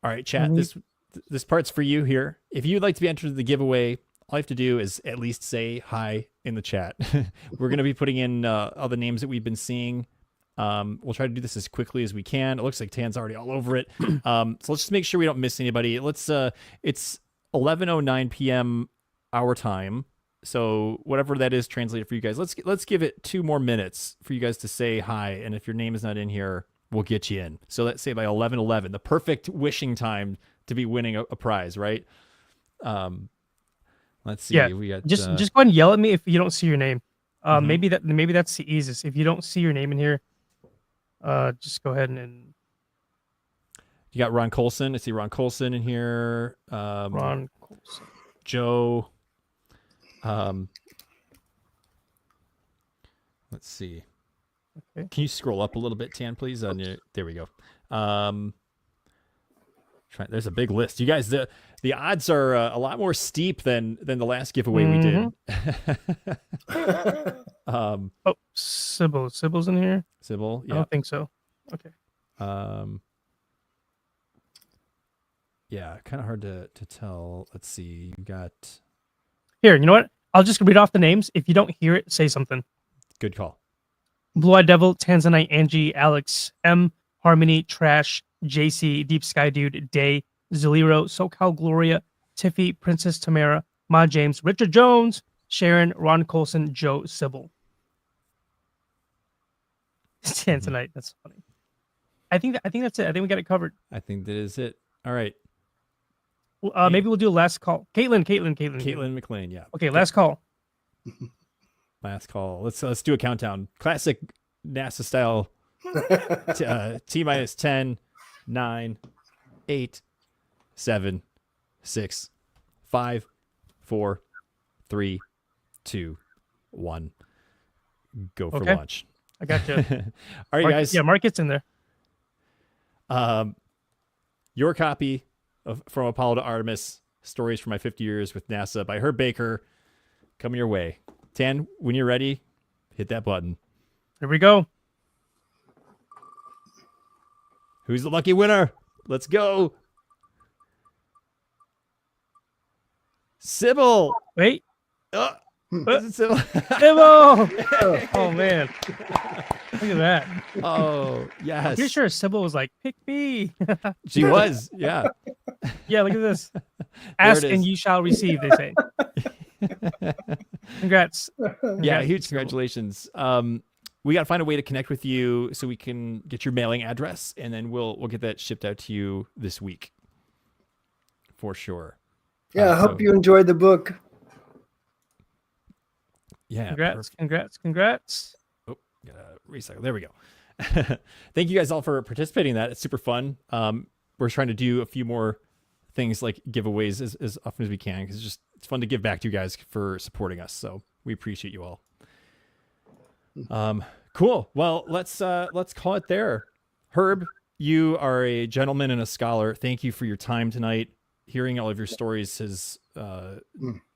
All right, chat. This part's for you here. If you'd like to be entered in the giveaway, all you have to do is at least say hi in the chat. We're going to be putting in all the names that we've been seeing. We'll try to do this as quickly as we can. It looks like Tan's already all over it. So let's just make sure we don't miss anybody. It's 11:09 p.m. our time, So whatever that is translated for you guys, let's give it 2 more minutes for you guys to say hi. And if your name is not in here, we'll get you in. So let's say by 11:11, the perfect wishing time to be winning a prize, right? Let's see. Yeah, We got just go ahead and yell at me if you don't see your name. Mhm. Maybe that's the easiest. If you don't see your name in here, just go ahead and you got Ron Colson. I see Ron Colson in here. Ron Colson. Joe. Let's see. Okay. Can you scroll up a little bit, Tan, please? There we go. There's a big list. You guys, the odds are a lot more steep than the last giveaway we did. Oh, Sybil. Sybil's in here? Sybil, I yeah. don't think so. Okay. Yeah, kind of hard to tell. Let's see. You got Here, you know what? I'll just read off the names. If you don't hear it, say something. good call. Blue Eyed Devil, Tanzanite, Angie, Alex, M, Harmony, Trash, JC, Deep Sky Dude, Day, Zaliro, SoCal Gloria, Tiffy, Princess Tamara, Ma James, Richard Jones, Sharon, Ron Colson, Joe, Sybil. Tanzanite, that's funny. I think that's it. I think we got it covered. I think that is it. All right. Maybe we'll do a last call. Caitlin. Caitlin McLean, yeah. Okay, last call. Last call. Let's do a countdown. Classic NASA style. T minus 10, 9, 8, 7, 6, 5, 4, 3, 2, 1. Go for launch. I got you. All right, guys. Yeah, Mark gets in there. Your copy of From Apollo to Artemis, Stories from My 50 Years with NASA by Herb Baker, coming your way. Tan, when you're ready, hit that button. Here we go. Who's the lucky winner? Let's go. Sybil. Wait. Is it Sybil? Sybil! Oh, man. Look at that. Oh, yes. I'm pretty sure Sybil was like, pick me. She was, yeah. Yeah, look at this. Ask and you shall receive, they say. Congrats. Yeah, huge congratulations. We got to find a way to connect with you so we can get your mailing address, and then we'll get that shipped out to you this week for sure. Yeah, I hope you enjoyed the book. Yeah. Congrats. Oh, gotta recycle. There we go. Thank you guys all for participating in that. It's super fun. We're trying to do a few more things like giveaways as often as we can, because it's fun to give back to you guys for supporting us. So we appreciate you all. Cool. Well, let's call it there. Herb, you are a gentleman and a scholar. Thank you for your time tonight. Hearing all of your stories has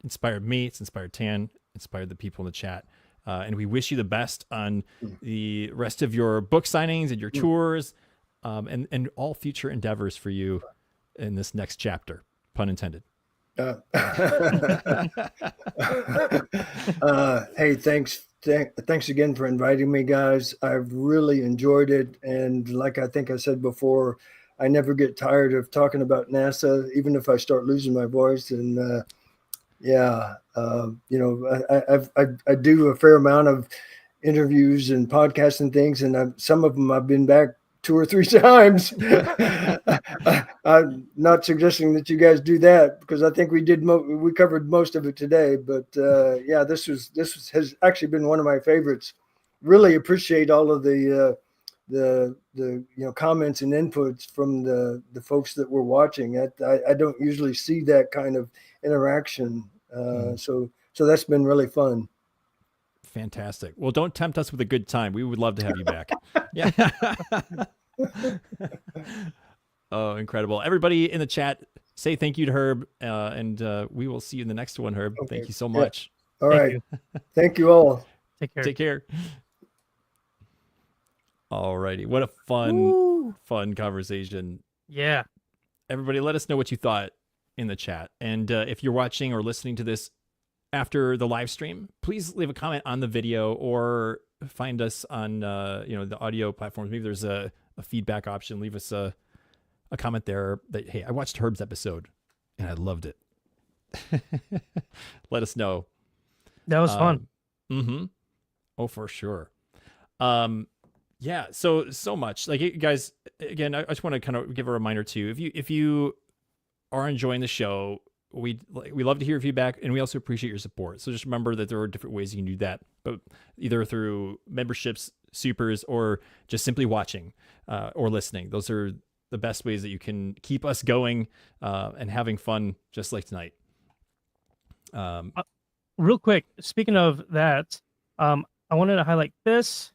inspired me. It's inspired Tan, inspired the people in the chat. And we wish you the best on the rest of your book signings and your tours, and all future endeavors for you in this next chapter, pun intended. Hey, thanks again for inviting me, guys. I've really enjoyed it. And like I think I said before, I never get tired of talking about NASA, even if I start losing my voice. And I do a fair amount of interviews and podcasts and things, and some of them I've been back 2 or 3 times. I'm not suggesting that you guys do that, because I think we covered most of it today. But this has actually been one of my favorites. Really appreciate all of the comments and inputs from the folks that were watching. I don't usually see that kind of interaction. So that's been really fun. Fantastic. Well, don't tempt us with a good time. We would love to have you back. Yeah. Oh, incredible. Everybody in the chat, say thank you to Herb, and we will see you in the next one, Herb. Okay. Thank you so much. Yeah. All right. Thank you all. Take care. All righty. What a fun conversation. Yeah. Everybody, let us know what you thought in the chat. And if you're watching or listening to this after the live stream, please leave a comment on the video or find us on the audio platforms. Maybe there's a feedback option. Leave us a comment there that, hey, I watched Herb's episode and I loved it. Let us know. That was fun. Mm-hmm. Oh, for sure. Yeah. So much. Like, you guys, again, I just want to kind of give a reminder too. If you are enjoying the show, we love to hear your feedback, and we also appreciate your support. So just remember that there are different ways you can do that, but either through memberships, supers, or just simply watching or listening. Those are the best ways that you can keep us going and having fun, just like tonight. Real quick, speaking of that, I wanted to highlight this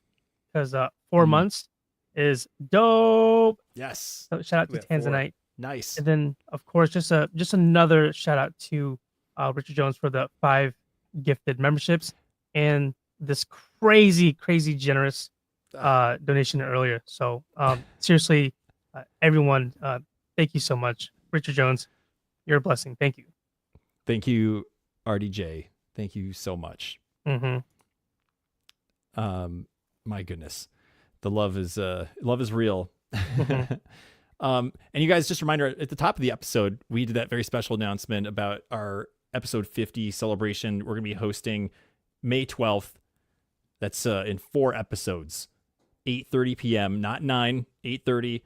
because 4 months is dope. Yes. So shout out to We have 4. Tanzanite. Nice. And then, of course, just another shout out to Richard Jones for the 5 gifted memberships and this crazy generous donation earlier. So seriously, everyone, thank you so much. Richard Jones, you're a blessing. Thank you. Thank you, RDJ. Thank you so much. Mm-hmm. My goodness, the love is real. Mm-hmm. And you guys, just a reminder, at the top of the episode, we did that very special announcement about our episode 50 celebration. We're going to be hosting May 12th. That's in 4 episodes, 8:30 p.m., not 9, 8:30.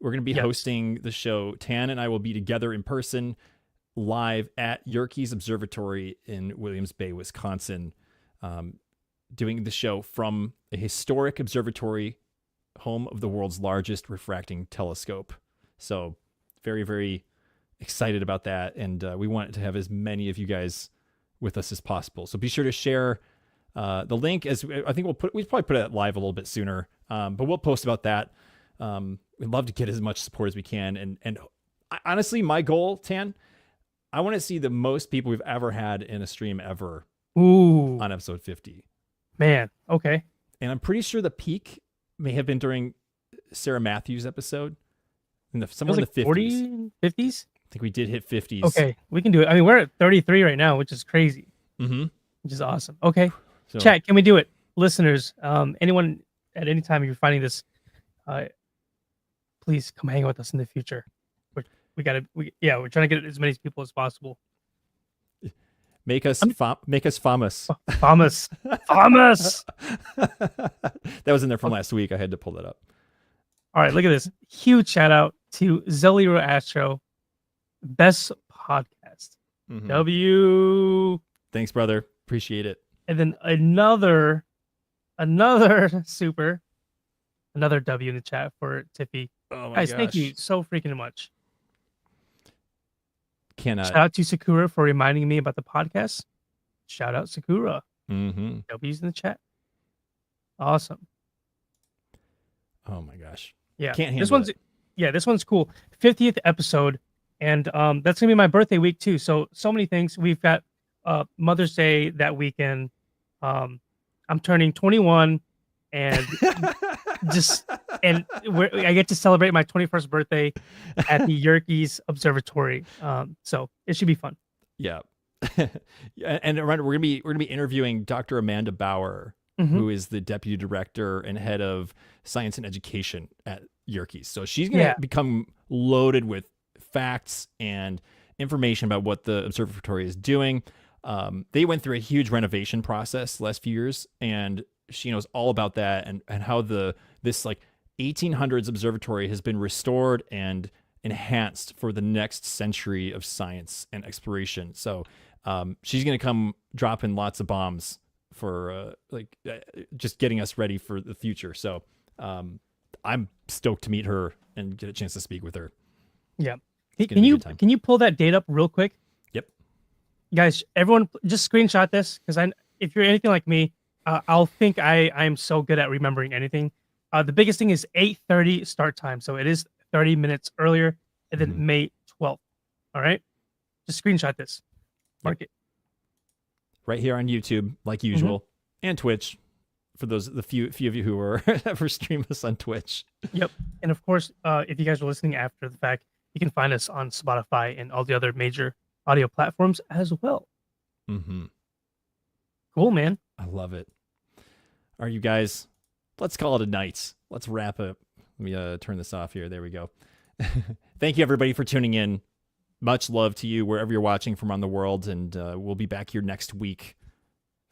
We're going to be hosting the show. Tan and I will be together in person, live at Yerkes Observatory in Williams Bay, Wisconsin, doing the show from a historic observatory, home of the world's largest refracting telescope. So very, very excited about that. And we want to have as many of you guys with us as possible. So be sure to share the link. As I think we'll probably put it live a little bit sooner, but we'll post about that. We'd love to get as much support as we can. And honestly, my goal, Tan, I want to see the most people we've ever had in a stream ever on episode 50. Man, okay. And I'm pretty sure the peak may have been during Sarah Matthews' episode, somewhere in the 50s. 40, 50s? I think we did hit 50s. Okay, we can do it. I mean, we're at 33 right now, which is crazy. Mm-hmm. Which is awesome. Okay. So, Chat, can we do it? Listeners, anyone at any time you're finding this, please come hang out with us in the future. We're trying to get as many people as possible. make us famous. Famous. Famous. That was in there from last week. I had to pull that up. All right, look at this. Huge shout out to Zeliro Astro. Best podcast. Mm-hmm. W. Thanks, brother. Appreciate it. And then another super, another W in the chat for Tiffy. Oh my Guys, gosh. thank you so freaking much. Cannot. Shout out to Sakura for reminding me about the podcast. Shout out Sakura. Mm-hmm. W's in the chat. Awesome. Oh my gosh. Yeah. Can't handle this one's cool. 50th episode. And that's gonna be my birthday week too. So many things. We've got Mother's Day that weekend. I'm turning 21 and I get to celebrate my 21st birthday at the Yerkes Observatory. So it should be fun. Yeah. And remember, we're gonna be interviewing Dr. Amanda Bauer, who is the deputy director and head of science and education at Yerkes. So she's gonna become loaded with facts and information about what the observatory is doing. They went through a huge renovation process the last few years, and she knows all about that and how this like 1800s observatory has been restored and enhanced for the next century of science and exploration. So she's going to come dropping lots of bombs for just getting us ready for the future. So I'm stoked to meet her and get a chance to speak with her. Yeah. Can you pull that date up real quick? Yep. Guys, everyone just screenshot this, because if you're anything like me, I'll think I'm so good at remembering anything. The biggest thing is 8:30 start time. So it is 30 minutes earlier, and then May 12th. All right. Just screenshot this. Mark it. Right here on YouTube, like usual, and Twitch, for the few of you who are ever stream us on Twitch. Yep. And of course, if you guys are listening after the fact, you can find us on Spotify and all the other major audio platforms as well. Mm-hmm. Cool, man. I love it. All right, you guys, let's call it a night. Let's wrap up. Let me turn this off here. There we go. Thank you, everybody, for tuning in. Much love to you wherever you're watching from around the world, and we'll be back here next week.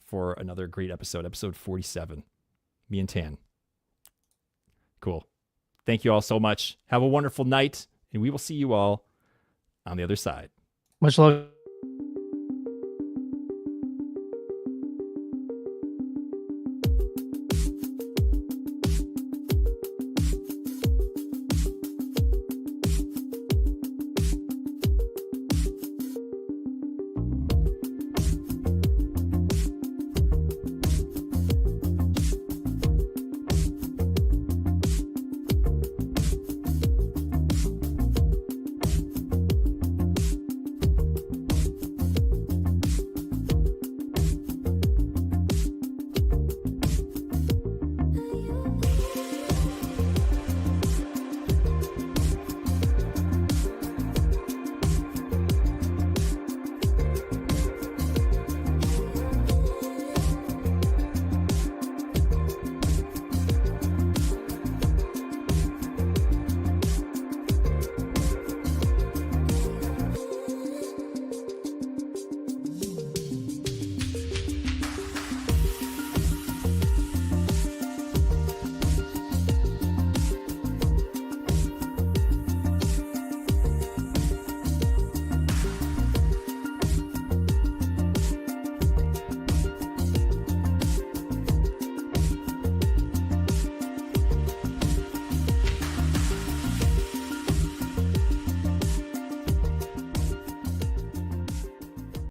for another great episode 47. Me and Tan. Cool. Thank you all so much. Have a wonderful night, and we will see you all on the other side. Much love.